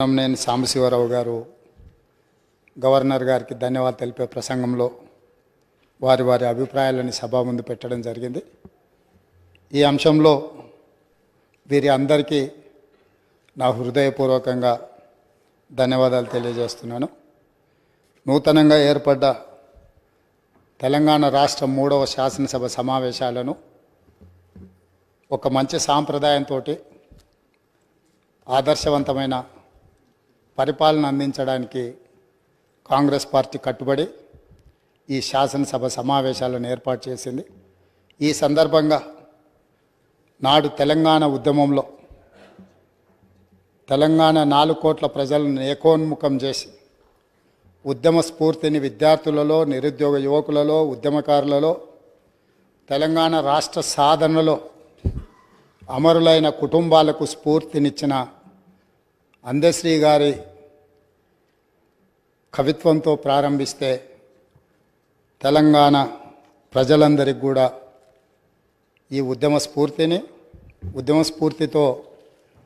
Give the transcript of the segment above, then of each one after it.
నేను సాంబశివరావు గారు గవర్నర్ గారికి ధన్యవాదాలు తెలిపే ప్రసంగంలో వారి అభిప్రాయాలను సభ ముందు పెట్టడం జరిగింది. ఈ అంశంలో వీరి అందరికీ నా హృదయపూర్వకంగా ధన్యవాదాలు తెలియజేస్తున్నాను. నూతనంగా ఏర్పడ్డ తెలంగాణ రాష్ట్ర 3వ శాసనసభ సమావేశాలను ఒక మంచి సాంప్రదాయంతో ఆదర్శవంతమైన పరిపాలన అందించడానికి కాంగ్రెస్ పార్టీ కట్టుబడి ఈ శాసనసభ సమావేశాలను ఏర్పాటు చేసింది. ఈ సందర్భంగా నాడు తెలంగాణ ఉద్యమంలో తెలంగాణ 4 కోట్ల ప్రజలను ఏకోన్ముఖం చేసి ఉద్యమ స్ఫూర్తిని విద్యార్థులలో, నిరుద్యోగ యువకులలో, ఉద్యమకారులలో, తెలంగాణ రాష్ట్ర సాధనలో అమరులైన కుటుంబాలకు స్ఫూర్తినిచ్చిన అందశ్రీ గారి కవిత్వంతో ప్రారంభిస్తే తెలంగాణ ప్రజలందరికీ కూడా ఈ ఉద్యమ స్ఫూర్తితో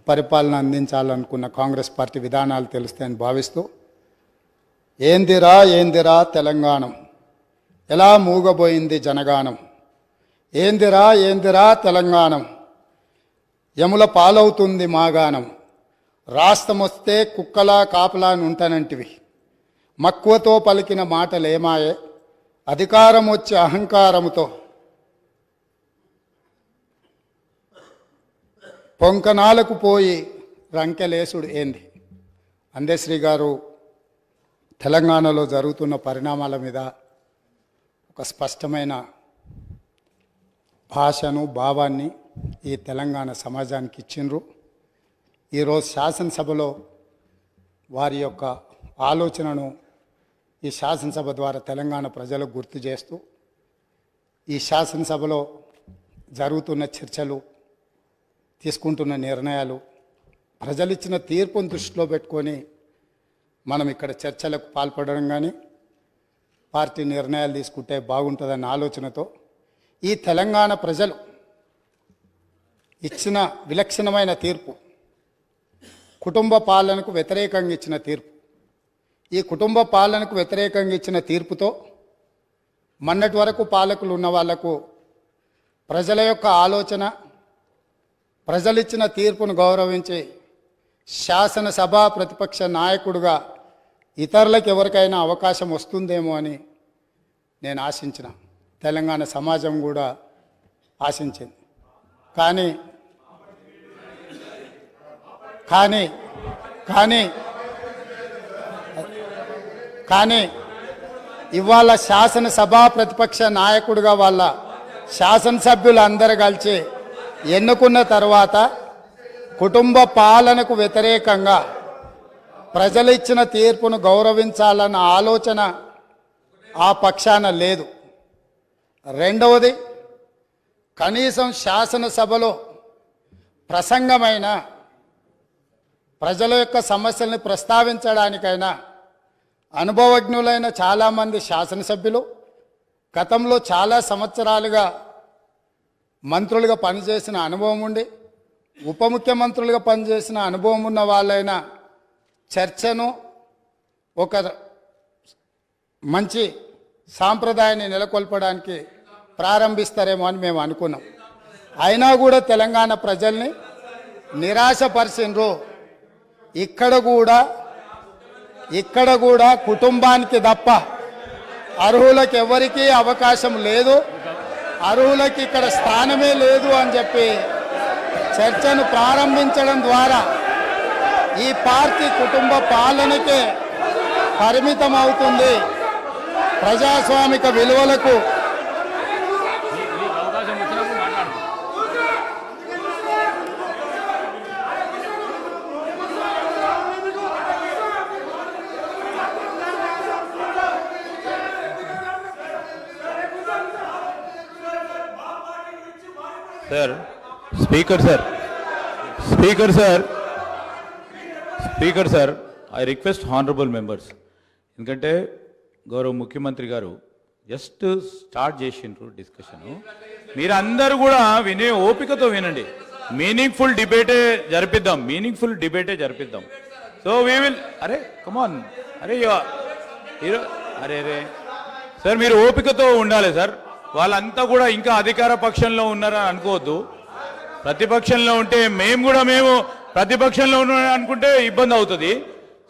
పరిపాలన అందించాలనుకున్న కాంగ్రెస్ పార్టీ విధానాలు తెలుస్తాయని భావిస్తూ ఏందిరా తెలంగాణం, ఎలా మూగబోయింది జనగానం, ఏందిరా తెలంగాణం, యముల పాలవుతుంది మాగానం, రాష్ట్రం వస్తే కుక్కలా కాపలా ఉంటానంటివి, మక్కువతో పలికిన మాటలేమాయే, అధికారం వచ్చే అహంకారముతో పొంకనాలకు పోయి రంకెలేసుడు ఏంది. అందశ్రీ గారు తెలంగాణలో జరుగుతున్న పరిణామాల మీద ఒక స్పష్టమైన భాషను, భావాన్ని ఈ తెలంగాణ సమాజానికి ఇచ్చిండ్రు. ఈరోజు శాసనసభలో వారి యొక్క ఆలోచనను ఈ శాసనసభ ద్వారా తెలంగాణ ప్రజలకు గుర్తు చేస్తూ ఈ శాసనసభలో జరుగుతున్న చర్చలు, తీసుకుంటున్న నిర్ణయాలు, ప్రజలిచ్చిన తీర్పును దృష్టిలో పెట్టుకొని మనం ఇక్కడ చర్చలకు పాల్పడడం కానీ పార్టీ నిర్ణయాలు తీసుకుంటే బాగుంటుందన్న ఆలోచనతో ఈ తెలంగాణ ప్రజలు ఇచ్చిన విలక్షణమైన తీర్పు, కుటుంబ పాలనకు వ్యతిరేకంగా ఇచ్చిన తీర్పు, ఈ కుటుంబ పాలనకు వ్యతిరేకంగా ఇచ్చిన తీర్పుతో మొన్నటి వరకు పాలకులు ఉన్న వాళ్లకు ప్రజల యొక్క ఆలోచన, ప్రజలిచ్చిన తీర్పును గౌరవించి శాసనసభ ప్రతిపక్ష నాయకుడిగా ఇతరులకు ఎవరికైనా అవకాశం వస్తుందేమో అని నేను ఆశించిన, తెలంగాణ సమాజం కూడా ఆశించింది. కానీ కానీ కానీ కానీ ఇవాళ శాసనసభ ప్రతిపక్ష నాయకుడిగా వాళ్ళ శాసనసభ్యులు అందరూ కలిసి ఎన్నుకున్న తర్వాత కుటుంబ పాలనకు వ్యతిరేకంగా ప్రజలు ఇచ్చిన తీర్పును గౌరవించాలన్న ఆలోచన ఆ పక్షాన లేదు. రెండవది, కనీసం శాసనసభలో ప్రసంగమైన ప్రజల యొక్క సమస్యల్ని ప్రస్తావించడానికైనా అనుభవజ్ఞులైన చాలామంది శాసనసభ్యులు, గతంలో చాలా సంవత్సరాలుగా మంత్రులుగా పనిచేసిన అనుభవం ఉండి ఉప ముఖ్యమంత్రులుగా పనిచేసిన అనుభవం ఉన్న వాళ్ళైనా చర్చను ఒక మంచి సాంప్రదాయాన్ని నెలకొల్పడానికి ప్రారంభిస్తారేమో అని మేము అనుకున్నాం. అయినా కూడా తెలంగాణ ప్రజల్ని నిరాశపరిచిండ్రు. ఇక్కడ కూడా కుటుంబానికి తప్ప అర్హులకు ఎవరికీ అవకాశం లేదు, అర్హులకి ఇక్కడ స్థానమే లేదు అని చెప్పి చర్చను ప్రారంభించడం ద్వారా ఈ పార్టీ కుటుంబ పాలనకే పరిమితం అవుతుంది, ప్రజాస్వామిక విలువలకు speaker sir, I request honourable members, ఎందుకంటే గౌరవ ముఖ్యమంత్రి గారు జస్ట్ స్టార్ట్ చేసిండ్రు డిస్కషను, మీరు అందరూ కూడా ఓపికతో వినండి. మీనింగ్ఫుల్ డిబేటే జరిపిద్దాం. సో వీ విల్ అరే కమాన్ అరే అరే అరే సార్ మీరు ఓపికతో ఉండాలి సార్. వాళ్ళంతా కూడా ఇంకా అధికార పక్షంలో ఉన్నారని అనుకోవద్దు. ప్రతిపక్షంలో ఉంటే మేము ప్రతిపక్షంలో ఉన్నాం అనుకుంటే ఇబ్బంది అవుతుంది.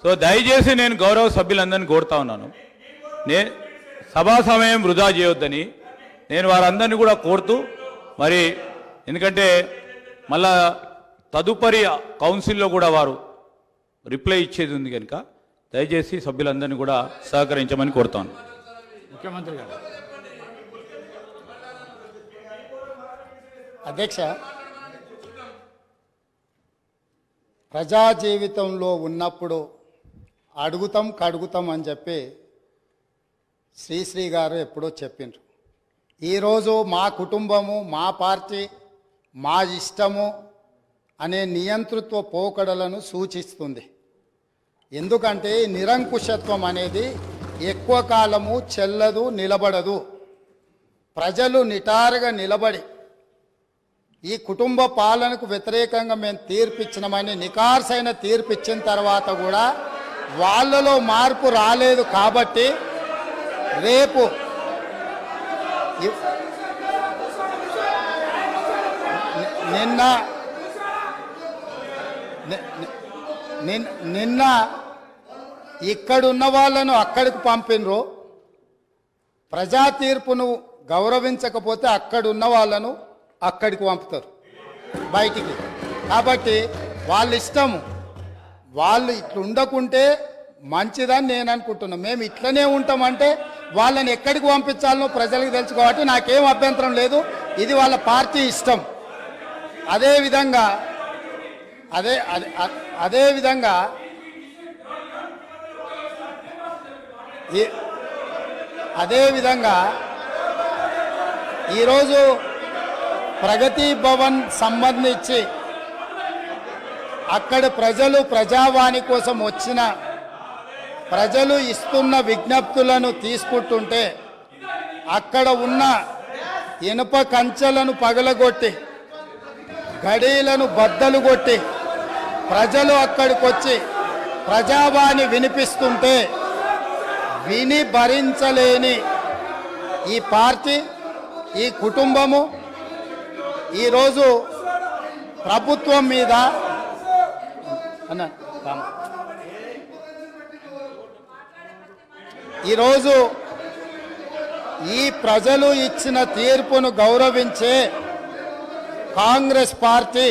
సో దయచేసి నేను గౌరవ సభ్యులందరినీ కోరుతా ఉన్నాను, సభా సమయం వృధా చేయొద్దని నేను వారందరినీ కూడా కోరుతూ, మరి ఎందుకంటే మళ్ళా తదుపరి కౌన్సిల్లో కూడా వారు రిప్లై ఇచ్చేది ఉంది కనుక దయచేసి సభ్యులందరినీ కూడా సహకరించమని కోరుతాను. ముఖ్యమంత్రి గారు. అధ్యక్ష, ప్రజా జీవితంలో ఉన్నప్పుడు అడుగుతాం కడుగుతాం అని చెప్పి శ్రీశ్రీ గారు ఎప్పుడో చెప్పిండ్రు. ఈరోజు మా కుటుంబము, మా పార్టీ, మా ఇష్టము అనే నియంతృత్వ పోకడలను సూచిస్తుంది. ఎందుకంటే నిరంకుశత్వం అనేది ఎక్కువ కాలము చెల్లదు, నిలబడదు. ప్రజలు నిటారుగా నిలబడి ఈ కుటుంబ పాలనకు వ్యతిరేకంగా మేము తీర్పిచ్చినామని నికార్సైన తీర్పిచ్చిన తర్వాత కూడా వాళ్ళలో మార్పు రాలేదు. కాబట్టి రేపు నిన్న ఇక్కడున్న వాళ్ళను అక్కడికి పంపినరు. ప్రజా తీర్పును గౌరవించకపోతే అక్కడున్న వాళ్ళను అక్కడికి పంపుతారు బయటికి. కాబట్టి వాళ్ళ ఇష్టము, వాళ్ళు ఇట్లా ఉండకుంటే మంచిదని నేను అనుకుంటున్నాను. మేము ఇట్లనే ఉంటామంటే వాళ్ళని ఎక్కడికి పంపించాలనో ప్రజలకు తెలుసు కాబట్టి నాకేం అభ్యంతరం లేదు. ఇది వాళ్ళ పార్టీ ఇష్టం. అదేవిధంగా ఈరోజు ప్రగతి భవన్ సంబంధించి అక్కడ ప్రజలు ప్రజావాణి కోసం వచ్చిన ప్రజలు ఇస్తున్న విజ్ఞప్తులను తీసుకుంటుంటే అక్కడ ఉన్న ఇనుప కంచెలను పగలగొట్టి గడీలను బద్దలు కొట్టి ప్రజలు అక్కడికి వచ్చి ప్రజావాణి వినిపిస్తుంటే విని భరించలేని ఈ పార్టీ, ఈ కుటుంబము ఈరోజు ప్రభుత్వం మీద ఈరోజు ఈ ప్రజలు ఇచ్చిన తీర్పును గౌరవించే కాంగ్రెస్ పార్టీ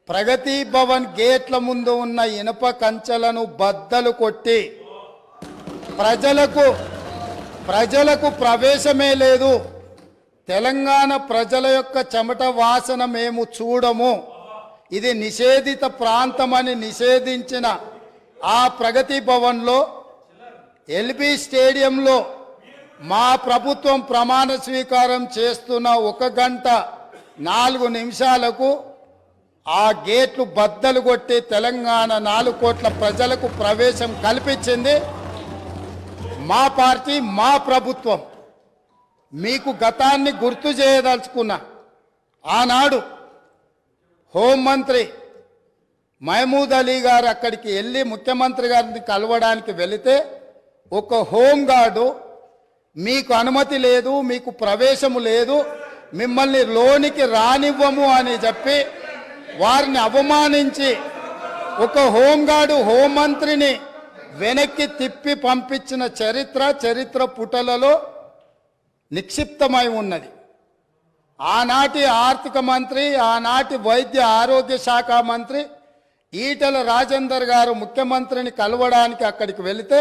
ప్రగతి భవన్ గేట్ల ముందు ఉన్న ఇనుప కంచెలను బద్దలు కొట్టి ప్రజలకు ప్రవేశమే లేదు, తెలంగాణ ప్రజల యొక్క చెమట వాసన మేము చూడము, ఇది నిషేధిత ప్రాంతమని నిషేధించిన ఆ ప్రగతి భవన్లో ఎల్బీ స్టేడియంలో మా ప్రభుత్వం ప్రమాణ స్వీకారం చేస్తున్న 1 గంట 4 నిమిషాలకు ఆ గేట్లు బద్దలు కొట్టి తెలంగాణ 4 కోట్ల ప్రజలకు ప్రవేశం కల్పించింది మా పార్టీ, మా ప్రభుత్వం. మీకు గతాన్ని గుర్తు చేయదలుచుకున్నా. ఆనాడు హోంమంత్రి మహమూద్ అలీ గారు అక్కడికి వెళ్ళి ముఖ్యమంత్రి గారిని కలవడానికి వెళితే ఒక హోంగార్డు మీకు అనుమతి లేదు, మీకు ప్రవేశము లేదు, మిమ్మల్ని లోనికి రానివ్వము అని చెప్పి వారిని అవమానించి ఒక హోంగార్డు హోంమంత్రిని వెనక్కి తిప్పి పంపించిన చరిత్ర పుటలలో నిక్షిప్తమై ఉన్నది. ఆనాటి ఆర్థిక మంత్రి, ఆనాటి వైద్య ఆరోగ్య శాఖ మంత్రి ఈటెల రాజేందర్ గారు ముఖ్యమంత్రిని కలవడానికి అక్కడికి వెళితే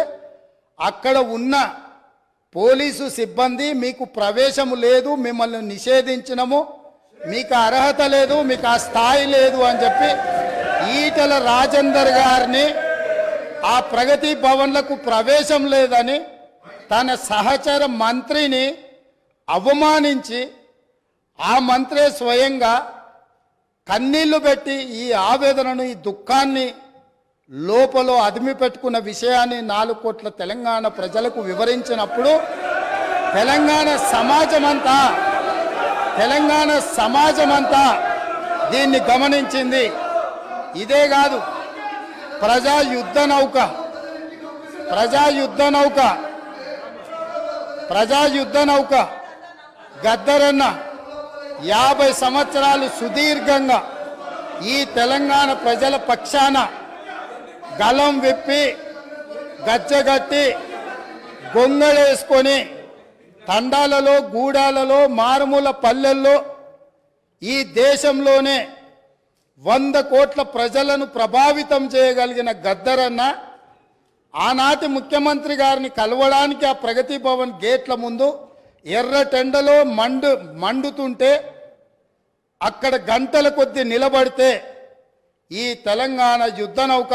అక్కడ ఉన్న పోలీసు సిబ్బంది మీకు ప్రవేశము లేదు, మిమ్మల్ని నిషేధించినము, మీకు అర్హత లేదు, మీకు ఆ స్థాయి లేదు అని చెప్పి ఈటెల రాజేందర్ గారిని ఆ ప్రగతి భవన్లకు ప్రవేశం లేదని తన సహచర మంత్రిని అవమానించి ఆ మంత్రే స్వయంగా కన్నీళ్లు పెట్టి ఈ ఆవేదనను, ఈ దుఃఖాన్ని లోపల అదిమి పెట్టుకున్న విషయాన్ని 4 కోట్ల తెలంగాణ ప్రజలకు వివరించినప్పుడు తెలంగాణ సమాజమంతా దీన్ని గమనించింది. ఇదే కాదు, ప్రజా యుద్ధ నౌక గద్దరన్న 50 సంవత్సరాలు సుదీర్ఘంగా ఈ తెలంగాణ ప్రజల పక్షాన గలం విప్పి గచ్చగట్టి గొంగళేసుకొని తండాలలో గూడాలలో మారుమూల పల్లెల్లో ఈ దేశంలోనే 100 కోట్ల ప్రజలను ప్రభావితం చేయగలిగిన గద్దరన్న ఆనాటి ముఖ్యమంత్రి గారిని కలవడానికి ఆ ప్రగతి భవన్ గేట్ల ముందు ఎర్రటెండలో మండుతుంటే అక్కడ గంటల కొద్దీ నిలబడితే ఈ తెలంగాణ యుద్ధ నౌక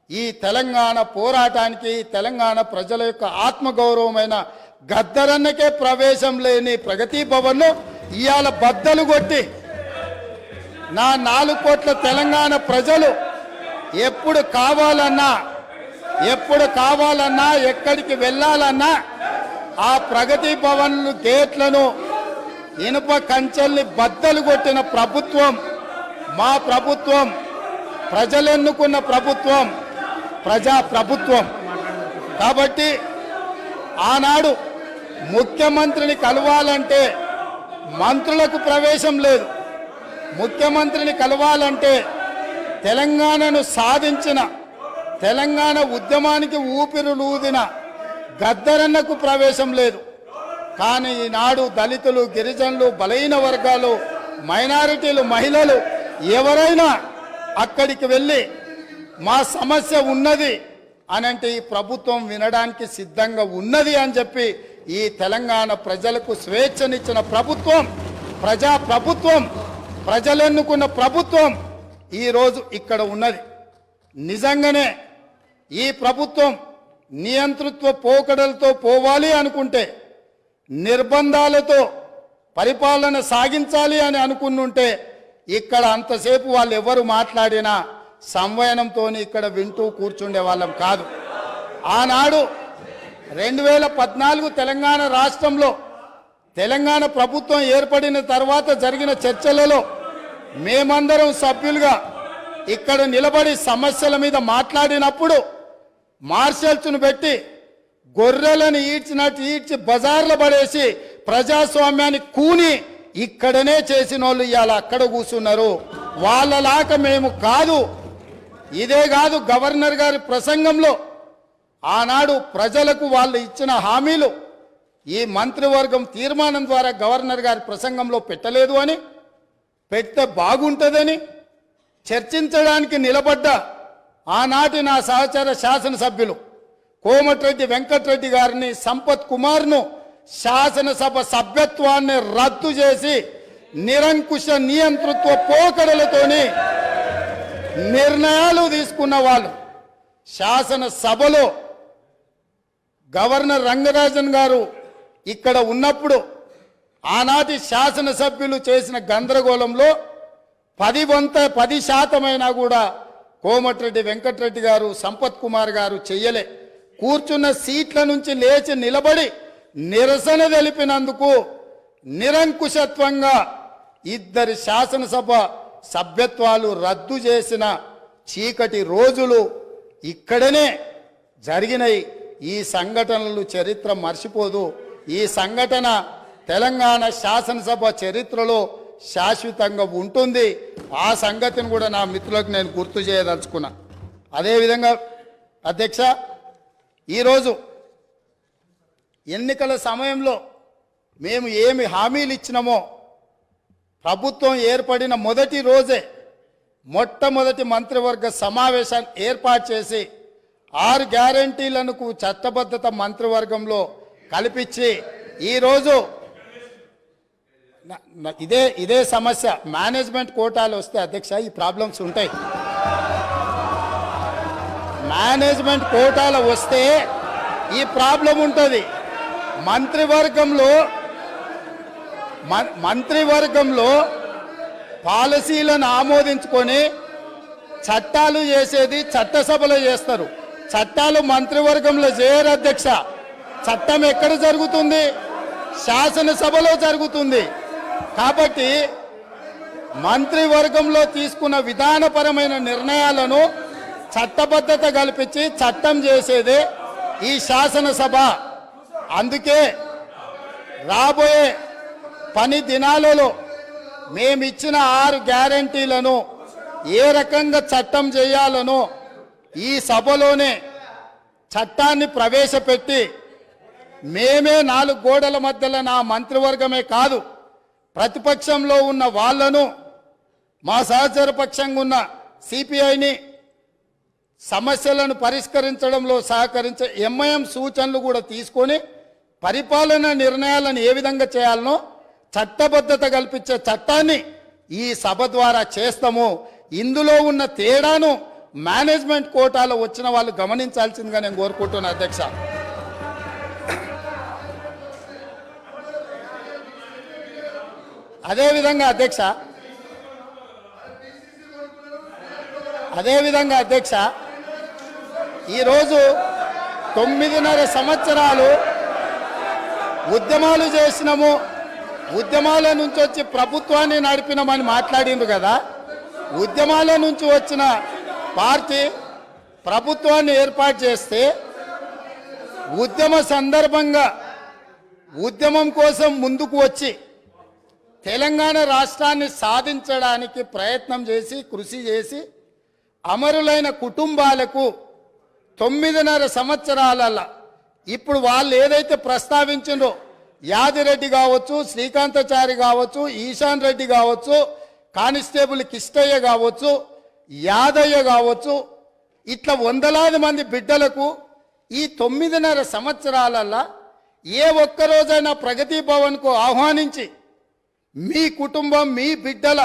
ఈ తెలంగాణ పోరాటానికి తెలంగాణ ప్రజల యొక్క ఆత్మగౌరవమైన గద్దరన్నకే ప్రవేశం లేని ప్రగతి భవన్ను ఇవాళ బద్దలు కొట్టి నా 4 కోట్ల తెలంగాణ ప్రజలు ఎప్పుడు కావాలన్నా ఎక్కడికి వెళ్ళాలన్నా ఆ ప్రగతి భవన్ గేట్లను ఇనుప కంచెల్ని బద్దలు కొట్టిన ప్రభుత్వం మా ప్రభుత్వం, ప్రజలెన్నుకున్న ప్రభుత్వం, ప్రజా ప్రభుత్వం. కాబట్టి ఆనాడు ముఖ్యమంత్రిని కలవాలంటే మంత్రులకు ప్రవేశం లేదు. ముఖ్యమంత్రిని కలవాలంటే తెలంగాణను సాధించిన తెలంగాణ ఉద్యమానికి ఊపిరులూదిన గద్దరన్నకు ప్రవేశం లేదు. కానీ ఈనాడు దళితులు, గిరిజనులు, బలహీన వర్గాలు, మైనారిటీలు, మహిళలు ఎవరైనా అక్కడికి వెళ్ళి మా సమస్య ఉన్నది అని అంటే ఈ ప్రభుత్వం వినడానికి సిద్ధంగా ఉన్నది అని చెప్పి ఈ తెలంగాణ ప్రజలకు స్వేచ్ఛనిచ్చిన ప్రభుత్వం, ప్రజా ప్రభుత్వం, ప్రజలెన్నుకున్న ప్రభుత్వం ఈరోజు ఇక్కడ ఉన్నది. నిజంగానే ఈ ప్రభుత్వం నియంతృత్వ పోకడలతో పోవాలి అనుకుంటే, నిర్బంధాలతో పరిపాలన సాగించాలి అని అనుకున్నుంటే ఇక్కడ అంతసేపు వాళ్ళు ఎవరు మాట్లాడినా సంవయనంతో ఇక్కడ వింటూ కూర్చుండే వాళ్ళం కాదు. ఆనాడు 2014 తెలంగాణ రాష్ట్రంలో తెలంగాణ ప్రభుత్వం ఏర్పడిన తర్వాత జరిగిన చర్చలలో మేమందరం సభ్యులుగా ఇక్కడ నిలబడి సమస్యల మీద మాట్లాడినప్పుడు మార్షల్స్ను పెట్టి గొర్రెలను ఈడ్చినట్టు ఈడ్చి బజార్లో పడేసి ప్రజాస్వామ్యాన్ని కూని ఇక్కడనే చేసిన వాళ్ళు ఇవాళ అక్కడ కూర్చున్నారు. వాళ్ళలాగా మేము కాదు. ఇదే కాదు, గవర్నర్ గారి ప్రసంగంలో ఆనాడు ప్రజలకు వాళ్ళు ఇచ్చిన హామీలు ఈ మంత్రివర్గం తీర్మానం ద్వారా గవర్నర్ గారి ప్రసంగంలో పెట్టలేదు అని, పెడితే బాగుంటుందని చర్చించడానికి నిలబడ్డ ఆనాటి నా సహచర శాసనసభ్యులు కోమటిరెడ్డి వెంకటరెడ్డి గారిని, సంపత్ కుమార్ను శాసనసభ సభ్యత్వాన్ని రద్దు చేసి నిరంకుశ నియంతృత్వ పోకడలతోని నిర్ణయాలు తీసుకున్న వాళ్ళు శాసనసభలో గవర్నర్ రంగరాజన్ గారు ఇక్కడ ఉన్నప్పుడు ఆనాటి శాసనసభ్యులు చేసిన గందరగోళంలో 10% కూడా కోమటిరెడ్డి వెంకటరెడ్డి గారు, సంపత్ కుమార్ గారు చెయ్యలే. కూర్చున్న సీట్ల నుంచి లేచి నిలబడి నిరసన తెలిపినందుకు నిరంకుశత్వంగా 2 శాసనసభ సభ్యత్వాలు రద్దు చేసిన చీకటి రోజులు ఇక్కడనే జరిగినాయి. ఈ సంఘటనలు చరిత్ర మర్చిపోదు. ఈ సంఘటన తెలంగాణ శాసనసభ చరిత్రలో శాశ్వతంగా ఉంటుంది. ఆ సంగతిని కూడా నా మిత్రులకు నేను గుర్తు చేయదలుచుకున్నా. అదేవిధంగా అధ్యక్ష, ఈరోజు ఎన్నికల సమయంలో మేము ఏమి హామీలు ఇచ్చినామో ప్రభుత్వం ఏర్పడిన మొదటి రోజే మొట్టమొదటి మంత్రివర్గ సమావేశాన్ని ఏర్పాటు చేసి 6 గ్యారంటీలను చట్టబద్ధత మంత్రివర్గంలో కల్పించి ఈరోజు ఇదే సమస్య మేనేజ్మెంట్ కోటాలు వస్తే అధ్యక్ష ఈ ప్రాబ్లమ్స్ ఉంటాయి. మేనేజ్మెంట్ కోటాలు వస్తే ఈ ప్రాబ్లం ఉంటుంది. మంత్రివర్గంలో పాలసీలను ఆమోదించుకొని చట్టాలు చేసేది చట్టసభలో చేస్తారు. చట్టాలు మంత్రివర్గంలో చేయరు అధ్యక్ష. చట్టం ఎక్కడ జరుగుతుంది? శాసనసభలో జరుగుతుంది. కాబట్టి మంత్రివర్గంలో తీసుకున్న విధానపరమైన నిర్ణయాలను చట్టబద్ధత కల్పించి చట్టం చేసేదే ఈ శాసనసభ. అందుకే రాబోయే పని దినాలలో మేమిచ్చిన 6 గ్యారంటీలను ఏ రకంగా చట్టం చేయాలనో ఈ సభలోనే చట్టాన్ని ప్రవేశపెట్టి మేమే 4 గోడల మధ్యలో నా మంత్రివర్గమే కాదు ప్రతిపక్షంలో ఉన్న వాళ్ళను మా సహచర పక్షంగా ఉన్న సిపిఐని సమస్యలను పరిష్కరించడంలో సహకరించే ఎంఐఎం సూచనలు కూడా తీసుకొని పరిపాలన నిర్ణయాలను ఏ విధంగా చేయాలనో చట్టబద్ధత కల్పించే చట్టాన్ని ఈ సభ ద్వారా చేస్తాము. ఇందులో ఉన్న తేడాను మేనేజ్మెంట్ కోటాలో వచ్చిన వాళ్ళు గమనించాల్సిందిగా నేను కోరుకుంటున్నా అధ్యక్ష. అదేవిధంగా అధ్యక్ష ఈరోజు 9.5 సంవత్సరాలు ఉద్యమాలు చేసినాము, ఉద్యమాల నుంచి వచ్చి ప్రభుత్వాన్ని నడిపినామని మాట్లాడింది కదా. ఉద్యమాల నుంచి వచ్చిన పార్టీ ప్రభుత్వాన్ని ఏర్పాటు చేస్తే ఉద్యమ సందర్భంగా ఉద్యమం కోసం ముందుకు వచ్చి తెలంగాణ రాష్ట్రాన్ని సాధించడానికి ప్రయత్నం చేసి కృషి చేసి అమరులైన కుటుంబాలకు 9.5 సంవత్సరాల ఇప్పుడు వాళ్ళు ఏదైతే ప్రస్తావించిందో యాదిరెడ్డి కావచ్చు, శ్రీకాంతాచారి కావచ్చు, ఈశాన్ రెడ్డి కావచ్చు, కానిస్టేబుల్ కిష్టయ్య కావచ్చు, యాదయ్య కావచ్చు, ఇట్లా వందలాది మంది బిడ్డలకు ఈ 9.5 సంవత్సరాలల్లా ఏ ఒక్కరోజైనా ప్రగతి భవన్కు ఆహ్వానించి మీ కుటుంబం మీ బిడ్డల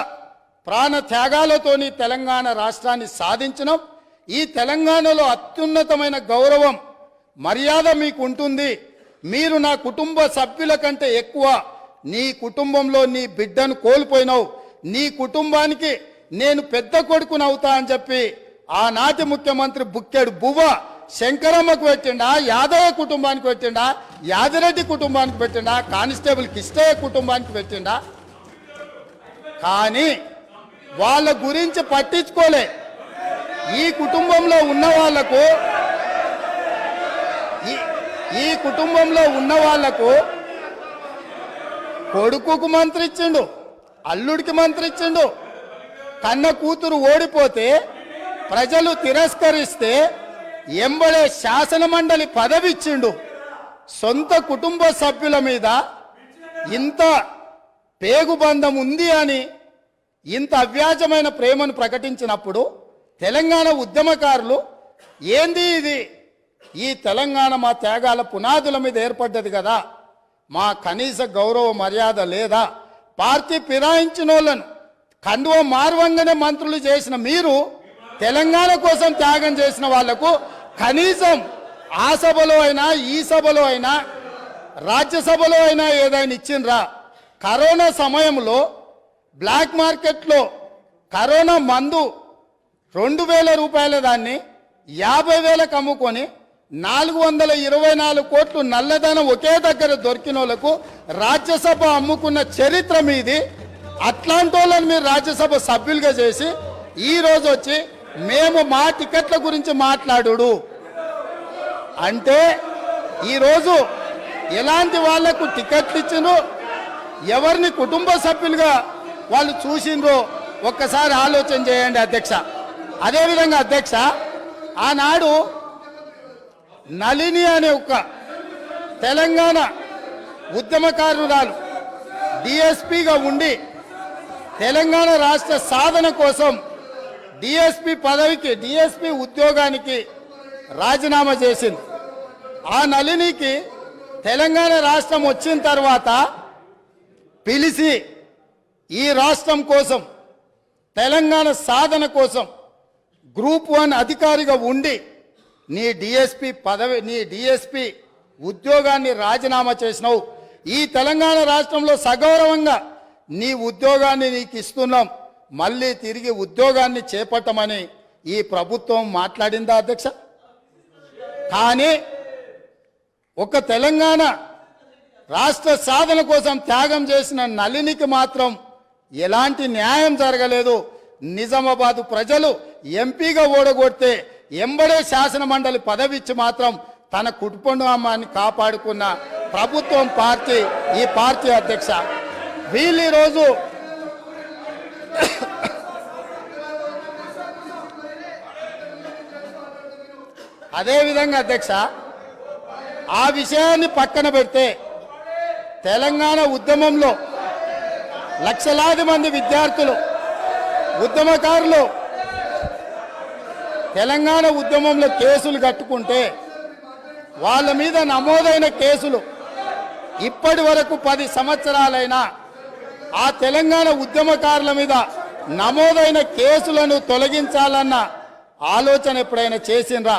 ప్రాణ త్యాగాలతోని తెలంగాణ రాష్ట్రాన్ని సాధించడం, ఈ తెలంగాణలో అత్యున్నతమైన గౌరవం మర్యాద మీకు ఉంటుంది. మీరు నా కుటుంబ సభ్యుల కంటే ఎక్కువ నీ కుటుంబంలో నీ బిడ్డను కోల్పోయినావు, నీ కుటుంబానికి నేను పెద్ద కొడుకునవుతా అని చెప్పి ఆనాటి ముఖ్యమంత్రి బుక్కెడు బువ్వ శంకరమ్మకు పెట్టిండా, యాదయ్య కుటుంబానికి పెట్టిండా, యాదిరెడ్డి కుటుంబానికి పెట్టిండా, కానిస్టేబుల్ కిష్టయ్య కుటుంబానికి పెట్టిండా. కానీ వాళ్ళ గురించి పట్టించుకోలే. ఈ కుటుంబంలో ఉన్న వాళ్లకు కొడుకుకు మంత్రి ఇచ్చిండు, అల్లుడికి మంత్రి ఇచ్చిండు. కన్న కూతురు ఓడిపోతే ప్రజలు తిరస్కరిస్తే ఎంబడే శాసన మండలి పదవి ఇచ్చిండు. సొంత కుటుంబ సభ్యుల మీద ఇంత పేగుబంధం ఉంది అని ఇంత అవ్యాజమైన ప్రేమను ప్రకటించినప్పుడు తెలంగాణ ఉద్యమకారులు ఏంది ఇది, ఈ తెలంగాణ మా త్యాగాల పునాదుల మీద ఏర్పడ్డది కదా, మా కనీస గౌరవ మర్యాద లేదా, పార్టీ ఫిరాయించిన వాళ్ళను కండువ మార్వంగానే మంత్రులు చేసిన మీరు తెలంగాణ కోసం త్యాగం చేసిన వాళ్లకు కనీసం ఆ సభలో అయినా ఈ సభలో అయినా రాజ్యసభలో అయినా ఏదైనా ఇచ్చిండ్రా? కరోనా సమయంలో బ్లాక్ మార్కెట్లో కరోనా మందు 2,000 రూపాయల దాన్ని 50,000కు అమ్ముకొని 424 కోట్లు నల్లధనం ఒకే దగ్గర దొరికిన వాళ్ళకు రాజ్యసభ అమ్ముకున్న చరిత్ర మీది. అట్లాంటి వాళ్ళని మీరు రాజ్యసభ సభ్యులుగా చేసి ఈ రోజు వచ్చి మేము మా టికెట్ల గురించి మాట్లాడు అంటే ఈరోజు ఎలాంటి వాళ్లకు టికెట్లు ఇచ్చిండ్రు, ఎవరిని కుటుంబ సభ్యులుగా వాళ్ళు చూసిండ్రో ఒక్కసారి ఆలోచన చేయండి అధ్యక్ష. అదేవిధంగా అధ్యక్ష, ఆనాడు నళిని అనే ఒక తెలంగాణ ఉద్యమకారురాలు డిఎస్పీగా ఉండి తెలంగాణ రాష్ట్ర సాధన కోసం డిఎస్పీ పదవికి డిఎస్పీ ఉద్యోగానికి రాజీనామా చేసింది. ఆ నళినికి తెలంగాణ రాష్ట్రం వచ్చిన తర్వాత పిలిచి ఈ రాష్ట్రం కోసం తెలంగాణ సాధన కోసం గ్రూప్ 1 అధికారిగా ఉండి నీ డిఎస్పీ ఉద్యోగాన్ని రాజీనామా చేసినావు. ఈ తెలంగాణ రాష్ట్రంలో సగౌరవంగా నీ ఉద్యోగాన్ని నీకు ఇస్తున్నాం, మళ్ళీ తిరిగి ఉద్యోగాన్ని చేపట్టమని ఈ ప్రభుత్వం మాట్లాడిందా అధ్యక్ష? కానీ ఒక తెలంగాణ రాష్ట్ర సాధన కోసం త్యాగం చేసిన నళినికి మాత్రం ఎలాంటి న్యాయం జరగలేదు. నిజామాబాద్ ప్రజలు ఎంపీగా ఓడగొడితే ఎంబడే శాసన మండలి పదవి ఇచ్చి మాత్రం తన కుటుంబాన్ని కాపాడుకున్న ప్రభుత్వం పార్టీ ఈ పార్టీ అధ్యక్ష. వీళ్ళు ఈరోజు అదేవిధంగా అధ్యక్ష ఆ విషయాన్ని పక్కన పెడితే తెలంగాణ ఉద్యమంలో లక్షలాది మంది విద్యార్థులు ఉద్యమకారులు తెలంగాణ ఉద్యమంలో కేసులు కట్టుకుంటే వాళ్ళ మీద నమోదైన కేసులు ఇప్పటి వరకు 10 సంవత్సరాలైనా ఆ తెలంగాణ ఉద్యమకారుల మీద నమోదైన కేసులను తొలగించాలన్న ఆలోచన ఎప్పుడైనా చేసిండ్రా?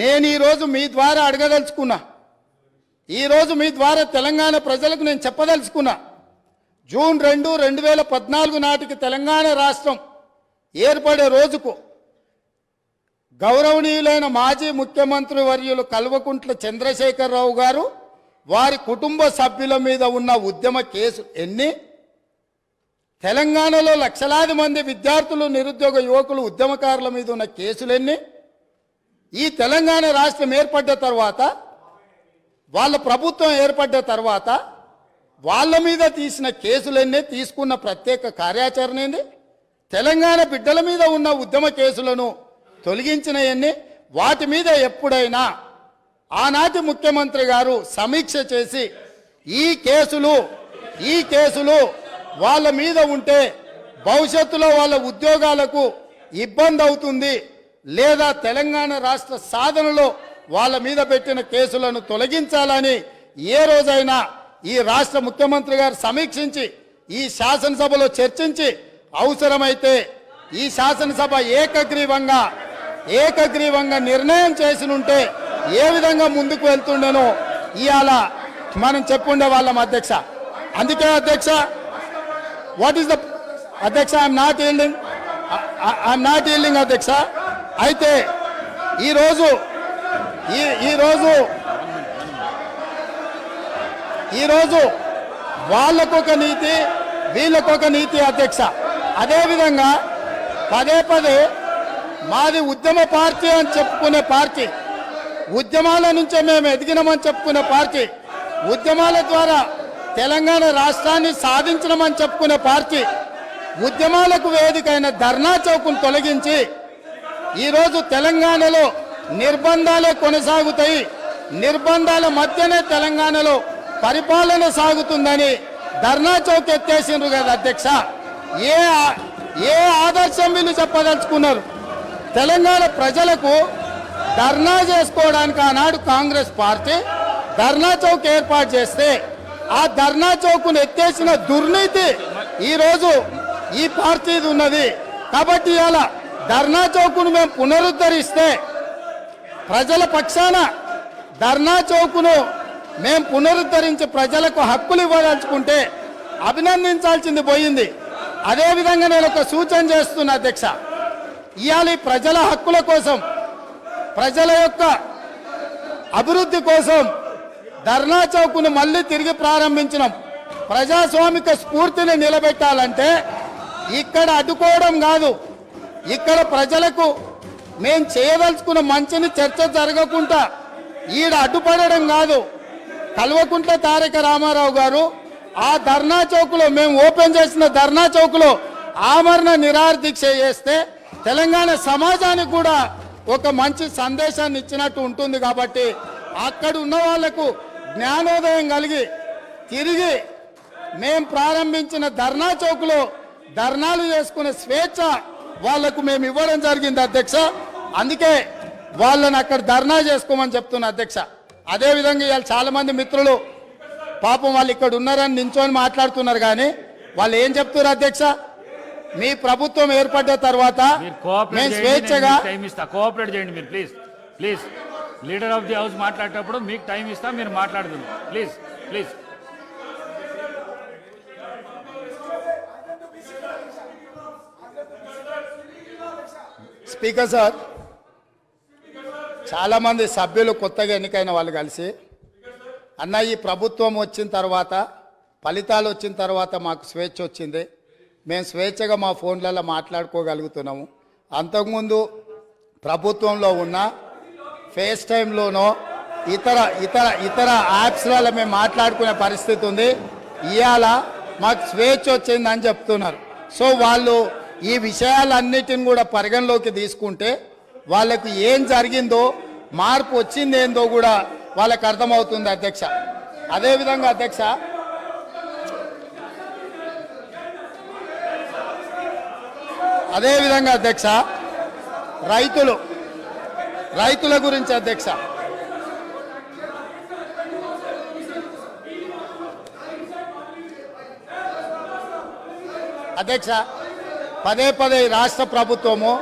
నేను ఈరోజు మీ ద్వారా అడగదలుచుకున్నా, ఈరోజు మీ ద్వారా తెలంగాణ ప్రజలకు నేను చెప్పదలుచుకున్నా. జూన్ 2, 2014 నాటికి తెలంగాణ రాష్ట్రం ఏర్పడే రోజుకు గౌరవనీయులైన మాజీ ముఖ్యమంత్రి వర్యులు కల్వకుంట్ల చంద్రశేఖరరావు గారు వారి కుటుంబ సభ్యుల మీద ఉన్న ఉద్యమ కేసు ఎన్ని? తెలంగాణలో లక్షలాది మంది విద్యార్థులు నిరుద్యోగ యువకులు ఉద్యమకారుల మీద ఉన్న కేసులెన్ని? ఈ తెలంగాణ రాష్ట్రం ఏర్పడ్డ తర్వాత వాళ్ళ ప్రభుత్వం ఏర్పడ్డ తర్వాత వాళ్ళ మీద తీసిన కేసులన్నీ, తీసుకున్న ప్రత్యేక కార్యాచరణ ఏంది? తెలంగాణ బిడ్డల మీద ఉన్న ఉద్యమ కేసులను తొలగించినవన్నీ, వాటి మీద ఎప్పుడైనా ఆనాటి ముఖ్యమంత్రి గారు సమీక్ష చేసి ఈ కేసులు వాళ్ళ మీద ఉంటే భవిష్యత్తులో వాళ్ళ ఉద్యోగాలకు ఇబ్బంది అవుతుంది, లేదా తెలంగాణ రాష్ట్ర సాధనలో వాళ్ళ మీద పెట్టిన కేసులను తొలగించాలని ఏ రోజైనా ఈ రాష్ట్ర ముఖ్యమంత్రి గారు సమీక్షించి ఈ శాసనసభలో చర్చించి అవసరమైతే ఈ శాసనసభ ఏకగ్రీవంగా నిర్ణయం చేసినుంటే ఏ విధంగా ముందుకు వెళ్తుండేనో ఇవాళ మనం చెప్పుండే వాళ్ళం అధ్యక్ష. అందుకే అధ్యక్ష, వాట్ ఈస్ ద అధ్యక్ష, ఐఎమ్ నాట్ ఈల్డింగ్ అధ్యక్ష. అయితే ఈరోజు వాళ్ళకొక నీతి, వీళ్ళకొక నీతి అధ్యక్ష. అదేవిధంగా పదే మాది ఉద్యమ పార్టీ అని చెప్పుకునే పార్టీ, ఉద్యమాల నుంచే మేము ఎదిగినామని చెప్పుకునే పార్టీ, ఉద్యమాల ద్వారా తెలంగాణ రాష్ట్రాన్ని సాధించడమని చెప్పుకునే పార్టీ, ఉద్యమాలకు వేదికైన ధర్నా చౌక్ను తొలగించి ఈరోజు తెలంగాణలో నిర్బంధాలే కొనసాగుతాయి, నిర్బంధాల మధ్యనే తెలంగాణలో పరిపాలన సాగుతుందని ధర్నా చౌక్ ఎత్తేసిండ్రు కదా అధ్యక్ష. ఏ ఆదర్శం వీళ్ళు చెప్పదలుచుకున్నారు? తెలంగాణ ప్రజలకు ధర్నా చేసుకోవడానికి ఆనాడు కాంగ్రెస్ పార్టీ ధర్నా చౌక్ ఏర్పాటు చేస్తే ఆ ధర్నా చౌక్ను ఎత్తేసిన దుర్నీతి ఈరోజు ఈ పార్టీది ఉన్నది. కాబట్టి ఇవాళ ధర్నా చౌక్ను మేము పునరుద్ధరిస్తే, ప్రజల పక్షాన ధర్నా చౌక్ను మేము పునరుద్ధరించి ప్రజలకు హక్కులు ఇవ్వదలుచుకుంటే అభినందించాల్సింది పోయింది. అదేవిధంగా నేను ఒక సూచన చేస్తున్నా అధ్యక్ష, ఇవాళ ఈ ప్రజల హక్కుల కోసం, ప్రజల యొక్క అభివృద్ధి కోసం ధర్నా చౌక్ను మళ్ళీ తిరిగి ప్రారంభించినాం. ప్రజాస్వామిక స్ఫూర్తిని నిలబెట్టాలంటే ఇక్కడ అడ్డుకోవడం కాదు, ఇక్కడ ప్రజలకు మేము చేయదలుచుకున్న మంచిని చర్చ జరగకుండా ఈడ అడ్డుపడడం కాదు. కల్వకుంట్ల తారక రామారావు గారు ఆ ధర్నా చౌక్లో, మేము ఓపెన్ చేసిన ధర్నా చౌక్లో ఆమరణ నిరాహార దీక్ష చేస్తే తెలంగాణ సమాజానికి కూడా ఒక మంచి సందేశాన్ని ఇచ్చినట్టు ఉంటుంది. కాబట్టి అక్కడ ఉన్న వాళ్లకు జ్ఞానోదయం కలిగి తిరిగి మేము ప్రారంభించిన ధర్నా చౌక్లో ధర్నాలు చేసుకునే స్వేచ్ఛ వాళ్లకు మేము ఇవ్వడం జరిగింది అధ్యక్ష. అందుకే వాళ్ళని అక్కడ ధర్నా చేసుకోమని చెప్తున్నా అధ్యక్ష. అదేవిధంగా ఇవాళ చాలా మంది మిత్రులు పాపం వాళ్ళు ఇక్కడ ఉన్నారని నించొని మాట్లాడుతున్నారు, కానీ వాళ్ళు ఏం చెప్తున్నారు అధ్యక్ష? మీ ప్రభుత్వం ఏర్పడ్డ తర్వాత మేము స్వేచ్ఛగా కోఆపరేట్ చేయండి మీరు, please. Leader of the house మాట్లాడేటప్పుడు మీకు టైం ఇస్తా, మీరు మాట్లాడుతున్నారు ప్లీజ్. స్పీకర్ సార్, చాలామంది సభ్యులు కొత్తగా ఎన్నికైన వాళ్ళు కలిసి అన్న ఈ ప్రభుత్వం వచ్చిన తర్వాత, ఫలితాలు వచ్చిన తర్వాత మాకు స్వేచ్ఛ వచ్చింది, మేము స్వేచ్ఛగా మా ఫోన్లలో మాట్లాడుకోగలుగుతున్నాము. అంతకుముందు ప్రభుత్వంలో ఉన్న ఫేస్ టైంలోనో ఇతర ఇతర ఇతర యాప్స్లలో మేము మాట్లాడుకునే పరిస్థితి ఉంది. ఇవాళ మాకు స్వేచ్ఛ వచ్చిందని చెప్తున్నారు. సో వాళ్ళు ఈ విషయాలన్నిటిని కూడా పరిగణలోకి తీసుకుంటే వాళ్ళకు ఏం జరిగిందో, మార్పు వచ్చిందేందో కూడా వాళ్ళకు అర్థమవుతుంది అధ్యక్ష. అదేవిధంగా అధ్యక్ష రైతుల గురించి అధ్యక్ష, పదే పదే రాష్ట్ర ప్రభుత్వము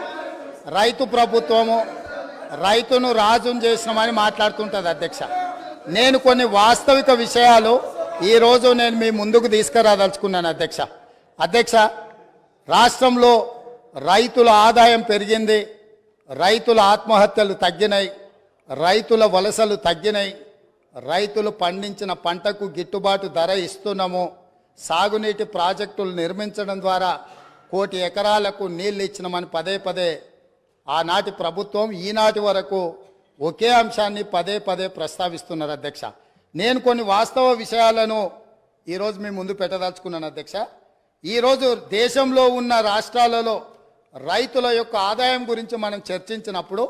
రైతును రాజును చేసినామని మాట్లాడుతుంటుంది అధ్యక్ష. నేను కొన్ని వాస్తవిక విషయాలు ఈరోజు నేను మీ ముందుకు తీసుకురాదలుచుకున్నాను అధ్యక్ష. రాష్ట్రంలో రైతుల ఆదాయం పెరిగింది, రైతుల ఆత్మహత్యలు తగ్గినాయి, రైతుల వలసలు తగ్గినాయి, రైతులు పండించిన పంటకు గిట్టుబాటు ధర ఇస్తున్నాము, సాగునీటి ప్రాజెక్టులు నిర్మించడం ద్వారా 1 కోటి ఎకరాలకు నీళ్ళు ఇచ్చినామని పదే పదే ఆనాటి ప్రభుత్వం ఈనాటి వరకు ఒకే అంశాన్ని పదే పదే ప్రస్తావిస్తున్నారు అధ్యక్ష. నేను కొన్ని వాస్తవ విషయాలను ఈరోజు మీ ముందు పెట్టదలుచుకున్నాను అధ్యక్ష. ఈరోజు దేశంలో ఉన్న రాష్ట్రాలలో రైతుల యొక్క ఆదాయం గురించి మనం చర్చించినప్పుడు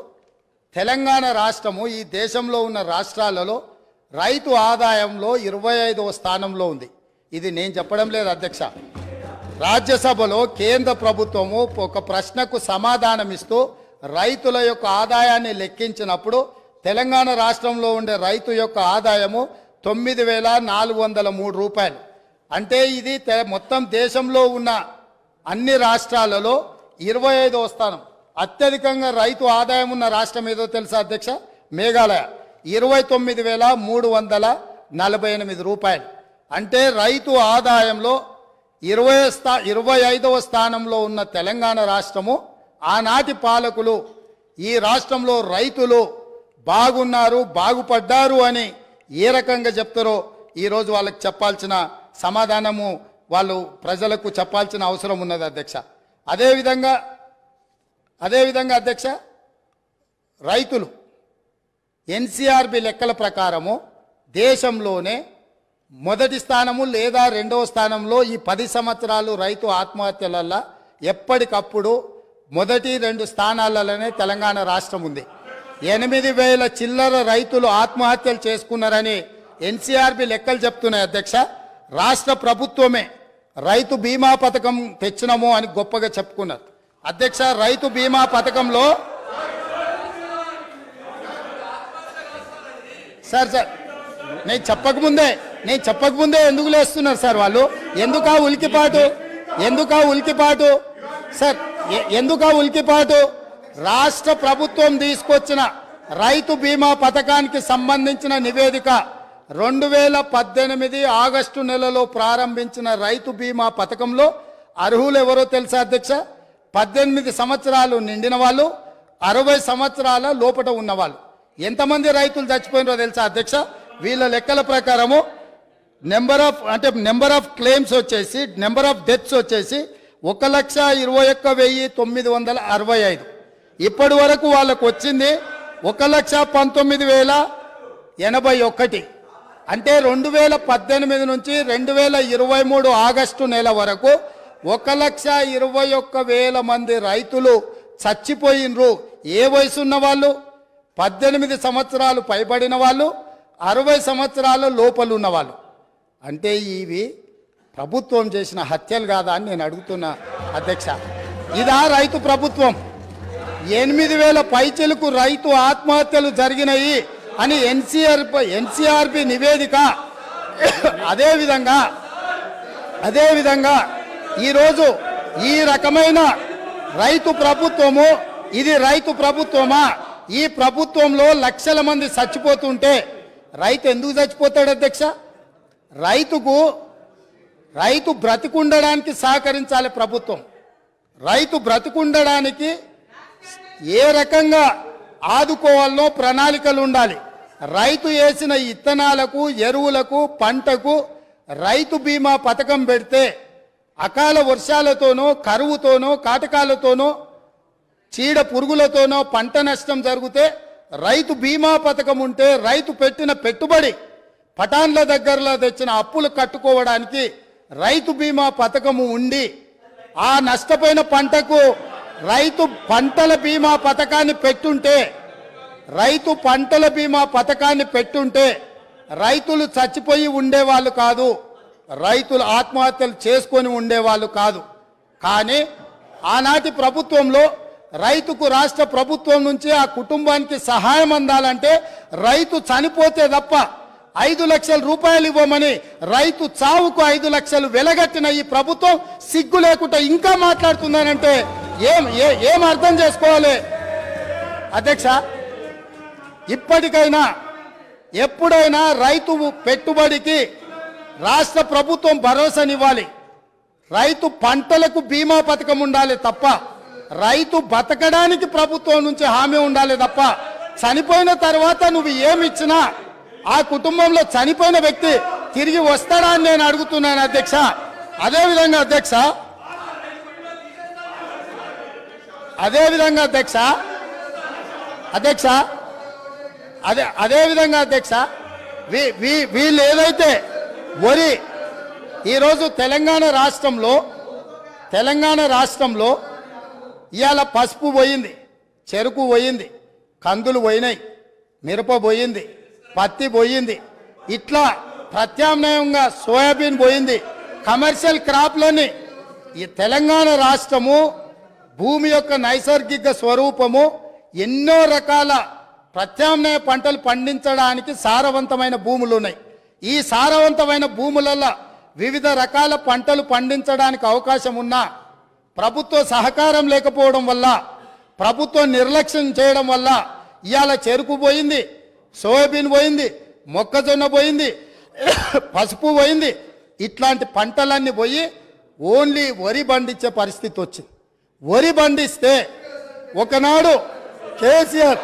తెలంగాణ రాష్ట్రము ఈ దేశంలో ఉన్న రాష్ట్రాలలో రైతు ఆదాయంలో 25వ స్థానంలో ఉంది. ఇది నేను చెప్పడం లేదు అధ్యక్ష. రాజ్యసభలో కేంద్ర ప్రభుత్వము ఒక ప్రశ్నకు సమాధానం ఇస్తూ రైతుల యొక్క ఆదాయాన్ని లెక్కించినప్పుడు తెలంగాణ రాష్ట్రంలో ఉండే రైతు యొక్క ఆదాయము 9,403 రూపాయలు. అంటే ఇది మొత్తం దేశంలో ఉన్న అన్ని రాష్ట్రాలలో 25వ స్థానం. అత్యధికంగా రైతు ఆదాయం ఉన్న రాష్ట్రం ఏదో తెలుసా అధ్యక్ష? మేఘాలయ 29,348 రూపాయలు. అంటే రైతు ఆదాయంలో 25వ స్థానంలో ఉన్న తెలంగాణ రాష్ట్రము ఆనాటి పాలకులు ఈ రాష్ట్రంలో రైతులు బాగున్నారు, బాగుపడ్డారు అని ఏ రకంగా చెప్తారో ఈరోజు వాళ్ళకి చెప్పాల్సిన సమాధానము వాళ్ళు ప్రజలకు చెప్పాల్సిన అవసరం ఉన్నది అధ్యక్ష. అదేవిధంగా అధ్యక్ష, రైతులు ఎన్సీఆర్బి లెక్కల ప్రకారము దేశంలోనే మొదటి స్థానము లేదా 2వ స్థానంలో ఈ 10 సంవత్సరాలు రైతు ఆత్మహత్యలల్లో ఎప్పటికప్పుడు మొదటి 2 స్థానాలలోనే తెలంగాణ రాష్ట్రం ఉంది. 8,000 చిల్లర రైతులు ఆత్మహత్యలు చేసుకున్నారని ఎన్సీఆర్బి లెక్కలు చెప్తున్నాయి అధ్యక్ష. రాష్ట్ర ప్రభుత్వమే రైతు బీమా పథకం తెచ్చినము అని గొప్పగా చెప్పుకున్నారు అధ్యక్ష. రైతు బీమా పథకంలో సార్ నేను చెప్పకముందే ఎందుకు లేస్తున్నారు సార్ వాళ్ళు? ఎందుకా ఉలికిపాటు? రాష్ట్ర ప్రభుత్వం తీసుకొచ్చిన రైతు బీమా పథకానికి సంబంధించిన నివేదిక 2018 ఆగస్టు నెలలో ప్రారంభించిన రైతు బీమా పథకంలో అర్హులు ఎవరో తెలుసా అధ్యక్ష? 18 సంవత్సరాలు నిండిన వాళ్ళు, 60 సంవత్సరాల లోపట ఉన్నవాళ్ళు. ఎంతమంది రైతులు చచ్చిపోయినారో తెలుసా అధ్యక్ష? వీళ్ళ లెక్కల ప్రకారము నెంబర్ ఆఫ్ క్లెయిమ్స్ వచ్చేసి, నెంబర్ ఆఫ్ డెత్స్ వచ్చేసి 1,21,965. ఇప్పటి వరకు వాళ్ళకు వచ్చింది 1,19,081. అంటే 2018 నుంచి 2023 ఆగస్టు నెల వరకు 1,21,000 మంది రైతులు చచ్చిపోయినరు. ఏ వయసు ఉన్న వాళ్ళు? 18 సంవత్సరాలు పైబడిన వాళ్ళు, 60 సంవత్సరాల లోపల ఉన్నవాళ్ళు. అంటే ఇవి ప్రభుత్వం చేసిన హత్యలు కాదా అని నేను అడుగుతున్నా అధ్యక్ష. ఇదా రైతు ప్రభుత్వం? 8,000 పైచిలకు రైతు ఆత్మహత్యలు జరిగినాయి అని ఎన్సీఆర్బి నివేదిక. అదేవిధంగా ఈరోజు ఈ రకమైన రైతు ప్రభుత్వము, ఇది రైతు ప్రభుత్వమా? ఈ ప్రభుత్వంలో లక్షల మంది చచ్చిపోతుంటే రైతు ఎందుకు చచ్చిపోతాడు అధ్యక్ష? రైతు బ్రతికుండడానికి సహకరించాలి ప్రభుత్వం. రైతు బ్రతికుండడానికి ఏ రకంగా ఆదుకోవాలనో ప్రణాళికలు ఉండాలి. రైతు వేసిన ఇత్తనాలకు, ఎరువులకు, పంటకు రైతు బీమా పథకం పెడితే అకాల వర్షాలతోనో, కరువుతోనో, కాటకాలతోనో చీడ పురుగులతోనో పంట నష్టం జరిగితే రైతు బీమా పథకం ఉంటే రైతు పెట్టిన పెట్టుబడి పటాన్ల దగ్గరలో తెచ్చిన అప్పులు కట్టుకోవడానికి రైతు బీమా పథకము ఉండి ఆ నష్టపోయిన పంటకు రైతు పంటల బీమా పథకాన్ని పెట్టుంటే రైతులు చచ్చిపోయి ఉండేవాళ్ళు కాదు, రైతులు ఆత్మహత్యలు చేసుకొని ఉండేవాళ్ళు కాదు. కానీ ఆనాటి ప్రభుత్వంలో రైతుకు రాష్ట్ర ప్రభుత్వం నుంచి ఆ కుటుంబానికి సహాయం అందాలంటే రైతు చనిపోతే తప్ప 5 లక్షల రూపాయలు ఇవ్వమని రైతు చావుకు 5 లక్షలు వెలగట్టిన ఈ ప్రభుత్వం సిగ్గు లేకుండా ఇంకా మాట్లాడుతుందనంటే ఏం అర్థం చేసుకోవాలి అధ్యక్ష? ఇప్పటికైనా ఎప్పుడైనా రైతు పెట్టుబడికి రాష్ట్ర ప్రభుత్వం భరోసానివ్వాలి. రైతు పంటలకు బీమా పథకం ఉండాలి తప్ప, రైతు బతకడానికి ప్రభుత్వం నుంచి హామీ ఉండాలి తప్ప, చనిపోయిన తర్వాత నువ్వు ఏమిచ్చినా ఆ కుటుంబంలో చనిపోయిన వ్యక్తి తిరిగి వస్తాడా అని నేను అడుగుతున్నాను అధ్యక్ష. అదేవిధంగా అధ్యక్ష వీళ్ళు ఏదైతే వరి ఈరోజు తెలంగాణ రాష్ట్రంలో ఇవాళ పసుపు పోయింది, చెరుకు పోయింది, కందులు పోయినాయి, మిరప పోయింది, పత్తి పోయింది, ఇట్లా ప్రత్యామ్నాయంగా సోయాబీన్ పోయింది. కమర్షియల్ క్రాప్లని ఈ తెలంగాణ రాష్ట్రము భూమి యొక్క నైసర్గిక స్వరూపము ఎన్నో రకాల ప్రత్యామ్నాయ పంటలు పండించడానికి సారవంతమైన భూములు ఉన్నాయి. ఈ సారవంతమైన భూములలో వివిధ రకాల పంటలు పండించడానికి అవకాశం ఉన్నా ప్రభుత్వ సహకారం లేకపోవడం వల్ల, ప్రభుత్వం నిర్లక్ష్యం చేయడం వల్ల ఇవాళ చెరుకు పోయింది, సోయాబీన్ పోయింది, మొక్కజొన్న పోయింది, పసుపు పోయింది. ఇట్లాంటి పంటలన్నీ పోయి ఓన్లీ వరి పండించే పరిస్థితి వచ్చింది. వరి పండిస్తే ఒకనాడు కేసీఆర్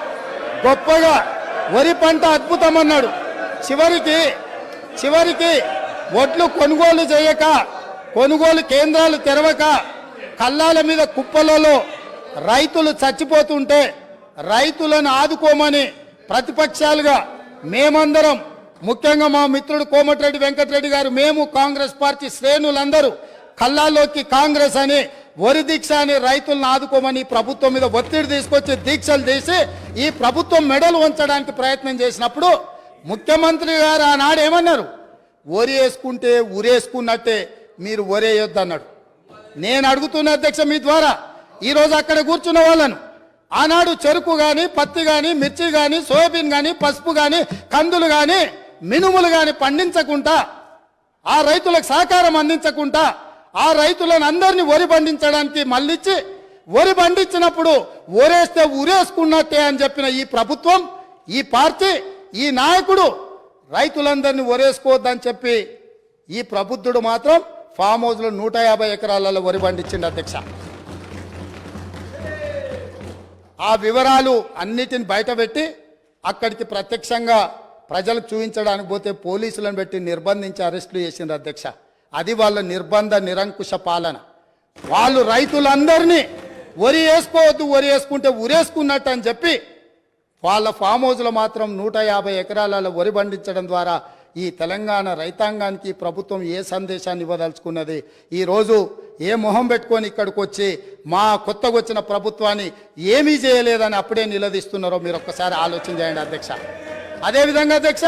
గొప్పగా వరి పంట అద్భుతం అన్నాడు. చివరికి వడ్లు కొనుగోలు చేయక, కొనుగోలు కేంద్రాలు తెరవక, కల్లాల మీద కుప్పలలో రైతులు చచ్చిపోతుంటే రైతులను ఆదుకోమని ప్రతిపక్షాలుగా మేమందరం, ముఖ్యంగా మా మిత్రుడు కోమటిరెడ్డి వెంకటరెడ్డి గారు, మేము కాంగ్రెస్ పార్టీ శ్రేణులందరూ కల్లాల్లోకి కాంగ్రెస్ అని వరి దీక్ష అని రైతులను ఆదుకోమని ప్రభుత్వం మీద ఒత్తిడి తీసుకొచ్చి దీక్షలు చేసి ఈ ప్రభుత్వం మెడలు ఉంచడానికి ప్రయత్నం చేసినప్పుడు ముఖ్యమంత్రి గారు ఆనాడు ఏమన్నారు? వరి వేసుకుంటే ఉరేసుకున్నట్టే, మీరు వరేయొద్దన్నాడు. నేను అడుగుతున్న అధ్యక్ష మీ ద్వారా ఈరోజు అక్కడ కూర్చున్న వాళ్ళను, ఆనాడు చెరుకు కానీ, పత్తి కానీ, మిర్చి కానీ, సోయాబీన్ కానీ, పసుపు కానీ, కందులు కానీ, మినుములు కానీ పండించకుండా, ఆ రైతులకు సహకారం అందించకుండా, ఆ రైతులను అందరినీ వరి పండించడానికి మళ్ళించి వరి పండించినప్పుడు ఒరేస్తే ఉరేసుకున్నట్టే అని చెప్పిన ఈ ప్రభుత్వం, ఈ పార్టీ, ఈ నాయకుడు రైతులందరినీ ఒరేసుకోవద్దని చెప్పి ఈ ప్రబుద్ధుడు మాత్రం ఫామ్ హౌస్లో 150 ఎకరాలలో వరి పండించింది అధ్యక్ష. ఆ వివరాలు అన్నిటిని బయటపెట్టి అక్కడికి ప్రత్యక్షంగా ప్రజలకు చూపించడానికి పోతే పోలీసులను పెట్టి నిర్బంధించి అరెస్టులు చేసింది అధ్యక్ష. అది వాళ్ళ నిర్బంధ నిరంకుశ పాలన. వాళ్ళు రైతులందరినీ వరి వేసుకోవద్దు, వరి వేసుకుంటే ఉరేసుకున్నట్టు అని చెప్పి వాళ్ళ ఫామ్ హౌస్లో మాత్రం 150 ఎకరాలలో వరి పండించడం ద్వారా ఈ తెలంగాణ రైతాంగానికి ప్రభుత్వం ఏ సందేశాన్ని ఇవ్వదలుచుకున్నది? ఈరోజు ఏ మొహం పెట్టుకొని ఇక్కడికి వచ్చి మా కొత్తగా వచ్చిన ప్రభుత్వాన్ని ఏమీ చేయలేదని అప్పుడే నిలదీస్తున్నారో మీరు ఒక్కసారి ఆలోచన చేయండి అధ్యక్ష. అదేవిధంగా అధ్యక్ష,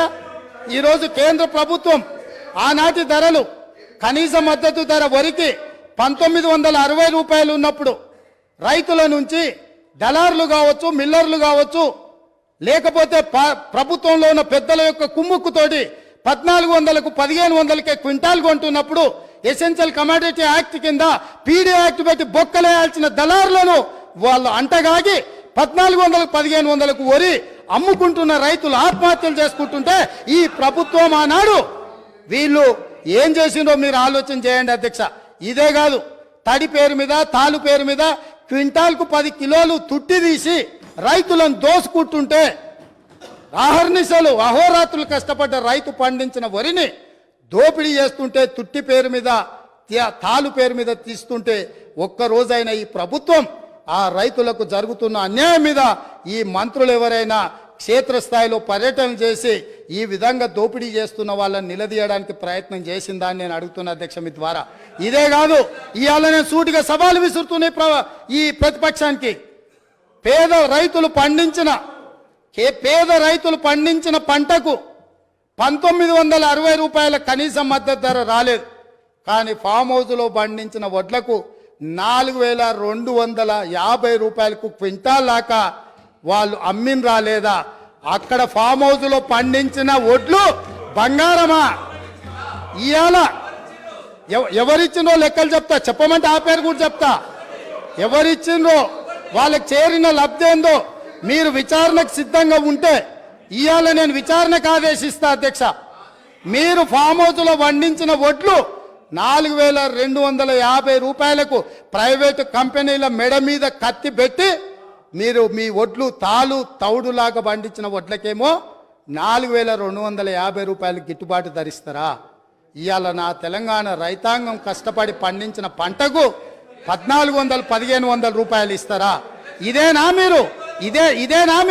ఈరోజు కేంద్ర ప్రభుత్వం ఆనాటి ధరలు, కనీస మద్దతు ధర వరికి 1960 రూపాయలు ఉన్నప్పుడు రైతుల నుంచి దళారులు కావచ్చు, మిల్లర్లు కావచ్చు, లేకపోతే ప్రభుత్వంలో ఉన్న పెద్దల యొక్క కుమ్ముక్కుతోటి 1400కు 1500కే క్వింటాల్ కొంటున్నప్పుడు ఎసెన్షియల్ కమోడిటీ యాక్ట్ కింద పీడీ యాక్ట్ పెట్టి బొక్కలేయాల్సిన దళారులను వాళ్ళు అంటగాగి 1400కు 1500కు వరి అమ్ముకుంటున్న రైతులు ఆత్మహత్యలు చేసుకుంటుంటే ఈ ప్రభుత్వం ఆనాడు వీళ్ళు ఏం చేసిందో మీరు ఆలోచన చేయండి అధ్యక్ష. ఇదే కాదు, తడి పేరు మీద, తాలు పేరు మీద క్వింటాల్కు 10 కిలోలు తుట్టి తీసి రైతులను దోసుకుంటుంటే, అహర్నిశలు అహోరాత్రులు కష్టపడ్డ రైతు పండించిన వరిని దోపిడీ చేస్తుంటే, తుట్టి పేరు మీద, తాలు పేరు మీద తీస్తుంటే ఒక్క రోజైనా ఈ ప్రభుత్వం ఆ రైతులకు జరుగుతున్న అన్యాయం మీద ఈ మంత్రులు ఎవరైనా క్షేత్రస్థాయిలో పర్యటన చేసి ఈ విధంగా దోపిడీ చేస్తున్న వాళ్ళని నిలదీయడానికి ప్రయత్నం చేసిందా అని నేను అడుగుతున్న అధ్యక్ష మీ ద్వారా. ఇదే కాదు, ఇవాళ నేను సూటిగా సవాలు విసురుతున్నాయి ఈ ప్రతిపక్షానికి. పేద రైతులు పండించిన పంటకు 1960 రూపాయల కనీస మద్దతు ధర రాలేదు. కానీ ఫామ్ హౌస్లో పండించిన వడ్లకు 4250 రూపాయలకు క్వింటాల్ దాకా వాళ్ళు అమ్మినరా లేదా? అక్కడ ఫామ్ హౌస్లో పండించిన వడ్లు బంగారమా? ఇవాళ ఎవరిచ్చిండ్రో లెక్కలు చెప్తా, చెప్పమంటే ఆ పేరు కూడా చెప్తా. ఎవరిచ్చిండ్రో వాళ్ళకి చేరిన లబ్ధి ఏందో మీరు విచారణకు సిద్ధంగా ఉంటే ఇవాళ నేను విచారణకు ఆదేశిస్తా అధ్యక్ష. మీరు ఫామ్ హౌస్లో పండించిన వడ్లు 4250 రూపాయలకు ప్రైవేటు కంపెనీల మెడ మీద కత్తి పెట్టి మీరు మీ వడ్లు తౌడులాగా పండించిన వడ్లకేమో 4250 రూపాయలు గిట్టుబాటు ధరిస్తారా? ఇవాళ నా తెలంగాణ రైతాంగం కష్టపడి పండించిన పంటకు 1400-1500 రూపాయలు ఇస్తారా? ఇదేనా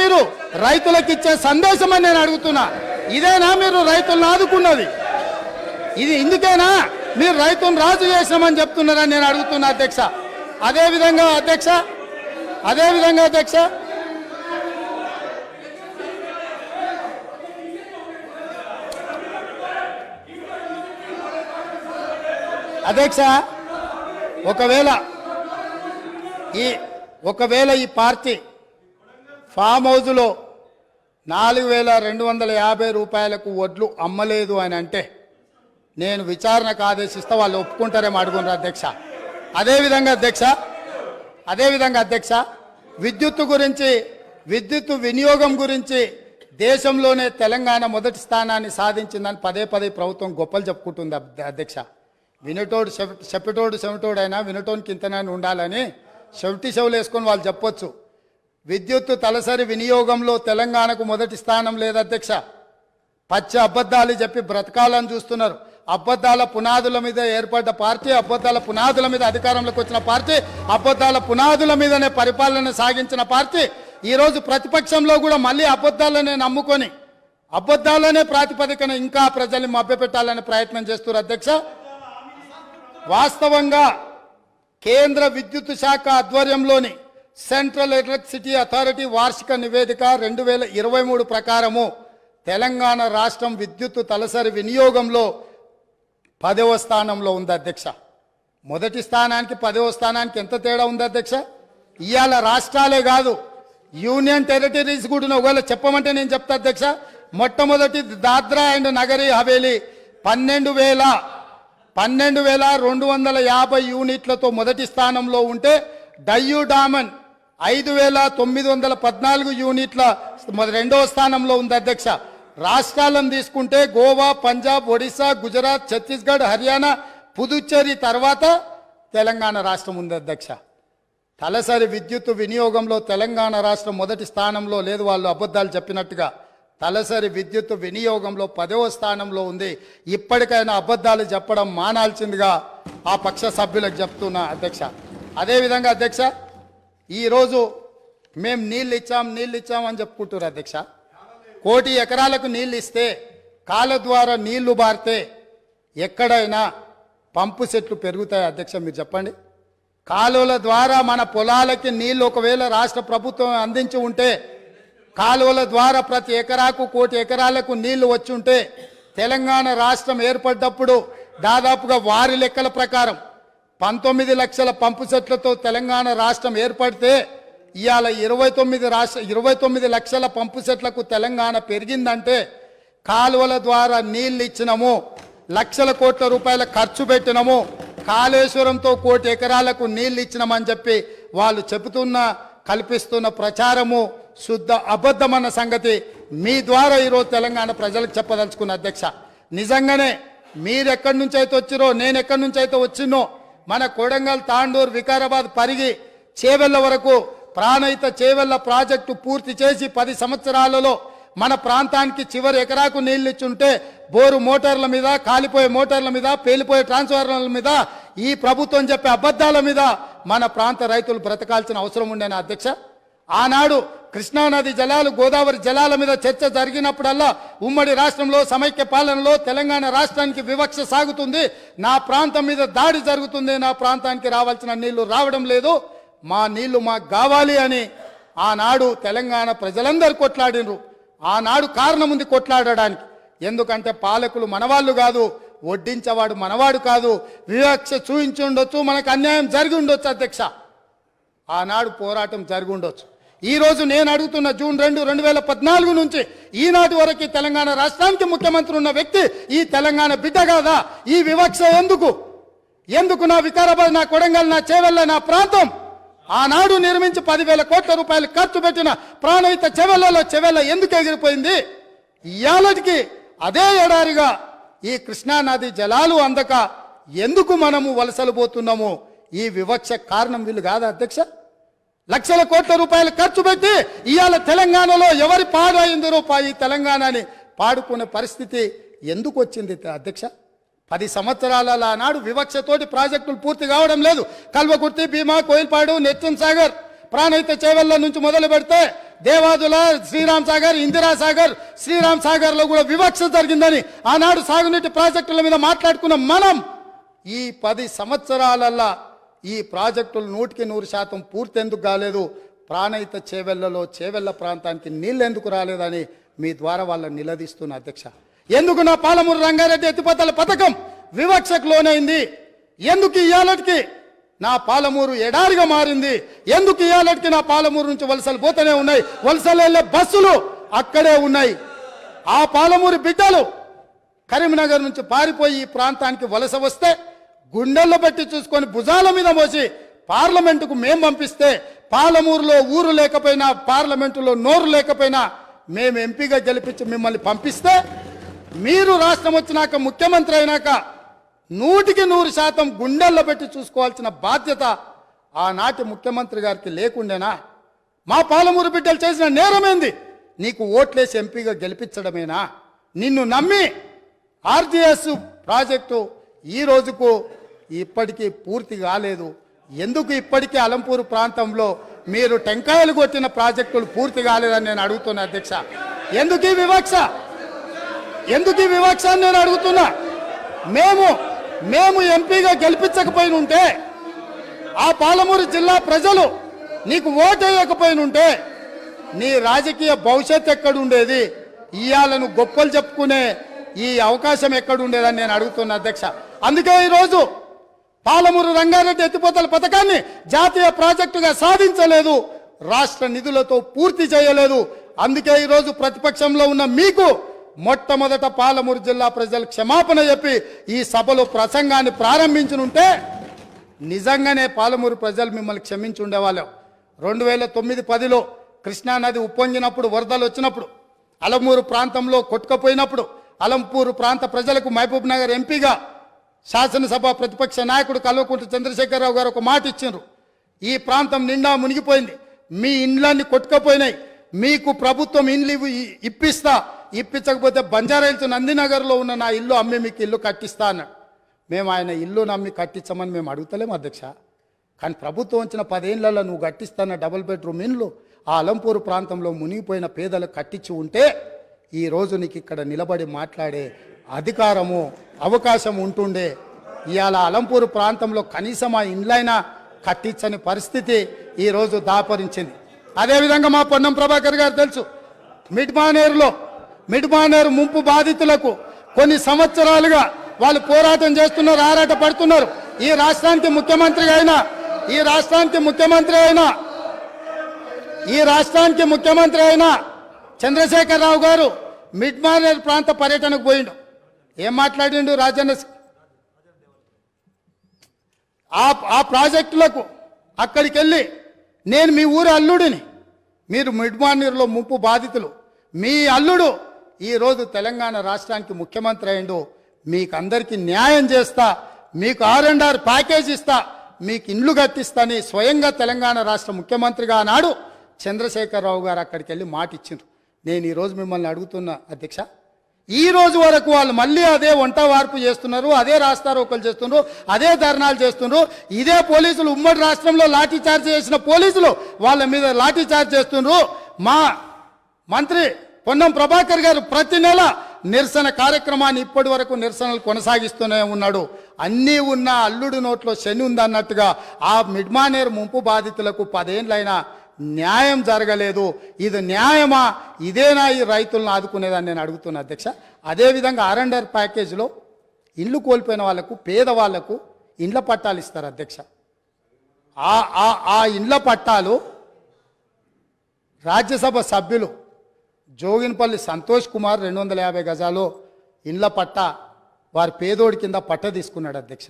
మీరు రైతులకు ఇచ్చే సందేశం అని నేను అడుగుతున్నా. ఇదేనా మీరు రైతులను ఆదుకున్నది? ఇది ఇందుకేనా మీరు రైతులను రాజు చేసామని చెప్తున్నారని నేను అడుగుతున్నా అధ్యక్ష. అదేవిధంగా అధ్యక్ష ఒకవేళ ఈ పార్టీ ఫామ్ హౌస్లో 4250 రూపాయలకు వడ్లు అమ్మలేదు అని అంటే నేను విచారణకు ఆదేశిస్తా, వాళ్ళు ఒప్పుకుంటారేమో అడుగున్నారు అధ్యక్ష. అదేవిధంగా అధ్యక్ష విద్యుత్ వినియోగం గురించి దేశంలోనే తెలంగాణ మొదటి స్థానాన్ని సాధించిందని పదే ప్రభుత్వం గొప్పలు చెప్పుకుంటుంది అధ్యక్ష. చెవిటోడు అయినా వినటోనికి ఇంతనైనా ఉండాలని చెవులు వేసుకొని వాళ్ళు చెప్పొచ్చు. విద్యుత్ తలసరి వినియోగంలో తెలంగాణకు మొదటి స్థానం లేదు అధ్యక్ష. పచ్చి అబద్ధాలు చెప్పి బ్రతకాలని చూస్తున్నారు. అబద్ధాల పునాదుల మీద ఏర్పడ్డ పార్టీ, అబద్ధాల పునాదుల మీద అధికారంలోకి వచ్చిన పార్టీ, అబద్ధాల పునాదుల మీదనే పరిపాలన సాగించిన పార్టీ ఈరోజు ప్రతిపక్షంలో కూడా మళ్ళీ అబద్ధాలనే నమ్ముకొని అబద్ధాలనే ప్రాతిపదికన ఇంకా ప్రజల్ని మభ్యపెట్టాలనే ప్రయత్నం చేస్తున్నారు అధ్యక్ష. వాస్తవంగా కేంద్ర విద్యుత్ శాఖ ఆధ్వర్యంలోని సెంట్రల్ ఎలక్ట్రిసిటీ అథారిటీ వార్షిక నివేదిక 2023 ప్రకారము తెలంగాణ రాష్ట్రం విద్యుత్ తలసరి వినియోగంలో 10వ స్థానంలో ఉంది అధ్యక్ష. మొదటి స్థానానికి 10వ స్థానానికి ఎంత తేడా ఉంది అధ్యక్ష? ఇవాళ రాష్ట్రాలే కాదు, యూనియన్ టెరిటరీస్ కూడా ఒకవేళ చెప్పమంటే నేను చెప్తా అధ్యక్ష. మొట్టమొదటి దాద్రా అండ్ నగరీ హవేలీ 12,250 యూనిట్లతో మొదటి స్థానంలో ఉంటే డయ్యూ డామన్ 5,914 యూనిట్ల రెండవ స్థానంలో ఉంది అధ్యక్ష. రాష్ట్రాలను తీసుకుంటే గోవా, పంజాబ్, ఒడిశా, గుజరాత్, ఛత్తీస్గఢ్, హర్యానా, పుదుచ్చేరి తర్వాత తెలంగాణ రాష్ట్రం ఉంది అధ్యక్ష. తలసరి విద్యుత్ వినియోగంలో తెలంగాణ రాష్ట్రం మొదటి స్థానంలో లేదు, వాళ్ళు అబద్ధాలు చెప్పినట్టుగా. తలసరి విద్యుత్ వినియోగంలో 10వ స్థానంలో ఉంది. ఇప్పటికైనా అబద్ధాలు చెప్పడం మానాల్సిందిగా ఆ పక్ష సభ్యులకు చెప్తున్నా అధ్యక్ష. అదేవిధంగా అధ్యక్ష, ఈరోజు మేము నీళ్ళు ఇచ్చాం అని చెప్పుకుంటారు అధ్యక్ష. 1 కోటి ఎకరాలకు నీళ్ళు ఇస్తే కాళ్ళ ద్వారా నీళ్లు బారితే ఎక్కడైనా పంపు సెట్లు పెరుగుతాయి అధ్యక్ష? మీరు చెప్పండి. కాలువల ద్వారా మన పొలాలకి నీళ్లు ఒకవేళ రాష్ట్ర ప్రభుత్వం అందించి ఉంటే, కాలువల ద్వారా ప్రతి ఎకరాకు 1 కోటి ఎకరాలకు నీళ్లు వచ్చి ఉంటే, తెలంగాణ రాష్ట్రం ఏర్పడ్డప్పుడు దాదాపుగా వారి లెక్కల ప్రకారం 19 లక్షల పంపు సెట్లతో తెలంగాణ రాష్ట్రం ఏర్పడితే ఇవాళ 29 లక్షల పంపు సెట్లకు తెలంగాణ పెరిగిందంటే కాలువల ద్వారా నీళ్ళు ఇచ్చినము, లక్షల కోట్ల రూపాయల ఖర్చు పెట్టినము, కాళేశ్వరంతో 1 కోటి ఎకరాలకు నీళ్ళు ఇచ్చినామని చెప్పి వాళ్ళు కల్పిస్తున్న ప్రచారము శుద్ధ అబద్ధమన్న సంగతి మీ ద్వారా ఈరోజు తెలంగాణ ప్రజలకు చెప్పదలుచుకున్న అధ్యక్ష. నిజంగానే మీరెక్కడి నుంచి అయితే వచ్చిరో, నేను ఎక్కడి నుంచి అయితే వచ్చినో, మన కొడంగల్, తాండూరు, వికారాబాద్, పరిగి, చేవెళ్ల వరకు ప్రాణహిత చేవెళ్ల ప్రాజెక్టు పూర్తి చేసి 10 సంవత్సరాలలో మన ప్రాంతానికి చివరి ఎకరాకు నీళ్లు ఇచ్చుంటే బోరు మోటార్ల మీద, కాలిపోయే మోటార్ల మీద, పేలిపోయే ట్రాన్స్ఫార్మర్ల మీద, ఈ ప్రభుత్వం చెప్పే అబద్ధాల మీద మన ప్రాంత రైతులు బ్రతకాల్సిన అవసరం ఉండేనా అధ్యక్ష? ఆనాడు కృష్ణానది జలాలు గోదావరి జలాల మీద చర్చ జరిగినప్పుడల్లా ఉమ్మడి రాష్ట్రంలో సమైక్య పాలనలో తెలంగాణ రాష్ట్రానికి వివక్ష సాగుతుంది, నా ప్రాంతం మీద దాడి జరుగుతుంది, నా ప్రాంతానికి రావాల్సిన నీళ్లు రావడం లేదు, మా నీళ్లు మాకు కావాలి అని ఆనాడు తెలంగాణ ప్రజలందరూ కొట్లాడినరు. ఆనాడు కారణం ఉంది కొట్లాడడానికి. ఎందుకంటే పాలకులు మనవాళ్ళు కాదు, వడ్డించేవాడు మనవాడు కాదు, వివక్ష చూపించి ఉండొచ్చు, మనకు అన్యాయం జరిగి ఉండొచ్చు అధ్యక్ష. ఆనాడు పోరాటం జరిగి ఉండొచ్చు. ఈరోజు నేను అడుగుతున్న జూన్ 2, 2014 నుంచి ఈనాటి వరకు తెలంగాణ రాష్ట్రానికి ముఖ్యమంత్రి ఉన్న వ్యక్తి ఈ తెలంగాణ బిడ్డ కాదా? ఈ వివక్ష ఎందుకు నా వికారాబాద్, నా కొడంగల్, నా చేవెళ్ళ, నా ప్రాంతం ఆనాడు నిర్మించి 10,000 కోట్ల రూపాయలు ఖర్చు పెట్టిన ప్రాణహిత చెవెళ్ళ ఎందుకు ఎగిరిపోయింది? ఇయాలటికి అదే ఎడారిగా ఈ కృష్ణానది జలాలు అందక ఎందుకు మనము వలసలు పోతున్నాము? ఈ వివక్ష కారణం వీళ్ళు కాదా అధ్యక్ష? లక్షల కోట్ల రూపాయలు ఖర్చు పెట్టి ఇవాళ తెలంగాణలో ఎవరి పాడైంది రూపాయి తెలంగాణని పాడుకునే పరిస్థితి ఎందుకు వచ్చింది అధ్యక్ష? 10 సంవత్సరాల నాడు వివక్షతోటి ప్రాజెక్టులు పూర్తి కావడం లేదు. కల్వకుర్తి, భీమా, కోయిల్పాడు, నెత్తం సాగర్, ప్రాణహిత చేవెళ్ళ నుంచి మొదలు పెడితే దేవాదుల, శ్రీరామ్ సాగర్, ఇందిరా సాగర్, శ్రీరామ్ సాగర్ లో కూడా వివక్ష జరిగిందని ఆనాడు సాగునీటి ప్రాజెక్టుల మీద మాట్లాడుకున్న మనం ఈ 10 సంవత్సరాలల్లా ఈ ప్రాజెక్టులు 100% పూర్తి ఎందుకు కాలేదు? ప్రాణహిత చేవెళ్ళ ప్రాంతానికి నీళ్ళు ఎందుకు రాలేదని మీ ద్వారా వాళ్ళని నిలదీస్తున్న అధ్యక్ష. ఎందుకు నా పాలమూరు రంగారెడ్డి ఎత్తిపోతల పథకం వివక్షకు లోనైంది? ఎందుకు ఇయాలటికి నా పాలమూరు ఎడారిగా మారింది? ఎందుకు ఇయాలటికి నా పాలమూరు నుంచి వలసలు పోతూనే ఉన్నాయి, వలసలు వెళ్ళే బస్సులు అక్కడే ఉన్నాయి? ఆ పాలమూరు బిడ్డలు కరీంనగర్ నుంచి పారిపోయి ఈ ప్రాంతానికి వలస వస్తే గుండెల్లో పెట్టి చూసుకొని భుజాల మీద మోసి పార్లమెంటుకు మేము పంపిస్తే, పాలమూరులో ఊరు లేకపోయినా పార్లమెంటులో నోరు లేకపోయినా మేము ఎంపీగా గెలిపించి మిమ్మల్ని పంపిస్తే, మీరు రాష్ట్రం వచ్చినాక ముఖ్యమంత్రి అయినాక 100% గుండెల్లో పెట్టి చూసుకోవాల్సిన బాధ్యత ఆనాటి ముఖ్యమంత్రి గారికి లేకుండేనా? మా పాలమూరు బిడ్డలు చేసిన నేరమేంది? నీకు ఓట్లేసి ఎంపీగా గెలిపించడమేనా? నిన్ను నమ్మి ఆర్జీఎస్ ప్రాజెక్టు ఈ రోజుకు ఇప్పటికీ పూర్తి కాలేదు. ఎందుకు ఇప్పటికీ అలంపూరు ప్రాంతంలో మీరు టెంకాయలు కొట్టిన ప్రాజెక్టులు పూర్తి కాలేదని నేను అడుగుతున్నా అధ్యక్ష. ఎందుకు ఈ వివక్ష అని నేను అడుగుతున్నా. మేము ఎంపీగా గెలిపించకపోయిన ఉంటే, ఆ పాలమూరు జిల్లా ప్రజలు నీకు ఓటు వేయకపోయినుంటే నీ రాజకీయ భవిష్యత్ ఎక్కడుండేది? ఇయాలను గొప్పలు చెప్పుకునే ఈ అవకాశం ఎక్కడుండేదని నేను అడుగుతున్నా అధ్యక్ష. అందుకే ఈరోజు పాలమూరు రంగారెడ్డి ఎత్తిపోతల పథకాన్ని జాతీయ ప్రాజెక్టుగా సాధించలేదు, రాష్ట్ర నిధులతో పూర్తి చేయలేదు. అందుకే ఈరోజు ప్రతిపక్షంలో ఉన్న మీకు మొట్టమొదట పాలమూరు జిల్లా ప్రజలు క్షమాపణ చెప్పి ఈ సభలో ప్రసంగాన్ని ప్రారంభించనుంటే నిజంగానే పాలమూరు ప్రజలు మిమ్మల్ని క్షమించి ఉండేవాళ్ళం. 2009-10లో కృష్ణానది ఉప్పొంగినప్పుడు, వరదలు వచ్చినప్పుడు, అలంపూరు ప్రాంతంలో కొట్టుకుపోయినప్పుడు అలంపూరు ప్రాంత ప్రజలకు మహబూబ్ నగర్ ఎంపీగా శాసనసభ ప్రతిపక్ష నాయకుడు కల్వకుంట్ల చంద్రశేఖరరావు గారు ఒక మాట ఇచ్చిండ్రు. ఈ ప్రాంతం నిండా మునిగిపోయింది, మీ ఇండ్లన్నీ కొట్టుకుపోయినాయి, మీకు ప్రభుత్వం ఇండ్లు ఇప్పించకపోతే బంజారాహిల్స్ నందినగర్లో ఉన్న నా ఇల్లు అమ్మి మీకు ఇల్లు కట్టిస్తా అన్నాడు. మేము ఆయన ఇల్లు నమ్మి కట్టించమని మేము అడుగుతలేము అధ్యక్ష. కానీ ప్రభుత్వం వచ్చిన 10 ఏళ్లలో నువ్వు కట్టిస్తాన్న డబుల్ బెడ్రూమ్ ఇండ్లు ఆ అలంపూరు ప్రాంతంలో మునిగిపోయిన పేదలకు కట్టించి ఉంటే ఈరోజు నీకు ఇక్కడ నిలబడి మాట్లాడే అధికారము, అవకాశం ఉంటుండే. ఇవాళ అలంపూరు ప్రాంతంలో కనీసం ఆ ఇండ్లైనా కట్టించని పరిస్థితి ఈరోజు దాపరించింది. అదేవిధంగా మా పొన్నం ప్రభాకర్ గారు తెలుసు, మిడ్మానేరు ముంపు బాధితులకు కొన్ని సంవత్సరాలుగా వాళ్ళు పోరాటం చేస్తున్నారు, ఆరాట పడుతున్నారు. ఈ రాష్ట్రానికి ముఖ్యమంత్రి అయిన చంద్రశేఖరరావు గారు మిడ్మానేరు ప్రాంత పర్యటనకు పోయిండు. ఏం మాట్లాడిండు? రాజన్న ఆ ప్రాజెక్టులకు అక్కడికి వెళ్ళి, నేను మీ ఊరి అల్లుడిని, మీరు మిడ్మానేరులో ముంపు బాధితులు, మీ అల్లుడు ఈరోజు తెలంగాణ రాష్ట్రానికి ముఖ్యమంత్రి అయిండు, మీకు అందరికీ న్యాయం చేస్తా, మీకు R&R ప్యాకేజ్ ఇస్తా, మీకు ఇండ్లు కట్టిస్తాని స్వయంగా తెలంగాణ రాష్ట్ర ముఖ్యమంత్రిగా ఆనాడు చంద్రశేఖరరావు గారు అక్కడికి వెళ్ళి మాట ఇచ్చిండ్రు. నేను ఈరోజు మిమ్మల్ని అడుగుతున్నా అధ్యక్ష, ఈ రోజు వరకు వాళ్ళు మళ్ళీ అదే వంట వార్పు చేస్తున్నారు, అదే రాస్తారోకలు చేస్తున్నారు, అదే ధర్నాలు చేస్తున్నారు. ఇదే పోలీసులు ఉమ్మడి రాష్ట్రంలో లాఠీ చార్జ్ చేసిన పోలీసులు వాళ్ళ మీద లాఠీ చార్జ్ చేస్తున్నారు. మా మంత్రి పొన్నం ప్రభాకర్ గారు ప్రతి నెల నిరసన కార్యక్రమాన్ని ఇప్పటి వరకు నిరసనలు కొనసాగిస్తూనే ఉన్నాడు. అన్నీ ఉన్న అల్లుడు నోట్లో శని ఉందన్నట్టుగా ఆ మిడ్మానేర్ ముంపు బాధితులకు 10 ఏళ్ళైనా న్యాయం జరగలేదు. ఇది న్యాయమా? ఇదేనా ఈ రైతులను ఆదుకునేదని నేను అడుగుతున్నా అధ్యక్ష. అదేవిధంగా ఆర్ఎండ్ఆర్ ప్యాకేజీలో ఇల్లు కోల్పోయిన వాళ్లకు, పేదవాళ్లకు ఇండ్ల పట్టాలు ఇస్తారు అధ్యక్ష. ఆ ఇండ్ల పట్టాలు రాజ్యసభ సభ్యులు జోగినపల్లి సంతోష్ కుమార్ 250 గజాలు ఇండ్ల పట్ట వారి పేదోడి కింద పట్ట తీసుకున్నాడు అధ్యక్ష.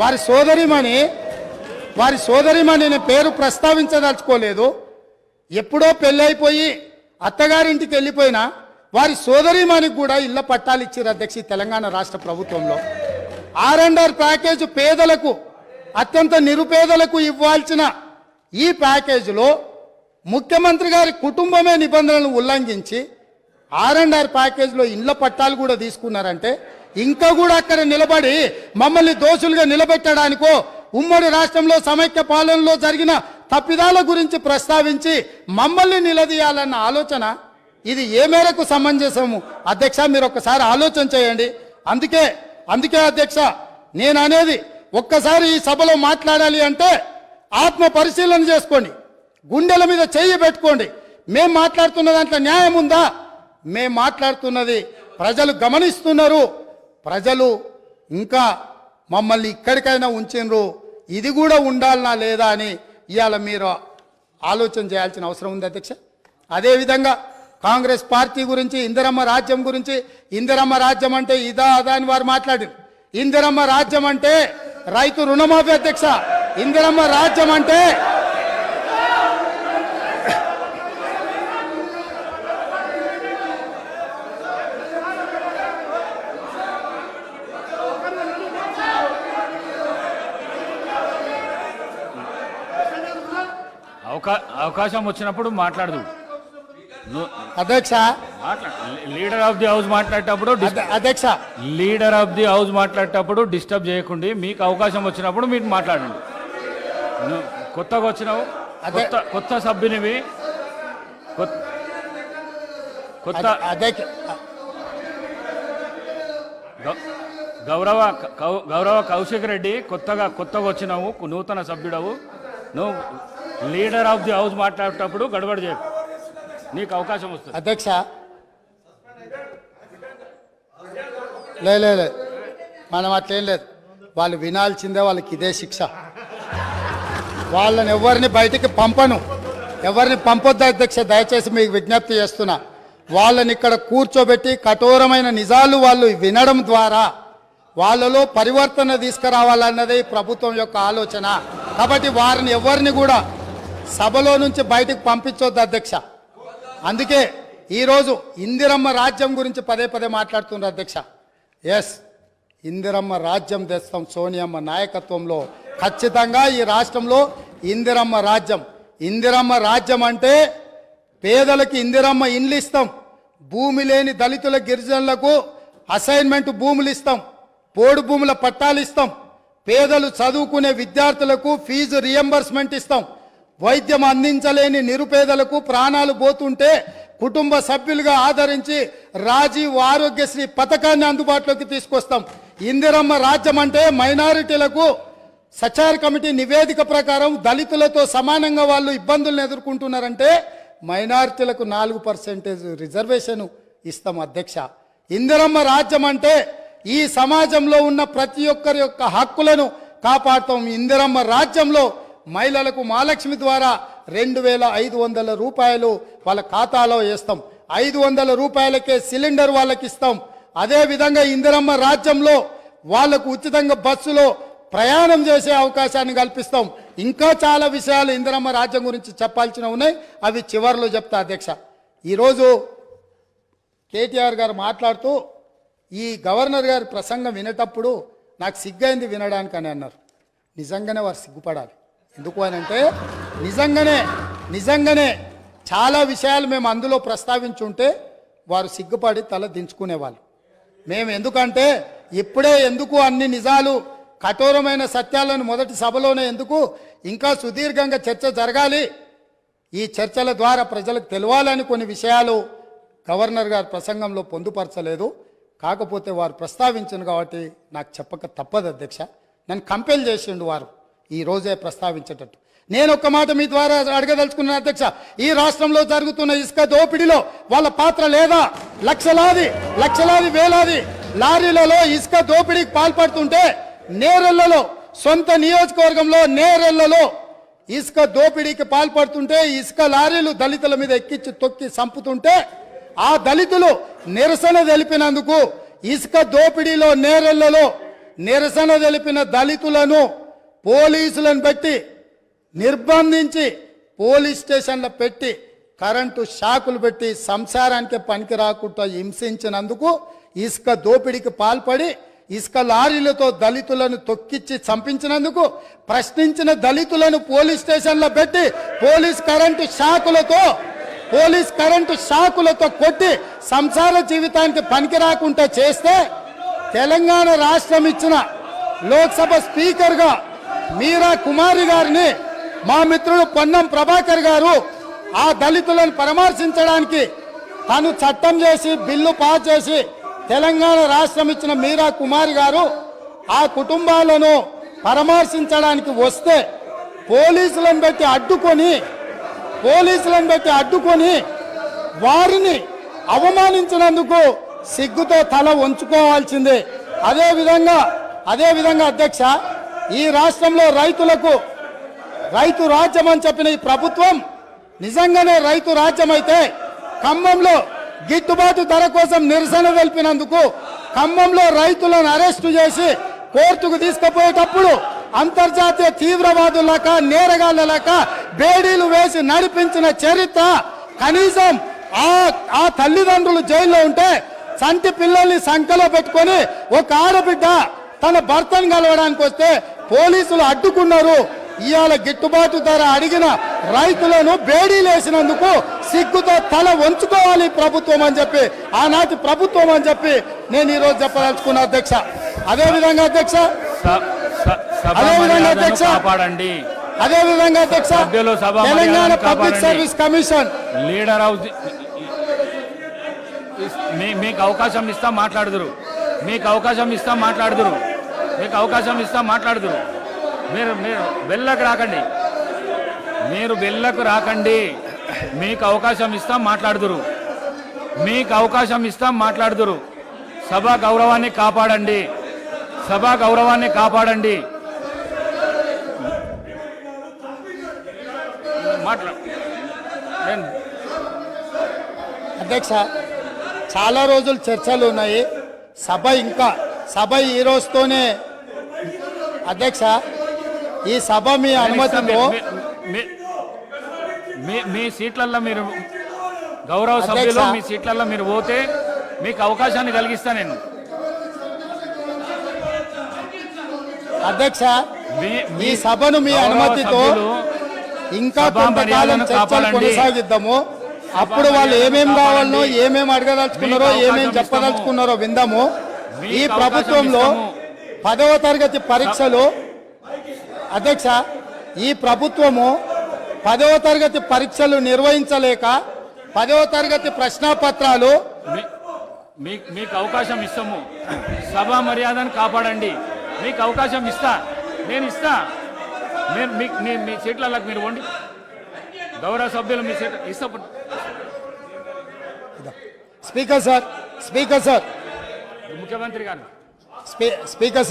వారి సోదరిమణి నేను పేరు ప్రస్తావించదలుచుకోలేదు. ఎప్పుడో పెళ్ళైపోయి అత్తగారింటికి వెళ్ళిపోయినా వారి సోదరిమణికి కూడా ఇళ్ల పట్టాలు ఇచ్చారు అధ్యక్ష తెలంగాణ రాష్ట్ర ప్రభుత్వంలో. ఆర్ఎండ్ఆర్ ప్యాకేజ్ పేదలకు, అత్యంత నిరుపేదలకు ఇవ్వాల్సిన ఈ ప్యాకేజీలో ముఖ్యమంత్రి గారి కుటుంబమే నిబంధనలను ఉల్లంఘించి ఆర్ఎండ్ఆర్ ప్యాకేజ్లో ఇండ్ల పట్టాలు కూడా తీసుకున్నారంటే ఇంకా కూడా అక్కడ నిలబడి మమ్మల్ని దోషులుగా నిలబెట్టడానికో, ఉమ్మడి రాష్ట్రంలో సమైక్య పాలనలో జరిగిన తప్పిదాల గురించి ప్రస్తావించి మమ్మల్ని నిలదీయాలన్న ఆలోచన ఇది ఏ మేరకు సమంజసము అధ్యక్ష? మీరు ఒక్కసారి ఆలోచన చేయండి. అందుకే అధ్యక్ష నేను అనేది, ఒక్కసారి ఈ సభలో మాట్లాడాలి అంటే ఆత్మ పరిశీలన చేసుకోండి, గుండెల మీద చెయ్యి పెట్టుకోండి. మేం మాట్లాడుతున్న దాంట్లో న్యాయం ఉందా? మేం మాట్లాడుతున్నది ప్రజలు గమనిస్తున్నారు. ప్రజలు ఇంకా మమ్మల్ని ఇక్కడికైనా ఉంచినరు, ఇది కూడా ఉండాలనా లేదా అని ఇవాళ మీరు ఆలోచన చేయాల్సిన అవసరం ఉంది అధ్యక్ష. అదేవిధంగా కాంగ్రెస్ పార్టీ గురించి, ఇందిరమ్మ రాజ్యం గురించి, ఇందిరమ్మ రాజ్యం అంటే ఇదా అదా అని వారు మాట్లాడారు. ఇందిరమ్మ రాజ్యం అంటే రైతు రుణమాఫీ అధ్యక్ష. ఇందిరమ్మ రాజ్యం అంటే అవకాశం వచ్చినప్పుడు మాట్లాడదు అధ్యక్ష. లీడర్ ఆఫ్ ది హౌస్ మాట్లాడేటప్పుడు అధ్యక్ష లీడర్ ఆఫ్ ది హౌస్ మాట్లాడేటప్పుడు డిస్టర్బ్ చేయకండి. మీకు అవకాశం వచ్చినప్పుడు మీరు మాట్లాడండి. కొత్తగా వచ్చినావు, కొత్త సభ్యునివి, కొత్త గౌరవ కౌశిక్ రెడ్డి కొత్తగా వచ్చినావు, నూతన సభ్యుడవు. నువ్వు లీడర్ ఆఫ్ ది హౌస్ మాట్లాడేటప్పుడు గడబడి చేయకు, నీకు అవకాశం వస్తుంది అధ్యక్ష. లేదు మనం అట్లేం లేదు, వాళ్ళు వినాల్సిందే, వాళ్ళకి ఇదే శిక్ష. వాళ్ళని ఎవరిని బయటికి పంపను, ఎవరిని పంపొద్దు అధ్యక్ష. దయచేసి మీకు విజ్ఞప్తి చేస్తున్నా, వాళ్ళని ఇక్కడ కూర్చోబెట్టి కఠోరమైన నిజాలు వాళ్ళు వినడం ద్వారా వాళ్ళలో పరివర్తన తీసుకురావాలన్నదే ప్రభుత్వం యొక్క ఆలోచన. కాబట్టి వారిని ఎవరిని కూడా సభలో నుంచి బయటకు పంపించొద్దు అధ్యక్ష. అందుకే ఈరోజు ఇందిరమ్మ రాజ్యం గురించి పదే మాట్లాడుతున్నారు అధ్యక్ష. ఎస్, ఇందిరమ్మ రాజ్యం తెస్తాం సోనియమ్మ నాయకత్వంలో. ఖచ్చితంగా ఈ రాష్ట్రంలో ఇందిరమ్మ రాజ్యం అంటే పేదలకు ఇందిరమ్మ ఇండ్లు ఇస్తాం, భూమి లేని దళితుల గిరిజనులకు అసైన్మెంట్ భూములు ఇస్తాం, పోడు భూముల పట్టాలు ఇస్తాం, పేదలు చదువుకునే విద్యార్థులకు ఫీజు రియంబర్స్మెంట్ ఇస్తాం, వైద్యం అందించలేని నిరుపేదలకు ప్రాణాలు పోతుంటే కుటుంబ సభ్యులుగా ఆదరించి రాజీవ్ ఆరోగ్యశ్రీ పథకాన్ని అందుబాటులోకి తీసుకొస్తాం. ఇందిరమ్మ రాజ్యం అంటే మైనారిటీలకు సచార్ కమిటీ నివేదిక ప్రకారం దళితులతో సమానంగా వాళ్ళు ఇబ్బందులను ఎదుర్కొంటున్నారంటే మైనారిటీలకు 4% రిజర్వేషన్ ఇస్తాం అధ్యక్ష. ఇందిరమ్మ రాజ్యం అంటే ఈ సమాజంలో ఉన్న ప్రతి ఒక్కరి యొక్క హక్కులను కాపాడుతాం. ఇందిరమ్మ రాజ్యంలో మహిళలకు మహాలక్ష్మి ద్వారా 2500 రూపాయలు వాళ్ళ ఖాతాలో వేస్తాం, 500 రూపాయలకే సిలిండర్ వాళ్ళకి ఇస్తాం. అదేవిధంగా ఇందిరమ్మ రాజ్యంలో వాళ్లకు ఉచితంగా బస్సులో ప్రయాణం చేసే అవకాశాన్ని కల్పిస్తాం. ఇంకా చాలా విషయాలు ఇందిరమ్మ రాజ్యం గురించి చెప్పాల్సిన ఉన్నాయి, అవి చివరిలో చెప్తా అధ్యక్ష. ఈరోజు కేటీఆర్ గారు మాట్లాడుతూ ఈ గవర్నర్ గారి ప్రసంగం వినేటప్పుడు నాకు సిగ్గైంది వినడానికి అని అన్నారు. నిజంగానే వారు సిగ్గుపడాలి. ఎందుకు అని అంటే నిజంగానే చాలా విషయాలు మేము అందులో ప్రస్తావించుంటే వారు సిగ్గుపడి తల దించుకునేవాళ్ళు. మేము ఎందుకంటే ఇప్పుడే ఎందుకు అన్ని నిజాలు కఠోరమైన సత్యాలను మొదటి సభలోనే ఎందుకు, ఇంకా సుదీర్ఘంగా చర్చ జరగాలి, ఈ చర్చల ద్వారా ప్రజలకు తెలవాలని కొన్ని విషయాలు గవర్నర్ గారు ప్రసంగంలో పొందుపరచలేదు. కాకపోతే వారు ప్రస్తావించను కాబట్టి నాకు చెప్పక తప్పదు అధ్యక్ష. నన్ను కంపెల్ చేసిండు వారు ఈ రోజే ప్రస్తావించేటట్టు. నేను ఒక్క మాట మీ ద్వారా అడగదలుచుకున్నాను అధ్యక్ష. ఈ రాష్ట్రంలో జరుగుతున్న ఇసుక దోపిడీలో వాళ్ళ పాత్ర లేదా? లక్షలాది వేలాది లారీలలో ఇసుక దోపిడీకి పాల్పడుతుంటే నేరెళ్లలో, సొంత నియోజకవర్గంలో నేరెళ్లలో ఇసుక దోపిడీకి పాల్పడుతుంటే ఇసుక లారీలు దళితుల మీద ఎక్కించి తొక్కి చంపుతుంటే ఆ దళితులు నిరసన తెలిపినందుకు ఇసుక దోపిడీలో నేరెళ్లలో నిరసన తెలిపిన దళితులను పోలీసులను పెట్టి నిర్బంధించి పోలీస్ స్టేషన్లో పెట్టి కరెంటు షాకులు పెట్టి సంసారానికి పనికి రాకుండా హింసించినందుకు, ఇసుక దోపిడీకి పాల్పడి ఇసుక లారీలతో దళితులను తొక్కిచ్చి చంపించినందుకు ప్రశ్నించిన దళితులను పోలీస్ స్టేషన్లో పెట్టి పోలీస్ కరెంటు షాకులతో కొట్టి సంసార జీవితానికి పనికి రాకుండా చేస్తే తెలంగాణ రాష్ట్రం ఇచ్చిన లోక్సభ స్పీకర్గా మీరా కుమారి గారిని మా మిత్రుడు పొన్నం ప్రభాకర్ గారు ఆ దళితులను పరామర్శించడానికి తాను చట్టం చేసి బిల్లు పాస్ చేసి తెలంగాణ రాష్ట్రం ఇచ్చిన మీరా కుమారి గారు ఆ కుటుంబాలను పరామర్శించడానికి వస్తే పోలీసులను పెట్టి అడ్డుకొని వారిని అవమానించినందుకు సిగ్గుతో తల వంచుకోవాల్సిందే. అదేవిధంగా అధ్యక్ష, ఈ రాష్ట్రంలో రైతు రాజ్యం అని చెప్పిన ఈ ప్రభుత్వం నిజంగానే రైతు రాజ్యం అయితే ఖమ్మంలో గిట్టుబాటు ధర కోసం నిరసన తెలిపినందుకు ఖమ్మంలో రైతులను అరెస్టు చేసి కోర్టుకు తీసుకుపోయేటప్పుడు అంతర్జాతీయ తీవ్రవాదులక నేరగాళ్లక బేడీలు వేసి నడిపించిన చరిత్ర కనీసం ఆ తల్లిదండ్రులు జైల్లో ఉంటే చంటి పిల్లల్ని సంకలో పెట్టుకొని ఒక ఆడబిడ్డ తన భర్తను కలవడానికి వస్తే పోలీసులు అడ్డుకున్నారు. ఇవాళ గిట్టుబాటు ధర అడిగిన రైతులను బేడీలేసినందుకు సిగ్గుతో తల వంచుకోవాలి ప్రభుత్వం అని చెప్పి, ఆనాటి ప్రభుత్వం అని చెప్పి నేను ఈరోజు చెప్పదలుచుకున్నా అధ్యక్ష. అదేవిధంగా అధ్యక్ష Telangana public service commission leader of మీకు అవకాశం ఇస్తా మాట్లాడుదురు. మీరు వెళ్ళకు రాకండి. మీకు అవకాశం ఇస్తాం మాట్లాడుదురు. సభా గౌరవాన్ని కాపాడండి. అధ్యక్ష, చాలా రోజులు చర్చలు ఉన్నాయి. సభ ఈ రోజుతోనే అధ్యక్ష, ఈ సభ మీ అనుమతితో మీ సీట్లలో మీరు గౌరవ సభ్యులు మీ సీట్లలో మీరు పోతే మీకు అవకాశాన్ని కలిగిస్తా నేను. అధ్యక్ష, ఈ సభను మీ అనుమతితో ఇంకా కొంతకాలం చర్చలు కొనసాగిద్దాము. అప్పుడు వాళ్ళు ఏమేం కావాలనో, ఏమేం అడగదలుచుకున్నారో, ఏమేం చెప్పదలుచుకున్నారో విందాము. ఈ ప్రభుత్వంలో 10వ తరగతి పరీక్షలు అధ్యక్ష, ఈ ప్రభుత్వము 10వ తరగతి పరీక్షలు నిర్వహించలేక 10వ తరగతి ప్రశ్నాపత్రాలు మీకు అవకాశం ఇస్తాము. సభా మర్యాదను కాపాడండి. మీకు అవకాశం నేను ఇస్తా. మీ సీట్లకు మీరు వండి గౌరవ సభ్యులు మీ సీట్ ఇస్తా. స్పీకర్ సార్ ముఖ్యమంత్రి గారు స్పీకర్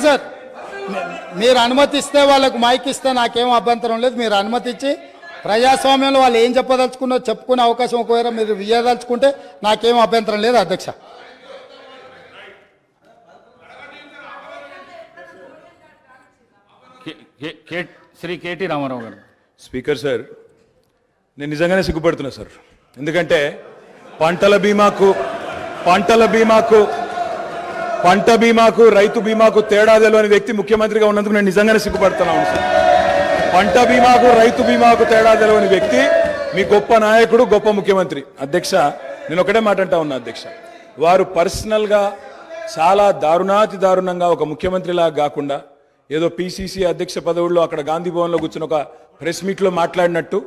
సార్ మీరు అనుమతిస్తే వాళ్ళకు మైక్ ఇస్తే నాకేం అభ్యంతరం లేదు. మీరు అనుమతించి ప్రజాస్వామ్యంలో వాళ్ళు ఏం చెప్పదలుచుకున్నో చెప్పుకునే అవకాశం ఒకవేళ మీరు ఇవ్వదలుచుకుంటే నాకేం అభ్యంతరం లేదు అధ్యక్ష. శ్రీ కేటీ రామారావు గారు. స్పీకర్ సార్, నేను నిజంగానే సిగ్గుపడుతున్నా సార్. ఎందుకంటే పంట బీమాకు రైతు బీమాకు తేడా తెలియని వ్యక్తి ముఖ్యమంత్రిగా ఉన్నందుకు నేను నిజంగానే సిగ్గుపడుతున్నాను సార్. పంట బీమాకు రైతు బీమాకు తేడా తెలియని వ్యక్తి మీ గొప్ప నాయకుడు, గొప్ప ముఖ్యమంత్రి. అధ్యక్ష, నేను ఒకటే మాట అంటా ఉన్నా అధ్యక్ష, వారు పర్సనల్గా చాలా దారుణాతి దారుణంగా ఒక ముఖ్యమంత్రిలాగా కాకుండా ఏదో పిసిసి అధ్యక్ష పదవుల్లో అక్కడ గాంధీ భవన్లో కూర్చుని ఒక ప్రెస్ మీట్లో మాట్లాడినట్టు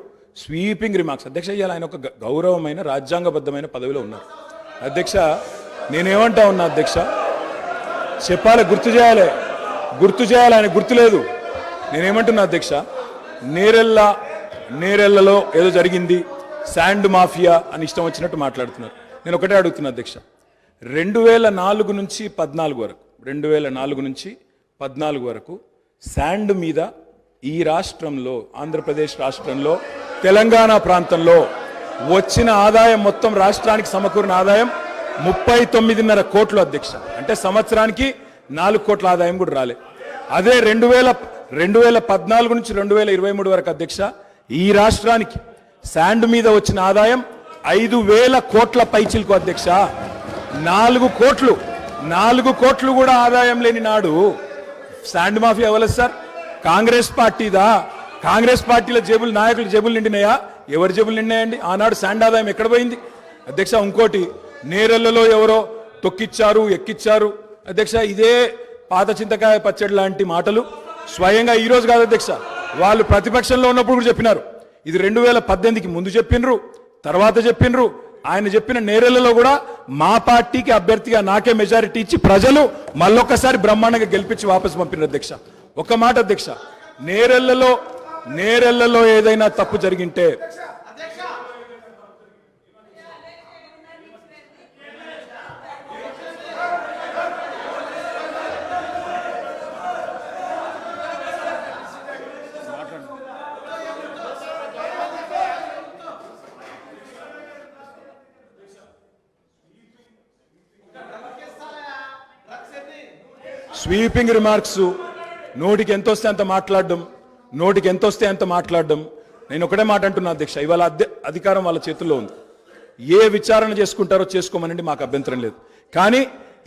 స్వీపింగ్ రిమార్క్స్. అధ్యక్ష, ఇవాళ ఆయన ఒక గౌరవమైన రాజ్యాంగబద్ధమైన పదవిలో ఉన్నారు. అధ్యక్ష, నేనేమంటా ఉన్నా అధ్యక్ష, చెప్పాలి, గుర్తు చేయాలి, ఆయన గుర్తులేదు. నేనేమంటున్నా అధ్యక్ష, నేరెళ్లలో ఏదో జరిగింది, శాండ్ మాఫియా అని ఇష్టం వచ్చినట్టు మాట్లాడుతున్నారు. నేను ఒకటే అడుగుతున్నా అధ్యక్ష, 2004 నుంచి 14 వరకు శాండ్ మీద ఈ రాష్ట్రంలో, ఆంధ్రప్రదేశ్ రాష్ట్రంలో, తెలంగాణ ప్రాంతంలో వచ్చిన ఆదాయం మొత్తం రాష్ట్రానికి సమకూరిన ఆదాయం 39.5 కోట్లు అధ్యక్ష. అంటే సంవత్సరానికి 4 కోట్ల ఆదాయం కూడా రాలే. అదే 2014 నుంచి 2023 వరకు అధ్యక్ష, ఈ రాష్ట్రానికి శాండ్ మీద వచ్చిన ఆదాయం 5,000 కోట్ల పైచిలకు అధ్యక్ష. 4 కోట్లు కూడా ఆదాయం లేని నాడు శాండ్ మాఫియా ఎవరు సార్? కాంగ్రెస్ పార్టీదా? కాంగ్రెస్ పార్టీల జేబులు, నాయకుల జేబులు నిండినాయా? ఎవరి జేబులు నిండినాయండి? ఆనాడు శాండ్ ఆదాయం ఎక్కడ పోయింది అధ్యక్ష? ఇంకోటి, నేరెళ్లలో ఎవరో తొక్కిచ్చారు, ఎక్కిచ్చారు అధ్యక్ష. ఇదే పాత చింతకాయ పచ్చడి లాంటి మాటలు స్వయంగా ఈ రోజు కాదు అధ్యక్ష, వాళ్ళు ప్రతిపక్షంలో ఉన్నప్పుడు కూడా చెప్పినారు. ఇది 2018కి ముందు చెప్పినరు, తర్వాత చెప్పినరు. ఆయన చెప్పిన నేరెళ్లలో కూడా మా పార్టీకి అభ్యర్థిగా నాకే మెజారిటీ ఇచ్చి ప్రజలు మళ్ళొక్కసారి బ్రహ్మాండంగా గెలిపించి వాపసు పంపినారు అధ్యక్ష. ఒక మాట అధ్యక్ష, నేరెళ్లలో ఏదైనా తప్పు జరిగింటే స్వీపింగ్ రిమార్క్స్, నోటికి ఎంత వస్తే అంత మాట్లాడడం, నేను ఒకటే మాట అంటున్నా అధ్యక్ష, ఇవాళ అధికారం వాళ్ళ చేతుల్లో ఉంది. ఏ విచారణ చేసుకుంటారో చేసుకోమనండి, మాకు అభ్యంతరం లేదు. కానీ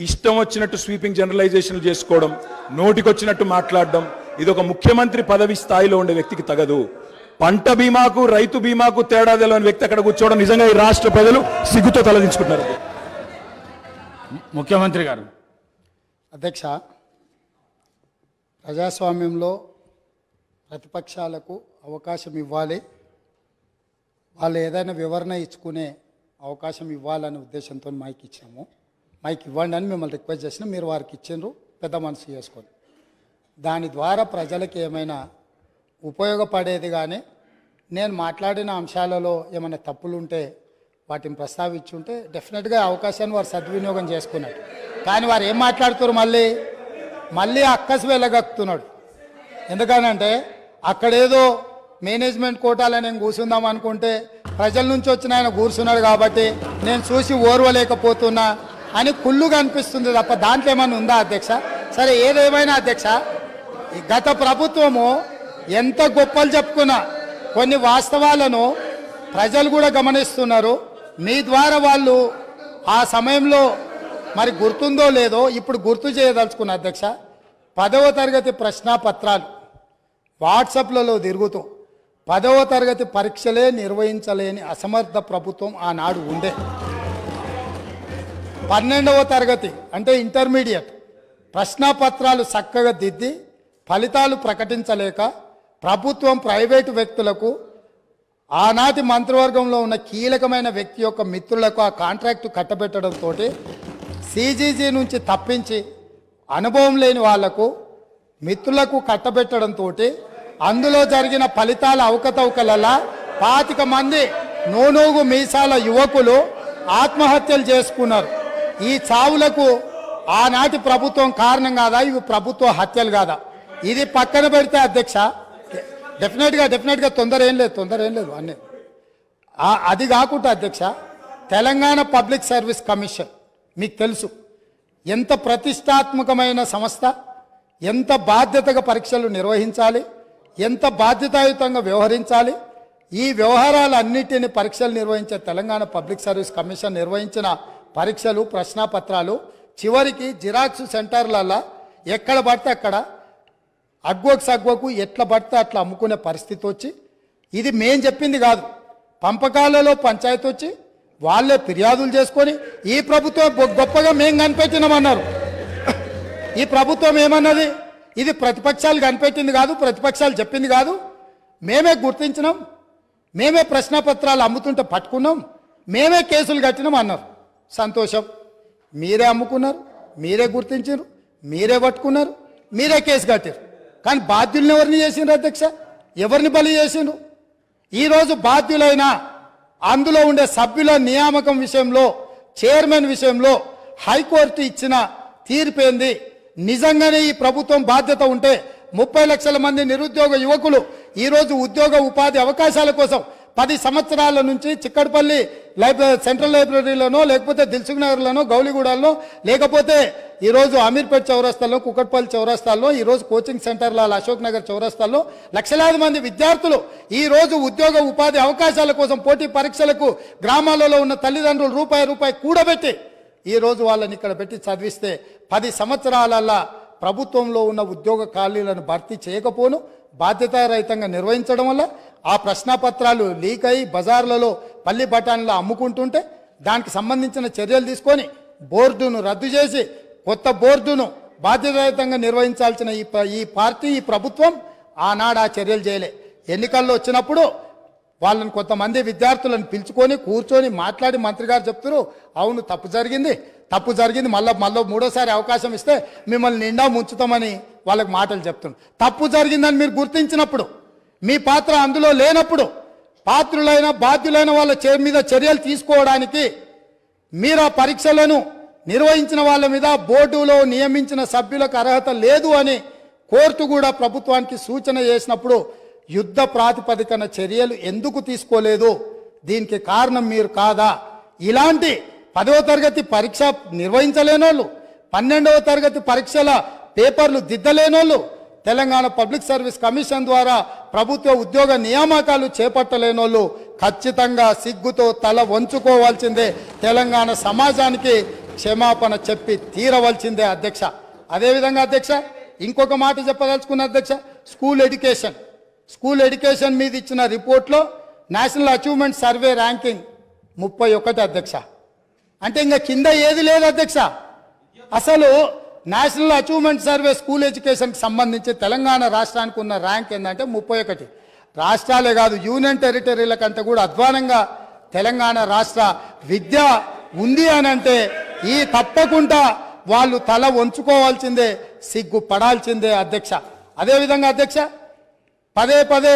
ఇష్టం వచ్చినట్టు స్వీపింగ్ జనరలైజేషన్లు చేసుకోవడం, నోటికి వచ్చినట్టు మాట్లాడడం, ఇది ఒక ముఖ్యమంత్రి పదవి స్థాయిలో ఉండే వ్యక్తికి తగదు. పంట బీమాకు రైతు బీమాకు తేడా తెలియని వ్యక్తి అక్కడ కూర్చోవడం నిజంగా ఈ రాష్ట్ర ప్రజలు సిగ్గుతో తలదించుకుంటున్నారు. ముఖ్యమంత్రి గారు. అధ్యక్ష, ప్రజాస్వామ్యంలో ప్రతిపక్షాలకు అవకాశం ఇవ్వాలి, వాళ్ళు ఏదైనా వివరణ ఇచ్చుకునే అవకాశం ఇవ్వాలనే ఉద్దేశంతో మైక్ ఇచ్చాము. మైక్ ఇవ్వండి అని మిమ్మల్ని రిక్వెస్ట్ చేసినా మీరు వారికి ఇచ్చిండ్రు, పెద్ద మనసు చేసుకొని. దాని ద్వారా ప్రజలకు ఏమైనా ఉపయోగపడేది కానీ నేను మాట్లాడిన అంశాలలో ఏమైనా తప్పులుంటే వాటిని ప్రస్తావించుంటే డెఫినెట్గా అవకాశాన్ని వారు సద్వినియోగం చేసుకున్నారు. కానీ వారు ఏం మాట్లాడుతారు, మళ్ళీ అక్కసు వెళ్ళగక్కుతున్నాడు. ఎందుకనంటే అక్కడేదో మేనేజ్మెంట్ కోటాలో నేను కూర్చుందాం అనుకుంటే ప్రజల నుంచి వచ్చిన ఆయన కూర్చున్నాడు కాబట్టి నేను చూసి ఓర్వలేకపోతున్నా అని కుళ్ళుగా అనిపిస్తుంది తప్ప దాంట్లో ఏమైనా ఉందా అధ్యక్ష? సరే, ఏదేమైనా అధ్యక్ష, గత ప్రభుత్వము ఎంత గొప్పలు చెప్పుకున్నా కొన్ని వాస్తవాలను ప్రజలు కూడా గమనిస్తున్నారు. మీ ద్వారా వాళ్ళు ఆ సమయంలో మరి గుర్తుందో లేదో ఇప్పుడు గుర్తు చేయదలుచుకున్న అధ్యక్ష, 10వ తరగతి ప్రశ్నాపత్రాలు వాట్సాప్లలో తిరుగుతూ 10వ తరగతి పరీక్షలే నిర్వహించలేని అసమర్థ ప్రభుత్వం ఆనాడు ఉండే. 12వ తరగతి అంటే ఇంటర్మీడియట్ ప్రశ్నాపత్రాలు చక్కగా దిద్ది ఫలితాలు ప్రకటించలేక ప్రభుత్వం ప్రైవేటు వ్యక్తులకు, ఆనాటి మంత్రివర్గంలో ఉన్న కీలకమైన వ్యక్తి యొక్క మిత్రులకు ఆ కాంట్రాక్టు కట్టబెట్టడంతో సిజీజీ నుంచి తప్పించి అనుభవం లేని వాళ్లకు మిత్రులకు కట్టబెట్టడంతో అందులో జరిగిన ఫలితాల అవకతవకలలా 25 మంది నూనూగు మీసాల యువకులు ఆత్మహత్యలు చేసుకున్నారు. ఈ చావులకు ఆనాటి ప్రభుత్వం కారణం కాదా? ఇవి ప్రభుత్వ హత్యలు కాదా? ఇది పక్కన పెడితే అధ్యక్ష, డెఫినెట్గా తొందర ఏం లేదు అన్నీ. అది కాకుండా అధ్యక్ష, తెలంగాణ పబ్లిక్ సర్వీస్ కమిషన్ మీకు తెలుసు ఎంత ప్రతిష్టాత్మకమైన సంస్థ, ఎంత బాధ్యతగా పరీక్షలు నిర్వహించాలి, ఎంత బాధ్యతాయుతంగా వ్యవహరించాలి. ఈ వ్యవహారాలన్నిటిని పరీక్షలు నిర్వహించే తెలంగాణ పబ్లిక్ సర్వీస్ కమిషన్ నిర్వహించిన పరీక్షలు, ప్రశ్నాపత్రాలు చివరికి జిరాక్స్ సెంటర్లలో ఎక్కడ పడితే అక్కడ అగ్గోకు సగ్గోకు ఎట్లా పడితే అట్లా అమ్ముకునే పరిస్థితి వచ్చి, ఇది మేం చెప్పింది కాదు, పంపకాలలో పంచాయతీ వచ్చి వాళ్ళే ఫిర్యాదులు చేసుకొని ఈ ప్రభుత్వం గొప్పగా మేం కనిపెట్టినామన్నారు. ఈ ప్రభుత్వం ఏమన్నది, ఇది ప్రతిపక్షాలు కనిపెట్టింది కాదు, ప్రతిపక్షాలు చెప్పింది కాదు, మేమే గుర్తించినాం, మేమే ప్రశ్నపత్రాలు అమ్ముతుంటే పట్టుకున్నాం, మేమే కేసులు కట్టినాం అన్నారు. సంతోషం, మీరే అమ్ముకున్నారు, మీరే గుర్తించారు, మీరే పట్టుకున్నారు, మీరే కేసు కట్టారు. కానీ బాధ్యుల్ని ఎవరిని చేసిండ్రు అధ్యక్ష? ఎవరిని బలి చేసిండ్రు? ఈరోజు బాధ్యులైన అందులో ఉండే సభ్యుల నియామకం విషయంలో, చైర్మన్ విషయంలో హైకోర్టు ఇచ్చిన తీర్పు ఏంది? నిజంగానే ఈ ప్రభుత్వం బాధ్యత ఉంటే 30 లక్షల మంది నిరుద్యోగ యువకులు ఈరోజు ఉద్యోగ ఉపాధి అవకాశాల కోసం 10 సంవత్సరాల నుంచి చిక్కడపల్లి సెంట్రల్ లైబ్రరీలోనో, లేకపోతే దిల్సుఖ్ నగర్లోనో, గౌలిగూడలో, లేకపోతే ఈరోజు అమీర్పేట్ చౌరస్తాల్లో, కుకట్పల్లి చౌరస్తాల్లో, ఈరోజు కోచింగ్ సెంటర్ల అశోక్ నగర్ చౌరస్తాల్లో లక్షలాది మంది విద్యార్థులు ఈరోజు ఉద్యోగ ఉపాధి అవకాశాల కోసం పోటీ పరీక్షలకు గ్రామాలలో ఉన్న తల్లిదండ్రులు రూపాయి కూడబెట్టి ఈరోజు వాళ్ళని ఇక్కడ పెట్టి చదివిస్తే 10 సంవత్సరాలల్లా ప్రభుత్వంలో ఉన్న ఉద్యోగ ఖాళీలను భర్తీ చేయకపోను బాధ్యతారహితంగా నిర్వహించడం వల్ల ఆ ప్రశ్నపత్రాలు లీక్ అయి బజార్లలో పల్లి బఠానీలు అమ్ముకుంటుంటే దానికి సంబంధించిన చర్యలు తీసుకొని బోర్డును రద్దు చేసి కొత్త బోర్డును బాధ్యతారహితంగా నిర్వహించాల్సిన ఈ పార్టీ, ఈ ప్రభుత్వం ఆనాడు ఆ చర్యలు చేయలే. ఎన్నికల్లో వచ్చినప్పుడు వాళ్ళని కొంతమంది విద్యార్థులను పిలుచుకొని కూర్చొని మాట్లాడి మంత్రి గారు చెప్తారు, అవును తప్పు జరిగింది, మళ్ళీ మూడోసారి అవకాశం ఇస్తే మిమ్మల్ని నిండా ముంచుతామని వాళ్ళకి మాటలు చెప్తున్నారు. తప్పు జరిగిందని మీరు గుర్తించినప్పుడు, మీ పాత్ర అందులో లేనప్పుడు, పాత్రులైన బాధ్యులైన వాళ్ళ మీద చర్యలు తీసుకోవడానికి మీరు ఆ పరీక్షలను నిర్వహించిన వాళ్ళ మీద బోర్డులో నియమించిన సభ్యులకు అర్హత లేదు అని కోర్టు కూడా ప్రభుత్వానికి సూచన చేసినప్పుడు యుద్ధ ప్రాతిపదికన చర్యలు ఎందుకు తీసుకోలేదు? దీనికి కారణం మీరు కాదా? ఇలాంటి 10వ తరగతి పరీక్ష నిర్వహించలేనోళ్ళు, 12వ తరగతి పరీక్షల పేపర్లు దిద్దలేనోళ్ళు, తెలంగాణ పబ్లిక్ సర్వీస్ కమిషన్ ద్వారా ప్రభుత్వ ఉద్యోగ నియామకాలు చేపట్టలేనోళ్ళు ఖచ్చితంగా సిగ్గుతో తల వంచుకోవాల్సిందే. తెలంగాణ సమాజానికి క్షమాపణ చెప్పి తీరవలసిందే అధ్యక్ష. అదేవిధంగా అధ్యక్ష ఇంకొక మాట చెప్పదలుచుకున్న అధ్యక్ష, స్కూల్ ఎడ్యుకేషన్ మీద ఇచ్చిన రిపోర్ట్లో నేషనల్ అచీవ్మెంట్ సర్వే ర్యాంకింగ్ 31 అధ్యక్ష. అంటే ఇంకా కింద ఏది లేదు అధ్యక్ష. అసలు నేషనల్ అచీవ్మెంట్ సర్వే స్కూల్ ఎడ్యుకేషన్కి సంబంధించి తెలంగాణ రాష్ట్రానికి ఉన్న ర్యాంక్ ఏంటంటే 31. రాష్ట్రాలే కాదు, యూనియన్ టెరిటరీల కంటే కూడా అధ్వానంగా తెలంగాణ రాష్ట్ర విద్య ఉంది అని అంటే ఈ తప్పకుండా వాళ్ళు తల వంచుకోవాల్సిందే, సిగ్గుపడాల్సిందే అధ్యక్ష. అదేవిధంగా అధ్యక్ష పదే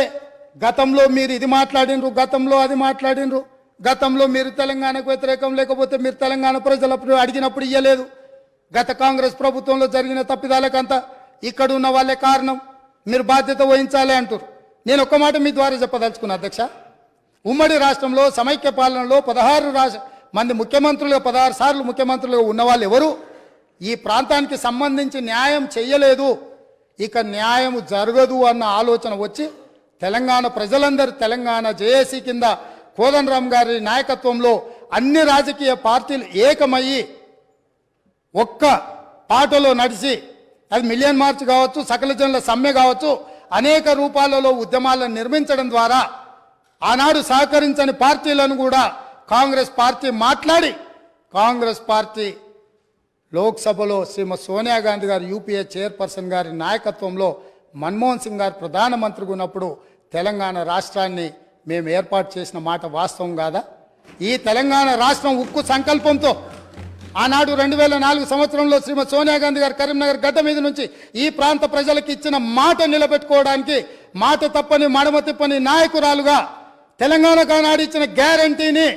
గతంలో మీరు ఇది మాట్లాడినరు, గతంలో అది మాట్లాడినరు, గతంలో మీరు తెలంగాణకు వ్యతిరేకం, లేకపోతే మీరు తెలంగాణ ప్రజలప్పుడు అడిగినప్పుడు ఇయ్యలేదు, గత కాంగ్రెస్ ప్రభుత్వంలో జరిగిన తప్పిదాలకంతా ఇక్కడ ఉన్న వాళ్ళే కారణం, మీరు బాధ్యత వహించాలి అంటారు. నేను ఒక్క మాట మీ ద్వారా చెప్పదలుచుకున్నా అధ్యక్ష, ఉమ్మడి రాష్ట్రంలో సమైక్య పాలనలో 16 మంది ముఖ్యమంత్రులుగా 16 సార్లు ముఖ్యమంత్రులుగా ఉన్న వాళ్ళు ఎవరు ఈ ప్రాంతానికి సంబంధించి న్యాయం చెయ్యలేదు, ఇక న్యాయం జరగదు అన్న ఆలోచన వచ్చి తెలంగాణ ప్రజలందరూ తెలంగాణ జేఏసీ కింద కోదండరామ్ గారి నాయకత్వంలో అన్ని రాజకీయ పార్టీలు ఏకమయ్యి ఒక్క పాటలో నడిచి, అది మిలియన్ మార్చ్ కావచ్చు, సకల జనుల సమ్మె కావచ్చు, అనేక రూపాలలో ఉద్యమాలను నిర్మించడం ద్వారా ఆనాడు సహకరించని పార్టీలను కూడా కాంగ్రెస్ పార్టీ మాట్లాడి, కాంగ్రెస్ పార్టీ లోక్సభలో శ్రీమతి సోనియా గాంధీ గారు యూపీఏ చైర్పర్సన్ గారి నాయకత్వంలో మన్మోహన్ సింగ్ గారు ప్రధానమంత్రిగా ఉన్నప్పుడు తెలంగాణ రాష్ట్రాన్ని మేము ఏర్పాటు చేసిన మాట వాస్తవం కాదా? ఈ తెలంగాణ రాష్ట్రం ఉక్కు సంకల్పంతో ఆనాడు 2004 సంవత్సరంలో శ్రీమతి సోనియా గాంధీ గారు కరీంనగర్ గడ్డ మీద నుంచి ఈ ప్రాంత ప్రజలకు ఇచ్చిన మాట నిలబెట్టుకోవడానికి మాట తప్పని మడమ తిప్పని నాయకురాలుగా తెలంగాణకు ఆనాడు ఇచ్చిన గ్యారంటీని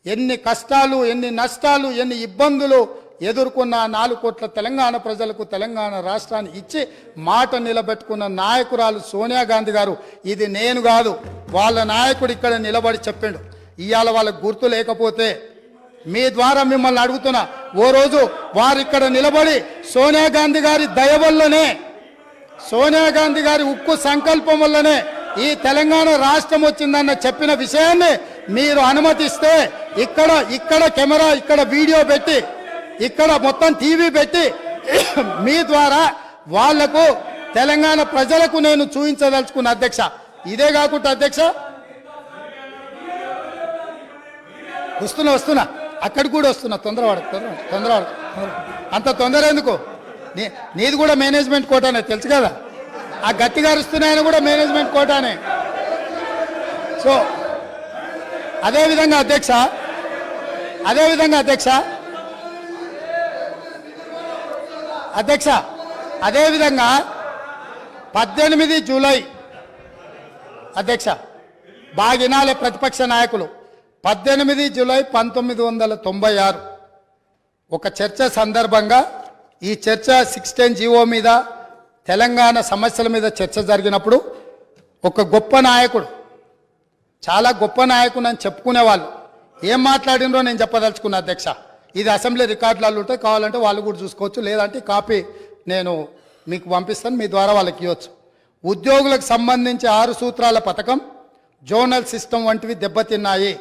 ఎన్ని కష్టాలు, ఎన్ని నష్టాలు, ఎన్ని ఇబ్బందులు ఎదుర్కొన్న 4 కోట్ల తెలంగాణ ప్రజలకు తెలంగాణ రాష్ట్రాన్ని ఇచ్చి మాట నిలబెట్టుకున్న నాయకురాలు సోనియా గాంధీ గారు. ఇది నేను కాదు, వాళ్ళ నాయకుడు ఇక్కడ నిలబడి చెప్పిండు. ఇవాళ వాళ్ళకు గుర్తు లేకపోతే మీ ద్వారా మిమ్మల్ని అడుగుతున్నా, ఓ రోజు వారు ఇక్కడ నిలబడి సోనియా గాంధీ గారి దయ వల్లనే, సోనియా గాంధీ గారి ఉక్కు సంకల్పం వల్లనే ఈ తెలంగాణ రాష్ట్రం వచ్చిందన్న చెప్పిన విషయాన్ని మీరు అనుమతిస్తే ఇక్కడ కెమెరా, ఇక్కడ వీడియో పెట్టి, ఇక్కడ మొత్తం టీవీ పెట్టి మీ ద్వారా వాళ్లకు తెలంగాణ ప్రజలకు నేను చూపించదలుచుకున్న అధ్యక్ష. ఇదే కాకుండా అధ్యక్ష వస్తున్నా అక్కడికి కూడా వస్తున్నా. తొందరవాడు అంత తొందర ఎందుకు? నీది కూడా మేనేజ్మెంట్ కోటానే తెలుసు కదా. ఆ గట్టిగా అరుస్తున్నాయన కూడా మేనేజ్మెంట్ కోటానే. సో అదేవిధంగా అధ్యక్ష అదేవిధంగా 18 జూలై అధ్యక్ష బాగినాలే ప్రతిపక్ష నాయకులు 18 జూలై 1996 ఒక చర్చ సందర్భంగా ఈ చర్చ 16 జీవో మీద తెలంగాణ సమస్యల మీద చర్చ జరిగినప్పుడు ఒక గొప్ప నాయకుడు, చాలా గొప్ప నాయకుడు అని చెప్పుకునేవాళ్ళు ఏం మాట్లాడినరో నేను చెప్పదలుచుకున్నా అధ్యక్ష. ఇది అసెంబ్లీ రికార్డులలో ఉంటాయి, కావాలంటే వాళ్ళు కూడా చూసుకోవచ్చు, లేదంటే కాపీ నేను మీకు పంపిస్తాను, మీ ద్వారా వాళ్ళకి ఇవ్వచ్చు. ఉద్యోగులకు సంబంధించి 6 సూత్రాల పథకం, జోనల్ సిస్టమ్ వంటివి దెబ్బతిన్నాయి.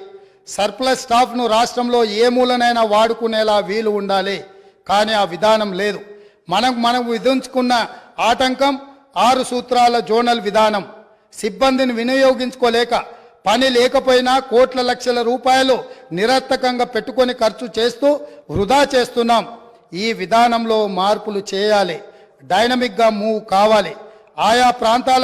సర్ప్లస్ స్టాఫ్ను రాష్ట్రంలో ఏ మూలనైనా వాడుకునేలా వీలు ఉండాలి, కానీ ఆ విధానం లేదు. మనం విధించుకున్న ఆటంకం 6 సూత్రాల జోనల్ విధానం. సిబ్బందిని వినియోగించుకోలేక, పని లేకపోయినా కోట్ల లక్షల రూపాయలు నిరర్థకంగా పెట్టుకొని ఖర్చు చేస్తూ వృధా చేస్తున్నాం. ఈ విధానంలో మార్పులు చేయాలి, డైనమిక్గా మూవ్ కావాలి. ఆయా ప్రాంతాల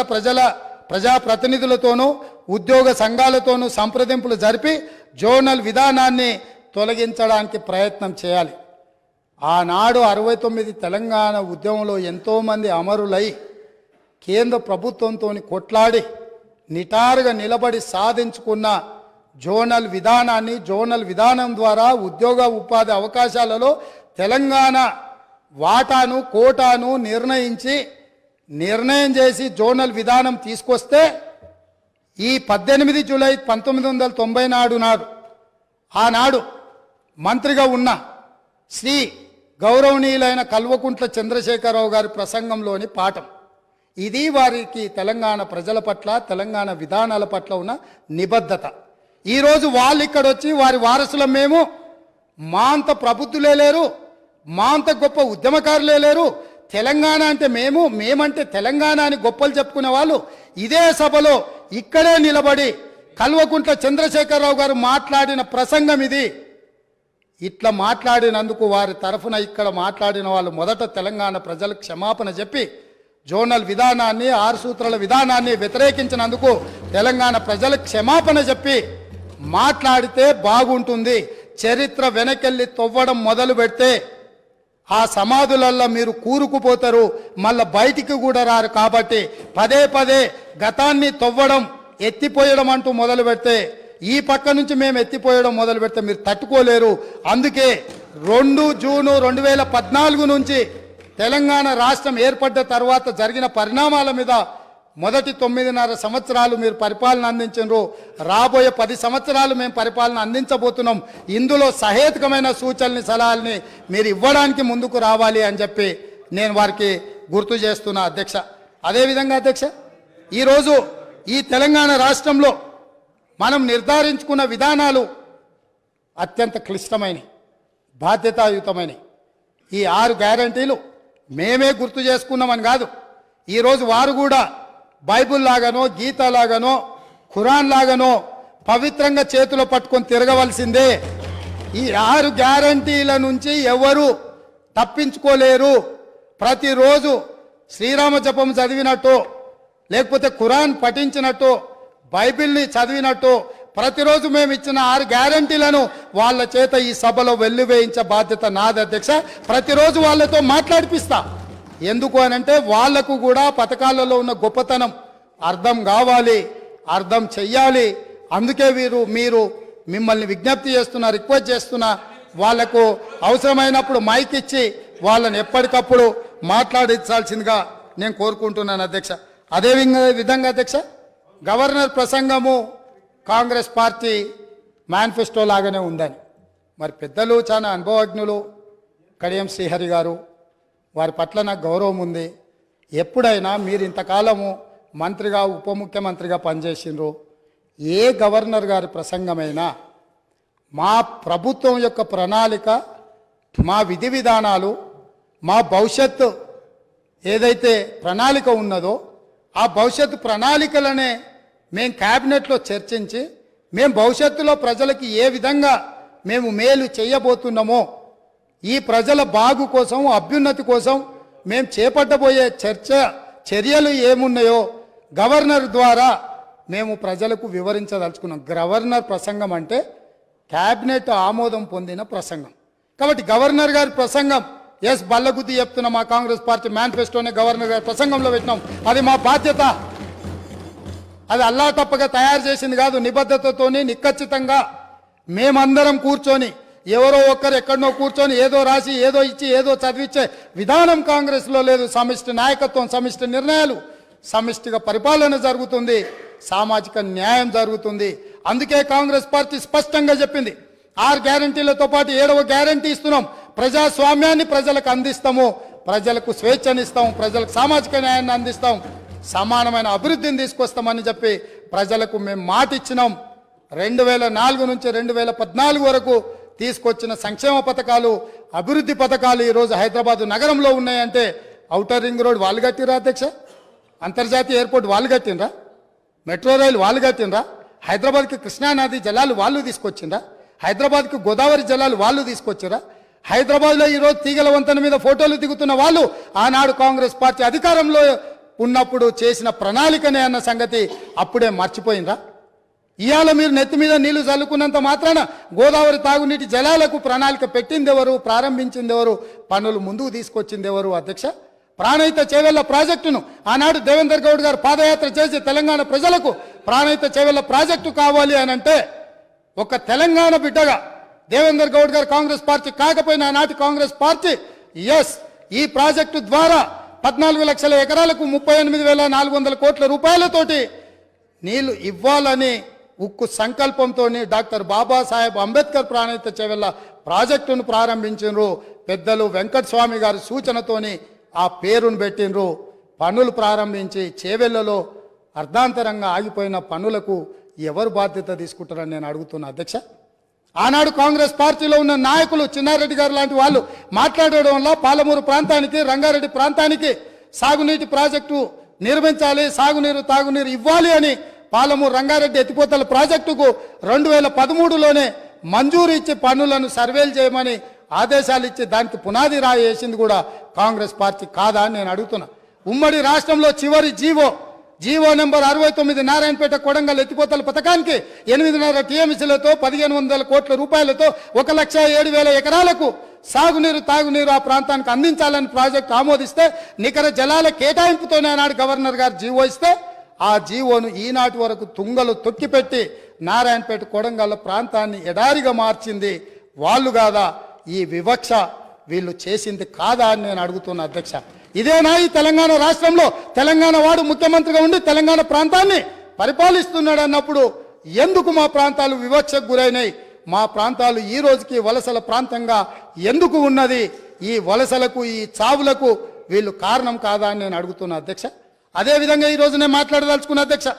ప్రజాప్రతినిధులతోనూ ఉద్యోగ సంఘాలతోనూ సంప్రదింపులు జరిపి జోనల్ విధానాన్ని తొలగించడానికి ప్రయత్నం చేయాలి. ఆనాడు 69 తెలంగాణ ఉద్యమంలో ఎంతోమంది అమరులై కేంద్ర ప్రభుత్వంతో కొట్లాడి నిటారుగా నిలబడి సాధించుకున్న జోనల్ విధానాన్ని, జోనల్ విధానం ద్వారా ఉద్యోగ ఉపాధి అవకాశాలలో తెలంగాణ వాటాను కోటాను నిర్ణయం చేసి జోనల్ విధానం తీసుకొస్తే ఈ 18 జూలై 1990 నాడు ఆనాడు మంత్రిగా ఉన్న శ్రీ గౌరవనీయులైన కల్వకుంట్ల చంద్రశేఖరరావు గారి ప్రసంగంలోని పాఠం ఇది. వారికి తెలంగాణ ప్రజల పట్ల, తెలంగాణ విధానాల పట్ల ఉన్న నిబద్ధత. ఈరోజు వాళ్ళు ఇక్కడ వచ్చి వారి వారసులం మేము, మా అంత ప్రబుద్ధులే లేరు, మా అంత గొప్ప ఉద్యమకారులే లేరు, తెలంగాణ అంటే మేమంటే తెలంగాణ అని గొప్పలు చెప్పుకునే వాళ్ళు ఇదే సభలో ఇక్కడే నిలబడి కల్వకుంట్ల చంద్రశేఖరరావు గారు మాట్లాడిన ప్రసంగం ఇది. ఇట్లా మాట్లాడినందుకు వారి తరఫున ఇక్కడ మాట్లాడిన వాళ్ళు మొదట తెలంగాణ ప్రజలకు క్షమాపణ చెప్పి జోనల్ విధానాన్ని, 6 సూత్రాల విధానాన్ని వ్యతిరేకించినందుకు తెలంగాణ ప్రజలకు క్షమాపణ చెప్పి మాట్లాడితే బాగుంటుంది. చరిత్ర వెనకెళ్ళి తవ్వడం మొదలు పెడితే ఆ సమాధులల్లో మీరు కూరుకుపోతారు, మళ్ళీ బయటికి కూడా రారు. కాబట్టి పదే గతాన్ని తవ్వడం, ఎత్తిపోయడం అంటూ మొదలు పెడితే, ఈ పక్క నుంచి మేము ఎత్తిపోయడం మొదలు పెడితే మీరు తట్టుకోలేరు. అందుకే 2 జూను 2014 నుంచి తెలంగాణ రాష్ట్రం ఏర్పడ్డ తర్వాత జరిగిన పరిణామాల మీద మొదటి 9.5 సంవత్సరాలు మీరు పరిపాలన అందించారు, రాబోయే 10 సంవత్సరాలు మేము పరిపాలన అందించబోతున్నాం. ఇందులో సహేతుకమైన సూచనల్ని, సలహాలని మీరు ఇవ్వడానికి ముందుకు రావాలి అని చెప్పి నేను వారికి గుర్తు చేస్తున్నా అధ్యక్ష. అదేవిధంగా అధ్యక్ష, ఈరోజు ఈ తెలంగాణ రాష్ట్రంలో మనం నిర్ధారించుకున్న విధానాలు అత్యంత క్లిష్టమైనవి, బాధ్యతాయుతమైనవి. ఈ 6 గ్యారంటీలు మేమే గుర్తు చేసుకున్నామని కాదు, ఈరోజు వారు కూడా బైబుల్ లాగానో, గీత లాగానో, ఖురాన్ లాగానో పవిత్రంగా చేతిలో పట్టుకొని తిరగవలసిందే. ఈ 6 గ్యారంటీల నుంచి ఎవరు తప్పించుకోలేరు. ప్రతిరోజు శ్రీరామ జపం చదివినట్టు, లేకపోతే ఖురాన్ పఠించినట్టు, బైబిల్ని చదివినట్టు ప్రతిరోజు మేము ఇచ్చిన 6 గ్యారంటీలను వాళ్ళ చేత ఈ సభలో వెల్లువేయించే బాధ్యత నాది అధ్యక్ష. ప్రతిరోజు వాళ్ళతో మాట్లాడిపిస్తా. ఎందుకు అనంటే వాళ్లకు కూడా పథకాలలో ఉన్న గొప్పతనం అర్థం కావాలి, అర్థం చెయ్యాలి. అందుకే మీరు మిమ్మల్ని విజ్ఞప్తి చేస్తున్నా, రిక్వెస్ట్ చేస్తున్నా, వాళ్లకు అవసరమైనప్పుడు మైక్ ఇచ్చి వాళ్ళని ఎప్పటికప్పుడు మాట్లాడించాల్సిందిగా నేను కోరుకుంటున్నాను అధ్యక్ష. అదే విధంగా అధ్యక్ష, గవర్నర్ ప్రసంగము కాంగ్రెస్ పార్టీ మేనిఫెస్టో లాగానే ఉందని, మరి పెద్దలు చాలా అనుభవజ్ఞులు కడియం శ్రీహరి గారు, వారి పట్ల నాకు గౌరవం ఉంది. ఎప్పుడైనా మీరు ఇంతకాలము మంత్రిగా, ఉప ముఖ్యమంత్రిగా పనిచేసిండ్రు, ఏ గవర్నర్ గారి ప్రసంగమైనా మా ప్రభుత్వం యొక్క ప్రణాళిక, మా విధి విధానాలు, మా భవిష్యత్తు ఏదైతే ప్రణాళిక ఉన్నదో ఆ భవిష్యత్తు ప్రణాళికలనే మేము క్యాబినెట్లో చర్చించి మేము భవిష్యత్తులో ప్రజలకి ఏ విధంగా మేము మేలు చేయబోతున్నామో ఈ ప్రజల బాగు కోసం అభ్యున్నతి కోసం మేము చేపట్టబోయే చర్యలు ఏమున్నాయో గవర్నర్ ద్వారా మేము ప్రజలకు వివరించదలుచుకున్నాం. గవర్నర్ ప్రసంగం అంటే క్యాబినెట్ ఆమోదం పొందిన ప్రసంగం. కాబట్టి గవర్నర్ గారి ప్రసంగం ఎస్ బల్లగుద్ది చెప్తున్న మా కాంగ్రెస్ పార్టీ మేనిఫెస్టోనే గవర్నర్ గారి ప్రసంగంలో పెట్టినాం. అది మా బాధ్యత. అది అల్లా తప్పగా తయారు చేసింది కాదు. నిబద్ధతతోని నిక్కచ్చితంగా మేమందరం కూర్చొని ఎవరో ఒక్కరు ఎక్కడనో కూర్చొని ఏదో రాసి ఏదో ఇచ్చి ఏదో చదివించే విధానం కాంగ్రెస్లో లేదు. సమిష్టి నాయకత్వం, సమిష్టి నిర్ణయాలు, సమిష్టిగా పరిపాలన జరుగుతుంది, సామాజిక న్యాయం జరుగుతుంది. అందుకే కాంగ్రెస్ పార్టీ స్పష్టంగా చెప్పింది 6 గ్యారంటీలతో పాటు 7వ గ్యారంటీ ఇస్తున్నాం. ప్రజాస్వామ్యాన్ని ప్రజలకు అందిస్తాము, ప్రజలకు స్వేచ్ఛనిస్తాం, ప్రజలకు సామాజిక న్యాయాన్ని అందిస్తాం, సమానమైన అభివృద్ధిని తీసుకొస్తామని చెప్పి ప్రజలకు మేము మాట ఇచ్చినాం. 2004 నుంచి 2014 వరకు తీసుకొచ్చిన సంక్షేమ పథకాలు, అభివృద్ధి పథకాలు ఈరోజు హైదరాబాద్ నగరంలో ఉన్నాయంటే ఔటర్ రింగ్ రోడ్ వాళ్ళు కట్టిరా అధ్యక్ష, అంతర్జాతీయ ఎయిర్పోర్ట్ వాళ్ళు కట్టినరా, మెట్రో రైలు వాళ్ళు కట్టినరా, హైదరాబాద్కి కృష్ణానది జలాలు వాళ్ళు తీసుకొచ్చిండ్రా, హైదరాబాద్కి గోదావరి జలాలు వాళ్ళు తీసుకొచ్చిరా, హైదరాబాద్లో ఈరోజు తీగల వంతెన మీద ఫోటోలు దిగుతున్న వాళ్ళు ఆనాడు కాంగ్రెస్ పార్టీ అధికారంలో ఉన్నప్పుడు చేసిన ప్రణాళికనే అన్న సంగతి అప్పుడే మర్చిపోయిందా? ఇవాళ మీరు నెత్తి మీద నీళ్లు చల్లుకున్నంత మాత్రాన గోదావరి తాగునీటి జలాలకు ప్రణాళిక పెట్టింది ఎవరు, ప్రారంభించింది ఎవరు, పనులు ముందుకు తీసుకొచ్చింది ఎవరు అధ్యక్ష? ప్రాణహిత చేవెళ్ల ప్రాజెక్టును ఆనాడు దేవేందర్ గౌడ్ గారు పాదయాత్ర చేసి తెలంగాణ ప్రజలకు ప్రాణహిత చేవెళ్ల ప్రాజెక్టు కావాలి అని అంటే ఒక తెలంగాణ బిడ్డగా దేవేందర్ గౌడ్ గారు కాంగ్రెస్ పార్టీ కాకపోయినా ఆనాటి కాంగ్రెస్ పార్టీ ఎస్ ఈ ప్రాజెక్టు ద్వారా 14 లక్షల ఎకరాలకు 38,400 కోట్ల రూపాయలతోటి నీళ్లు ఇవ్వాలని ఉక్కు సంకల్పంతో డాక్టర్ బాబాసాహెబ్ అంబేద్కర్ ప్రాణహిత చేవెళ్ల ప్రాజెక్టును ప్రారంభించారు. పెద్దలు వెంకటస్వామి గారి సూచనతోని ఆ పేరును పెట్టినరు. పనులు ప్రారంభించి చేవెళ్లలో అర్ధాంతరంగా ఆగిపోయిన పనులకు ఎవరు బాధ్యత తీసుకుంటారని నేను అడుగుతున్నా అధ్యక్ష. ఆనాడు కాంగ్రెస్ పార్టీలో ఉన్న నాయకులు చిన్నారెడ్డి గారు లాంటి వాళ్ళు మాట్లాడడం వల్ల పాలమూరు ప్రాంతానికి, రంగారెడ్డి ప్రాంతానికి సాగునీటి ప్రాజెక్టు నిర్మించాలి, సాగునీరు తాగునీరు ఇవ్వాలి అని పాలమూరు రంగారెడ్డి ఎత్తిపోతల ప్రాజెక్టుకు 2013లోనే మంజూరు ఇచ్చి పనులను సర్వేలు చేయమని ఆదేశాలు ఇచ్చి దానికి పునాది రాయి వేసింది కూడా కాంగ్రెస్ పార్టీ కాదా అని నేను అడుగుతున్నా. ఉమ్మడి రాష్ట్రంలో చివరి జీవో నెంబర్ 69 నారాయణపేట కొడంగల్ ఎత్తిపోతల పథకానికి 8.5 టీఎంసీలతో 1,500 కోట్ల రూపాయలతో 1,07,000 ఎకరాలకు సాగునీరు తాగునీరు ఆ ప్రాంతానికి అందించాలని ప్రాజెక్టు ఆమోదిస్తే నికర జలాల కేటాయింపుతోనే ఆనాడు గవర్నర్ గారు జీవో ఇస్తే ఆ జీవోను ఈనాటి వరకు తుంగలు తొక్కిపెట్టి నారాయణపేట కొడంగల్ ప్రాంతాన్ని ఎడారిగా మార్చింది వాళ్ళు కాదా? ఈ వివక్ష వీళ్ళు చేసింది కాదా అని నేను అడుగుతున్నా అధ్యక్ష. ఇదేనా ఈ తెలంగాణ రాష్ట్రంలో తెలంగాణ వాడు ముఖ్యమంత్రిగా ఉండి తెలంగాణ ప్రాంతాన్ని పరిపాలిస్తున్నాడు అన్నప్పుడు ఎందుకు మా ప్రాంతాలు వివక్షకు గురైనాయి? మా ప్రాంతాలు ఈ రోజుకి వలసల ప్రాంతంగా ఎందుకు ఉన్నది? ఈ వలసలకు, ఈ చావులకు వీళ్ళు కారణం కాదా అని నేను అడుగుతున్నా అధ్యక్ష. అదేవిధంగా ఈరోజు నేను మాట్లాడదలుచుకున్న అధ్యక్ష,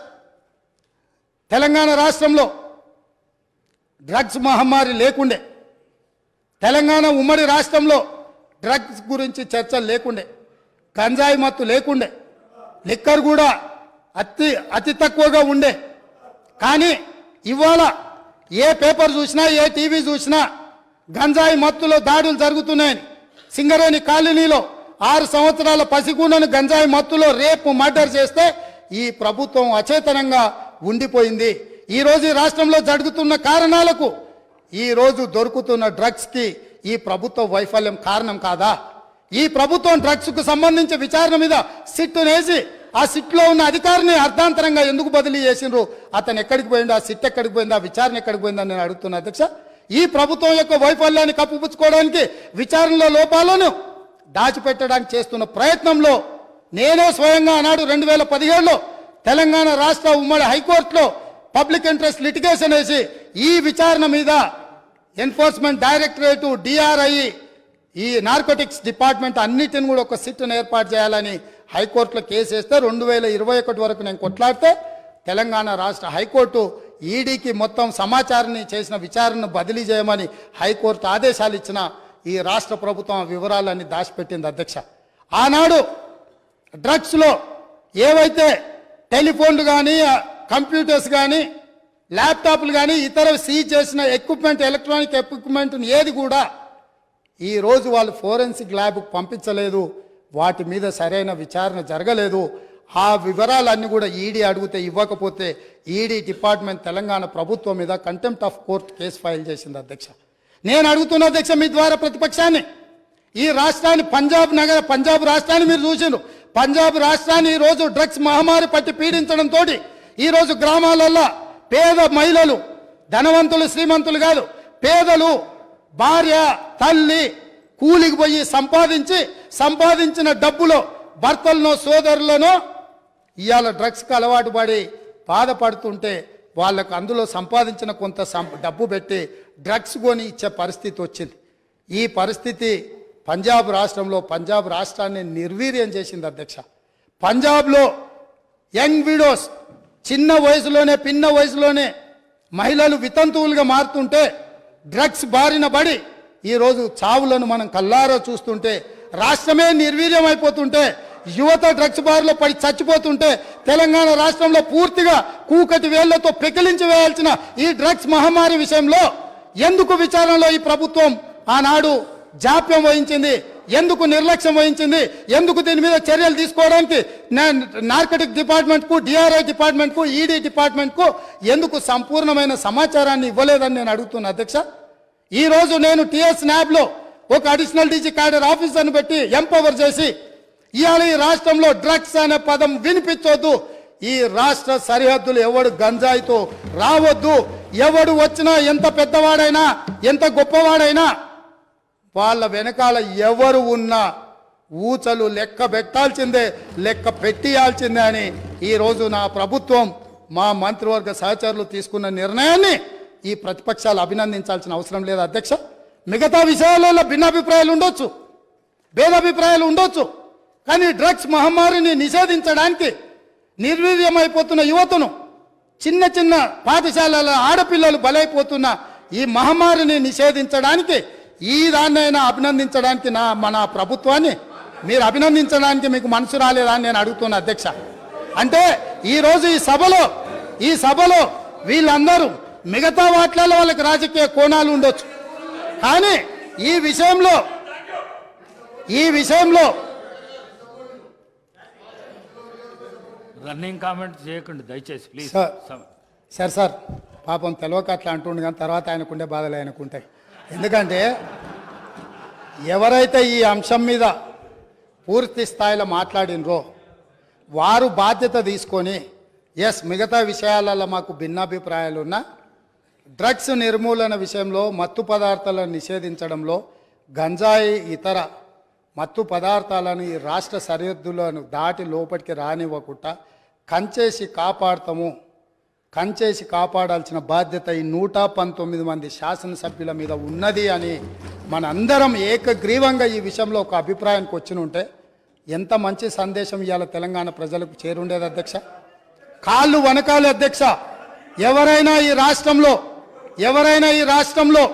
తెలంగాణ రాష్ట్రంలో డ్రగ్స్ మహమ్మారి లేకుండే, తెలంగాణ ఉమ్మడి రాష్ట్రంలో డ్రగ్స్ గురించి చర్చలు లేకుండే, గంజాయి మత్తు లేకుండే, లిక్కర్ కూడా అతి తక్కువగా ఉండే. కానీ ఇవాళ ఏ పేపర్ చూసినా, ఏ టీవీ చూసినా గంజాయి మత్తులో దాడులు జరుగుతున్నాయని, సింగరేణి కాలనీలో 6 సంవత్సరాల పసిగూనను గంజాయి మత్తులో రేపు మర్డర్ చేస్తే ఈ ప్రభుత్వం అచేతనంగా ఉండిపోయింది. ఈరోజు ఈ రాష్ట్రంలో జరుగుతున్న కారణాలకు, ఈరోజు దొరుకుతున్న డ్రగ్స్కి ఈ ప్రభుత్వ వైఫల్యం కారణం కాదా? ఈ ప్రభుత్వం డ్రగ్స్కు సంబంధించి విచారణ మీద సిట్టు వేసి ఆ సిట్లో ఉన్న అధికారిని అర్ధాంతరంగా ఎందుకు బదిలీ చేసిండ్రు? అతను ఎక్కడికి పోయిండు? ఆ సిట్ ఎక్కడికి పోయింది? ఆ విచారణ ఎక్కడికి పోయిందని నేను అడుగుతున్నా అధ్యక్ష. ఈ ప్రభుత్వం యొక్క వైఫల్యాన్ని కప్పిపుచ్చుకోవడానికి, విచారణలో లోపాలను దాచిపెట్టడానికి చేస్తున్న ప్రయత్నంలో నేనే స్వయంగా ఆనాడు 2017లో తెలంగాణ రాష్ట్ర ఉమ్మడి హైకోర్టులో పబ్లిక్ ఇంట్రెస్ట్ లిటిగేషన్ వేసి ఈ విచారణ మీద ఎన్ఫోర్స్మెంట్ డైరెక్టరేటు, డిఆర్ఐ, ఈ నార్కోటిక్స్ డిపార్ట్మెంట్ అన్నిటిని కూడా ఒక సిట్ను ఏర్పాటు చేయాలని హైకోర్టులో కేసు వేస్తే 2021 వరకు నేను కొట్లాడితే తెలంగాణ రాష్ట్ర హైకోర్టు ఈడీకి మొత్తం సమాచారాన్ని చేసిన విచారణను బదిలీ చేయమని హైకోర్టు ఆదేశాలు ఇచ్చిన ఈ రాష్ట్ర ప్రభుత్వం వివరాలన్నీ దాచిపెట్టింది అధ్యక్ష. ఆనాడు డ్రగ్స్లో ఏవైతే టెలిఫోన్లు కానీ కంప్యూటర్స్ కానీ ల్యాప్టాప్లు కానీ ఇతర సీజ్ చేసిన ఎక్విప్మెంట్ ఎలక్ట్రానిక్ ఎక్విప్మెంట్ ఏది కూడా ఈరోజు వాళ్ళు ఫోరెన్సిక్ ల్యాబ్కు పంపించలేదు, వాటి మీద సరైన విచారణ జరగలేదు. ఆ వివరాలన్నీ కూడా ఈడీ అడిగితే ఇవ్వకపోతే ఈడీ డిపార్ట్మెంట్ తెలంగాణ ప్రభుత్వం మీద contempt of court case file చేసింది అధ్యక్ష. నేను అడుగుతున్న అధ్యక్ష మీ ద్వారా ప్రతిపక్షాన్ని, ఈ రాష్ట్రాన్ని పంజాబ్ రాష్ట్రాన్ని మీరు చూసిండ్రు. పంజాబ్ రాష్ట్రాన్ని ఈరోజు డ్రగ్స్ మహమ్మారి పట్టి పీడించడంతో ఈరోజు గ్రామాలలో పేద మహిళలు, ధనవంతులు శ్రీమంతులు కాదు, పేదలు భార్య తల్లి కూలికి పోయి సంపాదించిన డబ్బులో భర్తలను సోదరులను ఇవాళ డ్రగ్స్కి అలవాటు పడి బాధపడుతుంటే వాళ్ళకు అందులో సంపాదించిన కొంత డబ్బు పెట్టి డ్రగ్స్ కొని ఇచ్చే పరిస్థితి వచ్చింది. ఈ పరిస్థితి పంజాబ్ రాష్ట్రాన్ని నిర్వీర్యం చేసింది అధ్యక్ష. పంజాబ్లో యంగ్ విడోస్ చిన్న వయసులోనే మహిళలు వితంతువులుగా మారుతుంటే డ్రగ్స్ బారిన పడి ఈరోజు చావులను మనం కల్లారా చూస్తుంటే, రాష్ట్రమే నిర్వీర్యం అయిపోతుంటే, యువత డ్రగ్స్ బారిలో పడి చచ్చిపోతుంటే తెలంగాణ రాష్ట్రంలో పూర్తిగా కూకటి వేళ్లతో పెకిలించి వేయాల్సిన ఈ డ్రగ్స్ మహమ్మారి విషయంలో ఎందుకు విచారణలో ఈ ప్రభుత్వం ఆనాడు జాప్యం వహించింది, ఎందుకు నిర్లక్ష్యం వహించింది, ఎందుకు దీని మీద చర్యలు తీసుకోవడానికి నార్కటిక్ డిపార్ట్మెంట్కు, డిఆర్ఐ డిపార్ట్మెంట్కు, ఈడీ డిపార్ట్మెంట్కు ఎందుకు సంపూర్ణమైన సమాచారాన్ని ఇవ్వలేదని నేను అడుగుతున్నా అధ్యక్ష. ఈరోజు నేను టిఎస్ న్యాబ్లో ఒక అడిషనల్ డీజీ క్యాడర్ ఆఫీసర్ను పెట్టి ఎంపవర్ చేసి ఇవాళ ఈ రాష్ట్రంలో డ్రగ్స్ అనే పదం వినిపించొద్దు, ఈ రాష్ట్ర సరిహద్దులు ఎవడు గంజాయితో రావద్దు, ఎవడు వచ్చినా ఎంత పెద్దవాడైనా ఎంత గొప్పవాడైనా వాళ్ళ వెనకాల ఎవరు ఉన్నా ఊచలు లెక్క పెట్టాల్సిందే, లెక్క పెట్టియాల్సిందే అని ఈరోజు నా ప్రభుత్వం మా మంత్రివర్గ సహచరులు తీసుకున్న నిర్ణయాన్ని ఈ ప్రతిపక్షాలు అభినందించాల్సిన అవసరం లేదు అధ్యక్ష. మిగతా విషయాలలో భిన్నాభిప్రాయాలు ఉండొచ్చు, భేదాభిప్రాయాలు ఉండొచ్చు, కానీ డ్రగ్స్ మహమ్మారిని నిషేధించడానికి నిర్వీర్యమైపోతున్న యువతను, చిన్న పాఠశాలల ఆడపిల్లలు బలైపోతున్న ఈ మహమ్మారిని నిషేధించడానికి ఈ దాన్నైనా అభినందించడానికి మన ప్రభుత్వాన్ని మీరు అభినందించడానికి మీకు మనసు రాలేదా అని నేను అడుగుతున్నా అధ్యక్ష. అంటే ఈరోజు ఈ సభలో వీళ్ళందరూ మిగతా వాటిలలో వాళ్ళకి రాజకీయ కోణాలు ఉండొచ్చు, కానీ ఈ విషయంలో రన్నింగ్ కామెంట్ చేయకండి దయచేసి ప్లీజ్. సార్ పాపం తెలియక అట్లా అంటుండే, కానీ తర్వాత ఆయనకుండే బాధలు ఆయనకుంటాయి. ఎందుకంటే ఎవరైతే ఈ అంశం మీద పూర్తి స్థాయిలో మాట్లాడినరో వారు బాధ్యత తీసుకొని మిగతా విషయాలలో మాకు భిన్నాభిప్రాయాలు ఉన్నా డ్రగ్స్ నిర్మూలన విషయంలో, మత్తు పదార్థాలను నిషేధించడంలో, గంజాయి ఇతర మత్తు పదార్థాలను ఈ రాష్ట్ర సరిహద్దులను దాటి లోపలికి రానివ్వకుండా కంచేసి కాపాడాల్సిన బాధ్యత ఈ 119 మంది శాసనసభ్యుల మీద ఉన్నది అని మనందరం ఏకగ్రీవంగా ఈ విషయంలో ఒక అభిప్రాయానికి వచ్చినుంటే ఎంత మంచి సందేశం ఇవాళ తెలంగాణ ప్రజలకు చేరుండేది అధ్యక్ష. కాళ్ళు వనకాలి అధ్యక్ష. ఎవరైనా ఈ రాష్ట్రంలో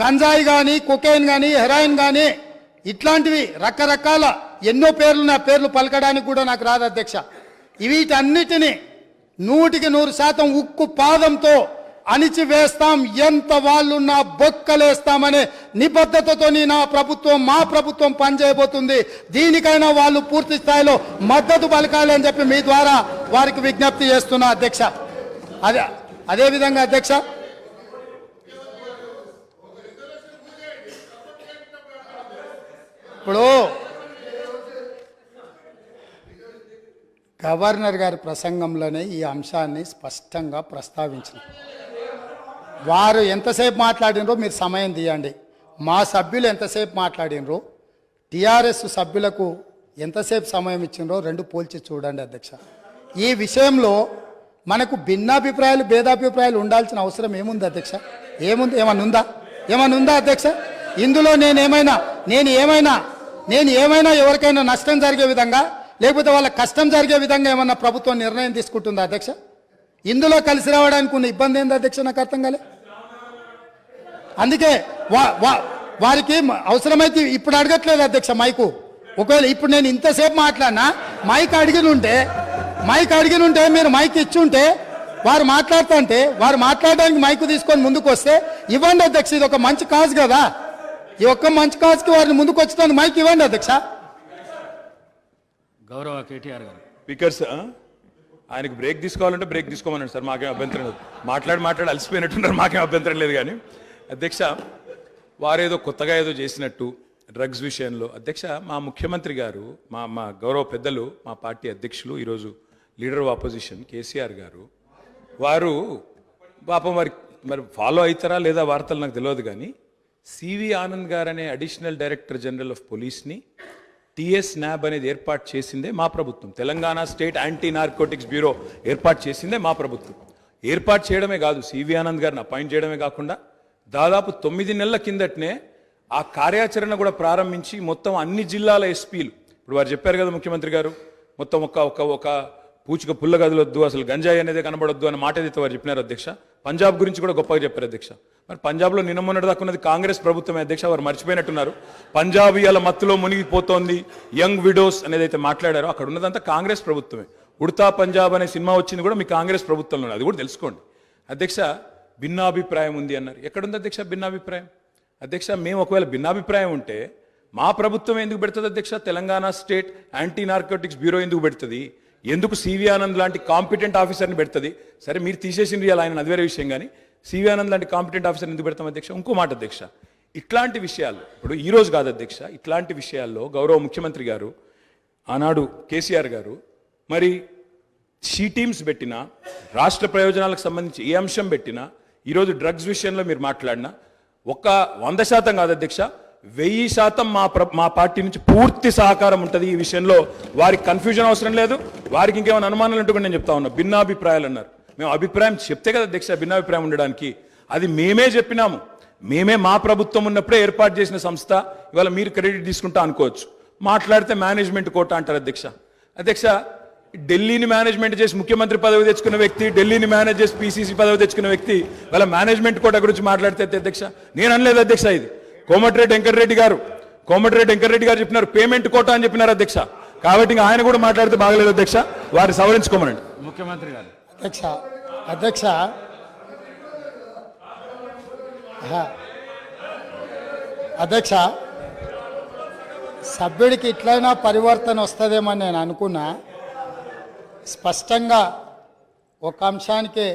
గంజాయి కానీ, కొకైన్ కానీ, హెరాయిన్ కానీ ఇట్లాంటివి రకరకాల ఎన్నో పేర్లు పలకడానికి కూడా నాకు రాదు అధ్యక్ష. వీటన్నిటినీ 100% ఉక్కు పాదంతో అణిచివేస్తాం, ఎంత వాళ్ళున్నా బొక్కలేస్తామనే నిబద్ధతతో మా ప్రభుత్వం పనిచేయబోతుంది. దీనికైనా వాళ్ళు పూర్తి స్థాయిలో మద్దతు పలకాలి అని చెప్పి మీ ద్వారా వారికి విజ్ఞప్తి చేస్తున్నా అధ్యక్ష. అదేవిధంగా అధ్యక్ష, ఇప్పుడు గవర్నర్ గారి ప్రసంగంలోనే ఈ అంశాన్ని స్పష్టంగా ప్రస్తావించిన వారు ఎంతసేపు మాట్లాడినరో మీరు సమయం తీయండి. మా సభ్యులు ఎంతసేపు మాట్లాడినరో, టీఆర్ఎస్ సభ్యులకు ఎంతసేపు సమయం ఇచ్చినరో రెండు పోల్చి చూడండి అధ్యక్ష. ఈ విషయంలో మనకు భిన్నాభిప్రాయాలు, భేదాభిప్రాయాలు ఉండాల్సిన అవసరం ఏముంది అధ్యక్ష? ఏమన్నా ఉందా అధ్యక్ష? ఇందులో నేను ఏమైనా ఎవరికైనా నష్టం జరిగే విధంగా, లేకపోతే వాళ్ళ కష్టం జరిగే విధంగా ఏమన్నా ప్రభుత్వం నిర్ణయం తీసుకుంటుందా అధ్యక్ష? ఇందులో కలిసి రావడానికి ఉన్న ఇబ్బంది ఏంది అధ్యక్ష? నాకు అర్థం కాలే. అందుకే వారికి అవసరమైతే ఇప్పుడు అడగట్లేదు అధ్యక్ష, మైకు ఒకవేళ ఇప్పుడు నేను ఇంతసేపు మాట్లాడినా మైక్ అడిగిన ఉంటే మీరు మైక్ ఇచ్చుంటే వారు మాట్లాడుతుంటే వారు మాట్లాడడానికి మైక్ తీసుకొని ముందుకు వస్తే ఇవ్వండి అధ్యక్ష, ఇది ఒక మంచి కాజ్ కదా, ఈ ఒక్క మంచి కాజ్కి వారిని ముందుకు వచ్చడానికి మైక్ ఇవ్వండి అధ్యక్ష. గౌరవ కేటీఆర్ గారు. స్పీకర్స్ ఆయనకు బ్రేక్ తీసుకోవాలంటే బ్రేక్ తీసుకోమన్నాడు సార్, మాకేం అభ్యంతరం లేదు. మాట్లాడి అలసిపోయినట్టున్నారు, మాకేం అభ్యంతరం లేదు. కానీ అధ్యక్ష వారేదో కొత్తగా ఏదో చేసినట్టు డ్రగ్స్ విషయంలో అధ్యక్ష మా ముఖ్యమంత్రి గారు మా గౌరవ పెద్దలు మా పార్టీ అధ్యక్షులు ఈరోజు లీడర్ ఆఫ్ ఆపోజిషన్ కేసీఆర్ గారు వారు పాపం మరి ఫాలో అవుతారా లేదా వార్తలు నాకు తెలియదు కానీ సివి ఆనంద్ గారు అనే అడిషనల్ డైరెక్టర్ జనరల్ ఆఫ్ పోలీస్ని టిఎస్ నాబ్ అనేది ఏర్పాటు చేసిందే మా ప్రభుత్వం. Telangana state anti narcotics bureau ఏర్పాటు చేసిందే మా ప్రభుత్వం. ఏర్పాటు చేయడమే కాదు, సివి ఆనంద్ గారిని అపాయింట్ చేయడమే కాకుండా దాదాపు 9 నెలల కిందటనే ఆ కార్యాచరణ కూడా ప్రారంభించి మొత్తం అన్ని జిల్లాల ఎస్పీలు, ఇప్పుడు వారు చెప్పారు కదా ముఖ్యమంత్రి గారు, మొత్తం ఒక పూచిక పుల్ల గదులొద్దు, అసలు గంజాయి అనేది కనబడొద్దు అన్న మాట ఏదైతే వారు చెప్పినారు అధ్యక్ష. పంజాబ్ గురించి కూడా గొప్పగా చెప్పారు అధ్యక్ష. మరి పంజాబ్లో నిన్న మొన్నటి దాకా ఉన్నది కాంగ్రెస్ ప్రభుత్వమే అధ్యక్ష, వారు మర్చిపోయినట్టున్నారు. పంజాబ్ ఇవాళ మత్తులో మునిగిపోతోంది, యంగ్ విడోస్ అనేది అయితే మాట్లాడారో అక్కడ ఉన్నదంతా కాంగ్రెస్ ప్రభుత్వమే. ఉడతా పంజాబ్ అనే సినిమా వచ్చింది కూడా మీ కాంగ్రెస్ ప్రభుత్వంలో, అది కూడా తెలుసుకోండి అధ్యక్ష. భిన్నాభిప్రాయం ఉంది అన్నారు, ఎక్కడుంది అధ్యక్ష భిన్నాభిప్రాయం? అధ్యక్ష మేము ఒకవేళ భిన్నాభిప్రాయం ఉంటే మా ప్రభుత్వం ఎందుకు పెడుతుంది అధ్యక్ష? Telangana state anti narcotics bureau ఎందుకు పెడుతుంది? ఎందుకు సివి ఆనంద్ లాంటి కాంపిటెంట్ ఆఫీసర్ని పెడుతుంది? సరే మీరు తీసేసింది ఆయన, అది వేరే విషయం. కానీ సివి ఆనంద్ లాంటి కాంపిటెంట్ ఆఫీసర్ని ఎందుకు పెడతాం అధ్యక్ష? ఇంకో మాట అధ్యక్ష, ఇట్లాంటి విషయాలు ఇప్పుడు ఈ రోజు కాదు అధ్యక్ష, ఇట్లాంటి విషయాల్లో గౌరవ ముఖ్యమంత్రి గారు ఆనాడు కేసీఆర్ గారు మరి షీ టీమ్స్ పెట్టినా, రాష్ట్ర ప్రయోజనాలకు సంబంధించి ఏ అంశం పెట్టినా, ఈరోజు డ్రగ్స్ విషయంలో మీరు మాట్లాడినా ఒక 100% కాదు అధ్యక్ష, 1000% మా పార్టీ నుంచి పూర్తి సహకారం ఉంటుంది ఈ విషయంలో. వారికి కన్ఫ్యూజన్ అవసరం లేదు, వారికి ఇంకేమైనా అనుమానాలు ఉంటే కూడా నేను చెప్తా ఉన్నా. భిన్నాభిప్రాయాలు అన్నారు, మేము అభిప్రాయం చెప్తే కదా అధ్యక్ష భిన్నాభిప్రాయం ఉండడానికి, అది మేమే చెప్పినాము. మేమే మా ప్రభుత్వం ఉన్నప్పుడే ఏర్పాటు చేసిన సంస్థ, ఇవాళ మీరు క్రెడిట్ తీసుకుంటా అనుకోవచ్చు. మాట్లాడితే మేనేజ్మెంట్ కోట అంటారు అధ్యక్ష. అధ్యక్ష ఢిల్లీని మేనేజ్మెంట్ చేసి ముఖ్యమంత్రి పదవి తెచ్చుకున్న వ్యక్తి, ఢిల్లీని మేనేజ్ చేసి పీసీసీ పదవి తెచ్చుకున్న వ్యక్తి వాళ్ళ మేనేజ్మెంట్ కోట గురించి మాట్లాడితే అధ్యక్ష నేను అనలేదు అధ్యక్ష. ఇది కోమటిరెడ్డి వెంకటరెడ్డి గారు చెప్పినారు, పేమెంట్ కోట అని చెప్పినారు అధ్యక్ష. కాబట్టి ఇంకా ఆయన కూడా మాట్లాడితే బాగలేదు అధ్యక్ష, వారిని సవరించుకోమనండి ముఖ్యమంత్రి గారు. అధ్యక్ష సభ్యుడికి ఇట్లయినా పరివర్తన వస్తుందేమని నేను అనుకున్నా. స్పష్టంగా ఒక అంశానికే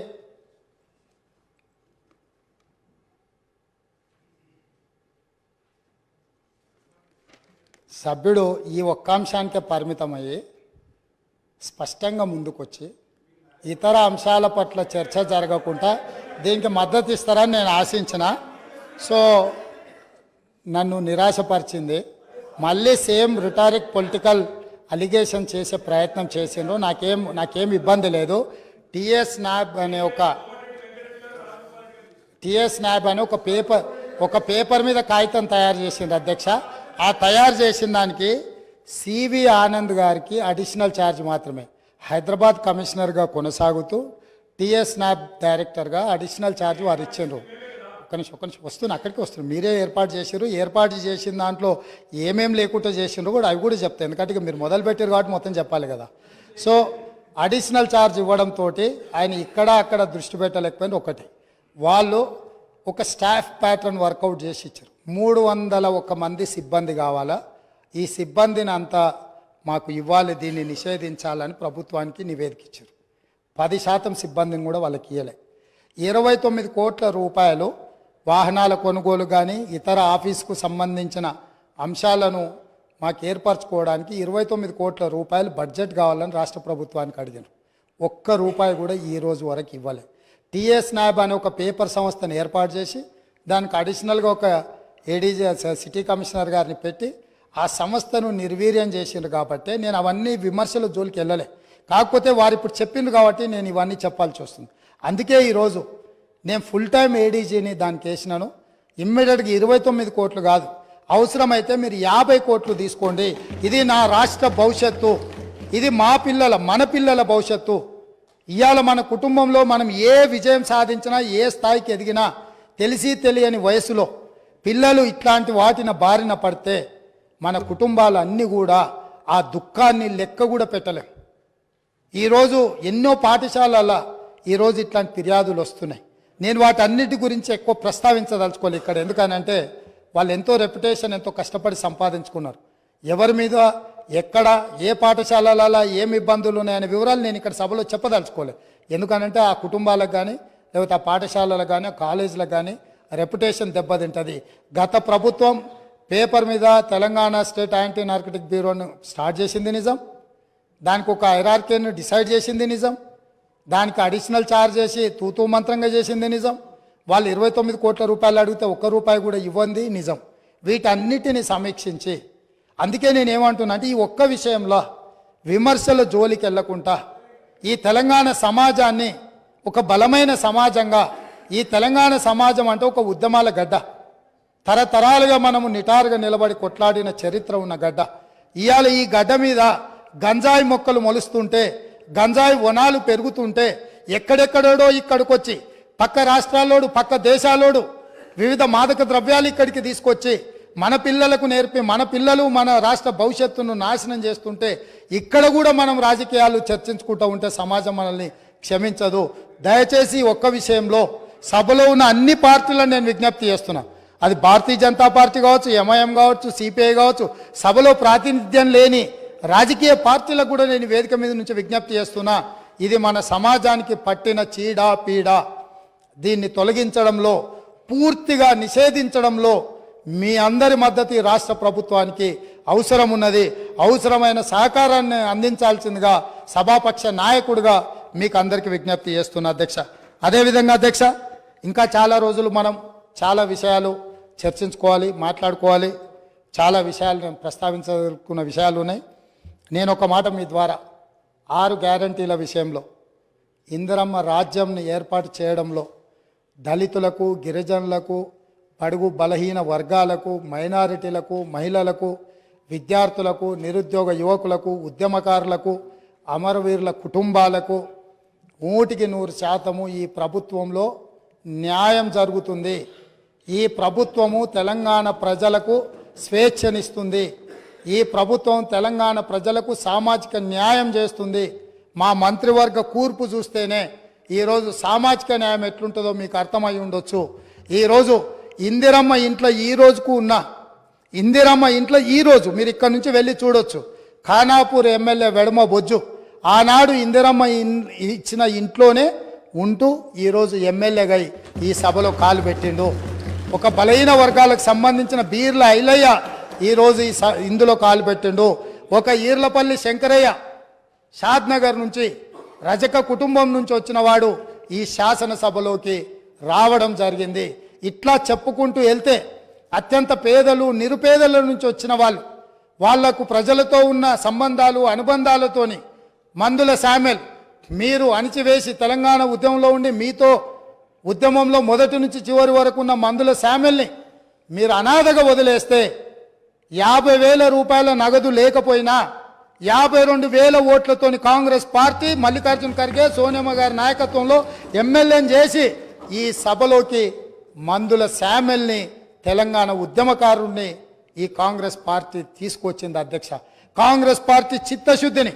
సభ్యుడు ఈ ఒక్క అంశానికే పరిమితమయ్యి స్పష్టంగా ముందుకొచ్చి ఇతర అంశాల పట్ల చర్చ జరగకుండా దీనికి మద్దతు ఇస్తారని నేను ఆశించిన. సో నన్ను నిరాశపరిచింది. మళ్ళీ సేమ్ రిటారిక్ పొలిటికల్ అలిగేషన్ చేసే ప్రయత్నం చేసిండ్రు. నాకేం ఇబ్బంది లేదు. టిఎస్ నాబ్ అనే ఒక పేపర్ మీద కాగితం తయారు చేసింది అధ్యక్ష. ఆ తయారు చేసిన దానికి సివి ఆనంద్ గారికి అడిషనల్ ఛార్జ్ మాత్రమే, హైదరాబాద్ కమిషనర్గా కొనసాగుతూ టిఎస్ నాబ్ డైరెక్టర్గా అడిషనల్ ఛార్జ్ వారు ఇచ్చిండ్రు. ఒక్క నిమిషం వస్తున్నా, అక్కడికి వస్తున్నారు. మీరే ఏర్పాటు చేసారు. ఏర్పాటు చేసిన దాంట్లో ఏమేం లేకుండా చేసిండ్రు కూడా అవి కూడా చెప్తాయి, ఎందుకంటే ఇక మీరు మొదలు పెట్టారు కాబట్టి మొత్తం చెప్పాలి కదా. సో అడిషనల్ ఛార్జ్ ఇవ్వడంతో ఆయన ఇక్కడ అక్కడ దృష్టి పెట్టలేకపోయింది. ఒకటి, వాళ్ళు ఒక స్టాఫ్ ప్యాటర్న్ వర్కౌట్ చేసి ఇచ్చారు. 301 మంది సిబ్బంది కావాలా, ఈ సిబ్బందిని అంతా మాకు ఇవ్వాలి, దీన్ని నిషేధించాలని ప్రభుత్వానికి నివేదిక ఇచ్చారు. 10% సిబ్బందిని కూడా వాళ్ళకి ఇవ్వలే. 29 కోట్ల రూపాయలు వాహనాల కొనుగోలు కానీ ఇతర ఆఫీసుకు సంబంధించిన అంశాలను మాకు ఏర్పరచుకోవడానికి 29 కోట్ల రూపాయలు బడ్జెట్ కావాలని రాష్ట్ర ప్రభుత్వానికి అడిగారు. ₹1 కూడా ఈ రోజు వరకు ఇవ్వలే. టిఎస్ నాబ్ అనే ఒక పేపర్ సంస్థను ఏర్పాటు చేసి దానికి అడిషనల్గా ఒక ఏడీజీ సిటీ కమిషనర్ గారిని పెట్టి ఆ సంస్థను నిర్వీర్యం చేసిండ్రు. కాబట్టి నేను అవన్నీ విమర్శల జోలికి వెళ్ళలే. కాకపోతే వారు ఇప్పుడు చెప్పిండ్రు కాబట్టి నేను ఇవన్నీ చెప్పాల్సి వస్తుంది. అందుకే ఈరోజు నేను ఫుల్ టైం ఏడీజీని దానికి వేసినాను. ఇమ్మీడియట్గా 29 కోట్లు కాదు, అవసరమైతే మీరు 50 కోట్లు తీసుకోండి. ఇది నా రాష్ట్ర భవిష్యత్తు, ఇది మన పిల్లల భవిష్యత్తు. ఇవాళ మన కుటుంబంలో మనం ఏ విజయం సాధించినా, ఏ స్థాయికి ఎదిగినా తెలిసి తెలియని వయసులో పిల్లలు ఇట్లాంటి వాటిని బారిన పడితే మన కుటుంబాలన్నీ కూడా ఆ దుఃఖాన్ని లెక్క కూడా పెట్టలేం. ఈరోజు ఎన్నో పాఠశాలల ఈరోజు ఇట్లాంటి ఫిర్యాదులు వస్తున్నాయి. నేను వాటన్నిటి గురించి ఎక్కువ ప్రస్తావించదలుచుకోవాలి ఇక్కడ. ఎందుకనంటే వాళ్ళు ఎంతో రెప్యుటేషన్ ఎంతో కష్టపడి సంపాదించుకున్నారు. ఎవరి మీద ఎక్కడ ఏ పాఠశాలలలో ఏమి ఇబ్బందులు ఉన్నాయనే వివరాలు నేను ఇక్కడ సభలో చెప్పదలుచుకోలేదు. ఎందుకనంటే ఆ కుటుంబాలకు కానీ లేకపోతే ఆ పాఠశాలలకు కానీ కాలేజీలకు కానీ రెప్యుటేషన్ దెబ్బతింటుంది. గత ప్రభుత్వం పేపర్ మీద తెలంగాణ స్టేట్ యాంటీ నార్కటిక్ బ్యూరోను స్టార్ట్ చేసింది నిజం, దానికి ఒక హైరార్కీని డిసైడ్ చేసింది నిజం, దానికి అడిషనల్ ఛార్జ్ చేసి తూతూ మంత్రంగా చేసింది నిజం, వాళ్ళు 29 కోట్ల రూపాయలు అడిగితే ₹1 కూడా ఇవ్వండి నిజం. వీటన్నిటిని సమీక్షించి అందుకే నేను ఏమంటున్నా అంటే ఈ ఒక్క విషయంలో విమర్శల జోలికి వెళ్లకుండా ఈ తెలంగాణ సమాజాన్ని ఒక బలమైన సమాజంగా, ఈ తెలంగాణ సమాజం అంటే ఒక ఉద్యమాల గడ్డ, తరతరాలుగా మనము నిటారుగా నిలబడి కొట్లాడిన చరిత్ర ఉన్న గడ్డ. ఇవాళ ఈ గడ్డ మీద గంజాయి మొక్కలు మొలుస్తుంటే, గంజాయి వనాలు పెరుగుతుంటే ఎక్కడెక్కడోడో ఇక్కడికొచ్చి పక్క రాష్ట్రాల్లోడు పక్క దేశాలోడు వివిధ మాదక ద్రవ్యాలు ఇక్కడికి తీసుకొచ్చి మన పిల్లలకు నేర్పి మన పిల్లలు మన రాష్ట్ర భవిష్యత్తును నాశనం చేస్తుంటే ఇక్కడ కూడా మనం రాజకీయాలు చర్చించుకుంటూ ఉంటే సమాజం మనల్ని క్షమించదు. దయచేసి ఒక్క విషయంలో సభలో ఉన్న అన్ని పార్టీలను నేను విజ్ఞప్తి చేస్తున్నా. అది భారతీయ జనతా పార్టీ కావచ్చు, ఎంఐఎం కావచ్చు, సిపిఐ కావచ్చు, సభలో ప్రాతినిధ్యం లేని రాజకీయ పార్టీలకు కూడా నేను వేదిక మీద నుంచి విజ్ఞప్తి చేస్తున్నా. ఇది మన సమాజానికి పట్టిన చీడ పీడ. దీన్ని తొలగించడంలో, పూర్తిగా నిషేధించడంలో మీ అందరి మద్దతు ఈ రాష్ట్ర ప్రభుత్వానికి అవసరం ఉన్నది. అవసరమైన సహకారాన్ని అందించాల్సిందిగా సభాపక్ష నాయకుడిగా మీకు అందరికీ విజ్ఞప్తి చేస్తున్నా అధ్యక్ష. అదేవిధంగా అధ్యక్ష, ఇంకా చాలా రోజులు మనం చాలా విషయాలు చర్చించుకోవాలి, మాట్లాడుకోవాలి. చాలా విషయాలు నేను ప్రస్తావించాలనుకున్న విషయాలు ఉన్నాయి. నేను ఒక మాట మీ ద్వారా 6 గ్యారంటీల విషయంలో ఇందిరమ్మ రాజ్యంని ఏర్పాటు చేయడంలో దళితులకు, గిరిజనులకు, బడుగు బలహీన వర్గాలకు, మైనారిటీలకు, మహిళలకు, విద్యార్థులకు, నిరుద్యోగ యువకులకు, ఉద్యమకారులకు, అమరవీరుల కుటుంబాలకు 100% ఈ ప్రభుత్వంలో న్యాయం జరుగుతుంది. ఈ ప్రభుత్వము తెలంగాణ ప్రజలకు స్వేచ్ఛనిస్తుంది. ఈ ప్రభుత్వం తెలంగాణ ప్రజలకు సామాజిక న్యాయం చేస్తుంది. మా మంత్రివర్గ కూర్పు చూస్తేనే ఈరోజు సామాజిక న్యాయం ఎట్లుంటుందో మీకు అర్థమై ఉండొచ్చు. ఈరోజు ఇందిరమ్మ ఇంట్లో ఈ రోజుకు ఉన్న ఇందిరమ్మ ఇంట్లో ఈరోజు మీరు ఇక్కడ నుంచి వెళ్ళి చూడొచ్చు. ఖానాపూర్ ఎమ్మెల్యే వెడమ బొజ్జు ఆనాడు ఇందిరమ్మ ఇచ్చిన ఇంట్లోనే ఉంటూ ఈరోజు ఎమ్మెల్యేగా ఈ సభలో కాలు పెట్టిండు. ఒక బలహీన వర్గాలకు సంబంధించిన బీర్ల ఐలయ్య ఈరోజు ఇందులో కాలు పెట్టిండు. ఒక ఈర్లపల్లి శంకరయ్య షాద్నగర్ నుంచి రజక కుటుంబం నుంచి వచ్చిన వాడు ఈ శాసనసభలోకి రావడం జరిగింది. ఇట్లా చెప్పుకుంటూ వెళ్తే అత్యంత పేదలు, నిరుపేదల నుంచి వచ్చిన వాళ్లకు ప్రజలతో ఉన్న సంబంధాలు, అనుబంధాలతోని మందుల శామ్యుల్ మీరు అణిచివేసి తెలంగాణ ఉద్యమంలో ఉండి మీతో ఉద్యమంలో మొదటి నుంచి చివరి వరకు ఉన్న మందుల శామ్యుల్ని మీరు అనాథగా వదిలేస్తే 50,000 రూపాయల నగదు లేకపోయినా 52,000 ఓట్లతోని కాంగ్రెస్ పార్టీ మల్లికార్జున ఖర్గే, సోనియమ్మ గారి నాయకత్వంలో ఎమ్మెల్యేని చేసి ఈ సభలోకి మందుల శామ్యుల్ని, తెలంగాణ ఉద్యమకారుణ్ణి ఈ కాంగ్రెస్ పార్టీ తీసుకొచ్చింది అధ్యక్ష. కాంగ్రెస్ పార్టీ చిత్తశుద్ధిని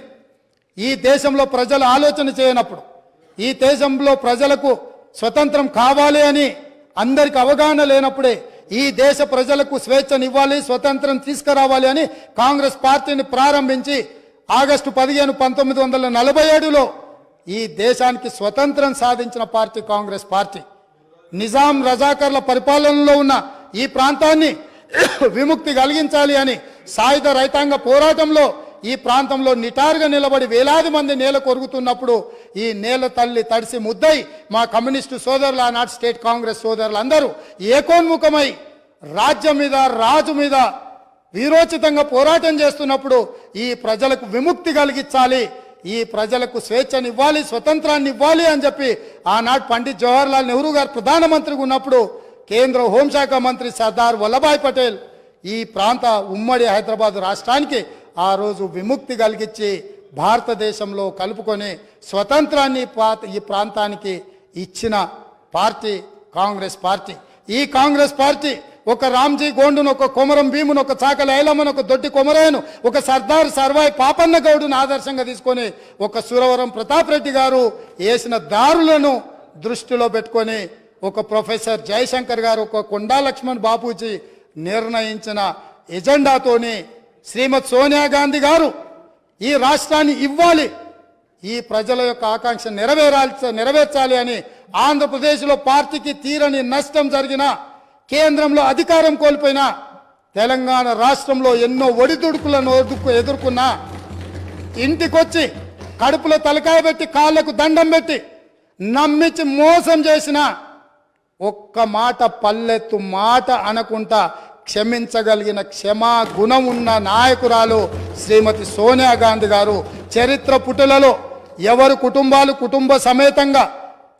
ఈ దేశంలో ప్రజలు ఆలోచన చేయనప్పుడు, ఈ దేశంలో ప్రజలకు స్వతంత్రం కావాలి అని అందరికి అవగాహన లేనప్పుడే ఈ దేశ ప్రజలకు స్వేచ్ఛనివ్వాలి, స్వతంత్రం తీసుకురావాలి అని కాంగ్రెస్ పార్టీని ప్రారంభించి ఆగస్టు 15, 1947లో ఈ దేశానికి స్వతంత్రం సాధించిన పార్టీ కాంగ్రెస్ పార్టీ. నిజాం రజాకర్ల పరిపాలనలో ఉన్న ఈ ప్రాంతాన్ని విముక్తి కలిగించాలి అని సాయుధ రైతాంగ పోరాటంలో ఈ ప్రాంతంలో నిటారుగా నిలబడి వేలాది మంది నేల కొరుగుతున్నప్పుడు ఈ నేల తల్లి తడిసి ముద్దై మా కమ్యూనిస్టు సోదరులు, ఆనాటి స్టేట్ కాంగ్రెస్ సోదరులు అందరూ ఏకోన్ముఖమై రాజ్యం మీద, రాజు మీద వీరోచితంగా పోరాటం చేస్తున్నప్పుడు ఈ ప్రజలకు విముక్తి కలిగించాలి, ఈ ప్రజలకు స్వేచ్ఛనివ్వాలి, స్వతంత్రాన్ని ఇవ్వాలి అని చెప్పి ఆనాడు పండిత్ జవహర్లాల్ నెహ్రూ గారు ప్రధానమంత్రిగా ఉన్నప్పుడు కేంద్ర హోంశాఖ మంత్రి సర్దార్ వల్లభాయ్ పటేల్ ఈ ప్రాంత ఉమ్మడి హైదరాబాద్ రాష్ట్రానికి ఆ రోజు విముక్తి కలిగించి భారతదేశంలో కలుపుకొని స్వతంత్రాన్ని ఈ ప్రాంతానికి ఇచ్చిన పార్టీ కాంగ్రెస్ పార్టీ. ఈ కాంగ్రెస్ పార్టీ ఒక రామ్జీ గోండును, ఒక కొమరం భీమును, ఒక చాకలి ఐలమ్మను, ఒక దొడ్డి కొమరయ్యను, ఒక సర్దార్ సర్వాయి పాపన్న గౌడును ఆదర్శంగా తీసుకొని ఒక సురవరం ప్రతాప్ రెడ్డి గారు వేసిన దారులను దృష్టిలో పెట్టుకొని ఒక ప్రొఫెసర్ జయశంకర్ గారు, ఒక కొండా లక్ష్మణ్ బాపూజీ నిర్ణయించిన ఎజెండాతోని శ్రీమతి సోనియా గాంధీ గారు ఈ రాష్ట్రాన్ని ఇవ్వాలి, ఈ ప్రజల యొక్క ఆకాంక్ష నెరవేర్చాలి అని ఆంధ్రప్రదేశ్లో పార్టీకి తీరని నష్టం జరిగిన, కేంద్రంలో అధికారం కోల్పోయిన, తెలంగాణ రాష్ట్రంలో ఎన్నో ఒడిదుడుకులను ఎదుర్కొన్నా, ఇంటికొచ్చి కడుపులో తలకాయ పెట్టి కాళ్ళకు దండం పెట్టి నమ్మించి మోసం చేసిన, ఒక్క మాట పల్లెత్తు మాట అనకుండా క్షమించగలిగిన క్షమా గుణం ఉన్న నాయకురాలు శ్రీమతి సోనియా గాంధీ గారు. చరిత్ర పుటలలో ఎవరు కుటుంబాలు కుటుంబ సమేతంగా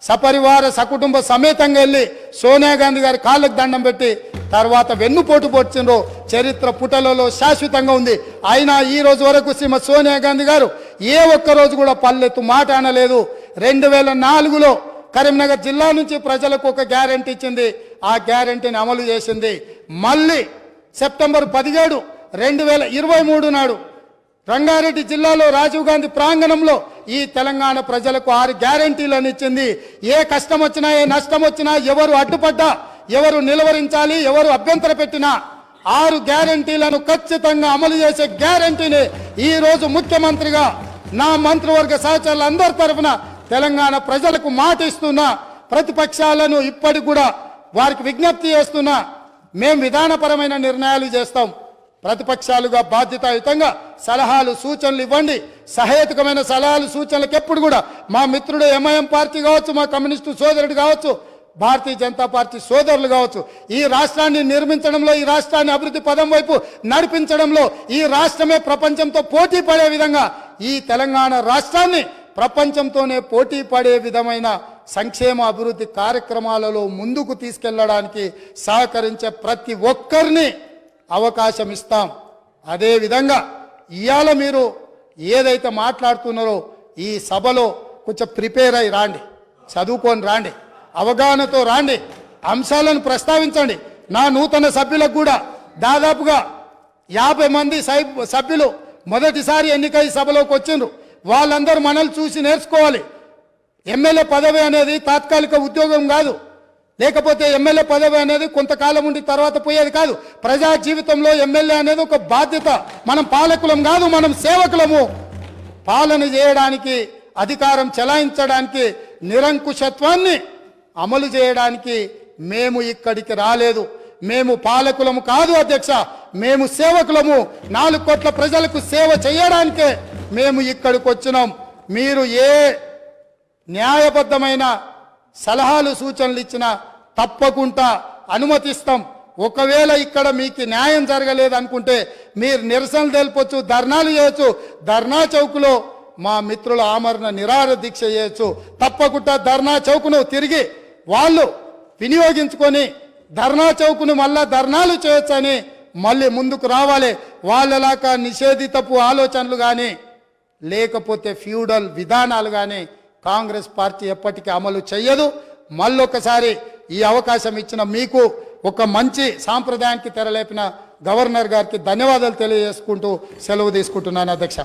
సపరివార సకుటుంబ సమేతంగా వెళ్ళి సోనియా గాంధీ గారి కాళ్ళకు దండం పెట్టి తర్వాత వెన్నుపోటు పొడిచిండ్రో చరిత్ర పుటలలో శాశ్వతంగా ఉంది. అయినా ఈ రోజు వరకు శ్రీమతి సోనియా గాంధీ గారు ఏ ఒక్క రోజు కూడా పల్లెత్తు మాట అనలేదు. 2004లో కరీంనగర్ జిల్లా నుంచి ప్రజలకు ఒక గ్యారెంటీ ఇచ్చింది, ఆ గ్యారెంటీని అమలు చేసింది. మళ్ళీ సెప్టెంబర్ 17, 2023 నాడు రంగారెడ్డి జిల్లాలో రాజీవ్ గాంధీ ప్రాంగణంలో ఈ తెలంగాణ ప్రజలకు 6 గ్యారెంటీలను ఇచ్చింది. ఏ కష్టం వచ్చినా, ఏ నష్టం వచ్చినా, ఎవరు అడ్డుపడ్డా, ఎవరు నిలువరించాలి, ఎవరు అభ్యంతర పెట్టినా 6 గ్యారెంటీలను ఖచ్చితంగా అమలు చేసే గ్యారెంటీని ఈ రోజు ముఖ్యమంత్రిగా నా మంత్రివర్గ సహచరులందరి తరఫున తెలంగాణ ప్రజలకు మాట ఇస్తున్నా. ప్రతిపక్షాలను ఇప్పటికి కూడా వారికి విజ్ఞప్తి చేస్తున్నా, మేము విధానపరమైన నిర్ణయాలు చేస్తాం, ప్రతిపక్షాలుగా బాధ్యతాయుతంగా సలహాలు సూచనలు ఇవ్వండి. సహేతుకమైన సలహాలు సూచనలకు ఎప్పుడు కూడా మా మిత్రుడు ఎంఐఎం పార్టీ కావచ్చు, మా కమ్యూనిస్టు సోదరుడు కావచ్చు, భారతీయ జనతా పార్టీ సోదరులు కావచ్చు, ఈ రాష్ట్రాన్ని నిర్మించడంలో, ఈ రాష్ట్రాన్ని అభివృద్ధి పదం వైపు నడిపించడంలో, ఈ రాష్ట్రమే ప్రపంచంతో పోటీ పడే విధంగా ఈ తెలంగాణ రాష్ట్రాన్ని ప్రపంచంతోనే పోటీ పడే విధమైన సంక్షేమ అభివృద్ధి కార్యక్రమాలలో ముందుకు తీసుకెళ్లడానికి సహకరించే ప్రతి ఒక్కరిని అవకాశం ఇస్తాం. అదేవిధంగా ఇవాళ మీరు ఏదైతే మాట్లాడుతున్నారో ఈ సభలో కొంచెం ప్రిపేర్ అయి రాండి, చదువుకొని రాండి, అవగాహనతో రాండి, అంశాలను ప్రస్తావించండి. నా నూతన సభ్యులకు కూడా దాదాపుగా 50 మంది సభ్యులు మొదటిసారి ఎన్నికై సభలోకి వచ్చిండ్రు. వాళ్ళందరూ మనల్ని చూసి నేర్చుకోవాలి. ఎమ్మెల్యే పదవి అనేది తాత్కాలిక ఉద్యోగం కాదు, లేకపోతే ఎమ్మెల్యే పదవి అనేది కొంతకాలం ఉండి తర్వాత పోయేది కాదు. ప్రజా జీవితంలో ఎమ్మెల్యే అనేది ఒక బాధ్యత. మనం పాలకులం కాదు, మనం సేవకులము. పాలన చేయడానికి, అధికారం చెలాయించడానికి, నిరంకుశత్వాన్ని అమలు చేయడానికి మేము ఇక్కడికి రాలేదు. మేము పాలకులము కాదు అధ్యక్ష, మేము సేవకులము. 4 కోట్ల ప్రజలకు సేవ చేయడానికే మేము ఇక్కడికి వచ్చినాం. మీరు ఏ న్యాయబద్ధమైన సలహాలు సూచనలు ఇచ్చినా తప్పకుండా అనుమతిస్తాం. ఒకవేళ ఇక్కడ మీకు న్యాయం జరగలేదు అనుకుంటే మీరు నిరసనలు తెలుపొచ్చు, ధర్నాలు చేయొచ్చు. ధర్నా చౌక్లో మా మిత్రుల ఆమరణ నిరాహార దీక్ష చేయొచ్చు. తప్పకుండా ధర్నా చౌక్ను తిరిగి వాళ్ళు వినియోగించుకొని ధర్నా చౌక్ను మళ్ళా ధర్నాలు చేయొచ్చని మళ్ళీ ముందుకు రావాలి. వాళ్ళలాగా నిషేధితపు ఆలోచనలు కానీ లేకపోతే ఫ్యూడల్ విధానాలు కానీ కాంగ్రెస్ పార్టీ ఎప్పటికీ అమలు చేయదు. మళ్ళొకసారి ఈ అవకాశం ఇచ్చిన మీకు, ఒక మంచి సాంప్రదాయానికి తెరలేపిన గవర్నర్ గారికి ధన్యవాదాలు తెలియజేసుకుంటూ సెలవు తీసుకుంటున్నాను అధ్యక్ష.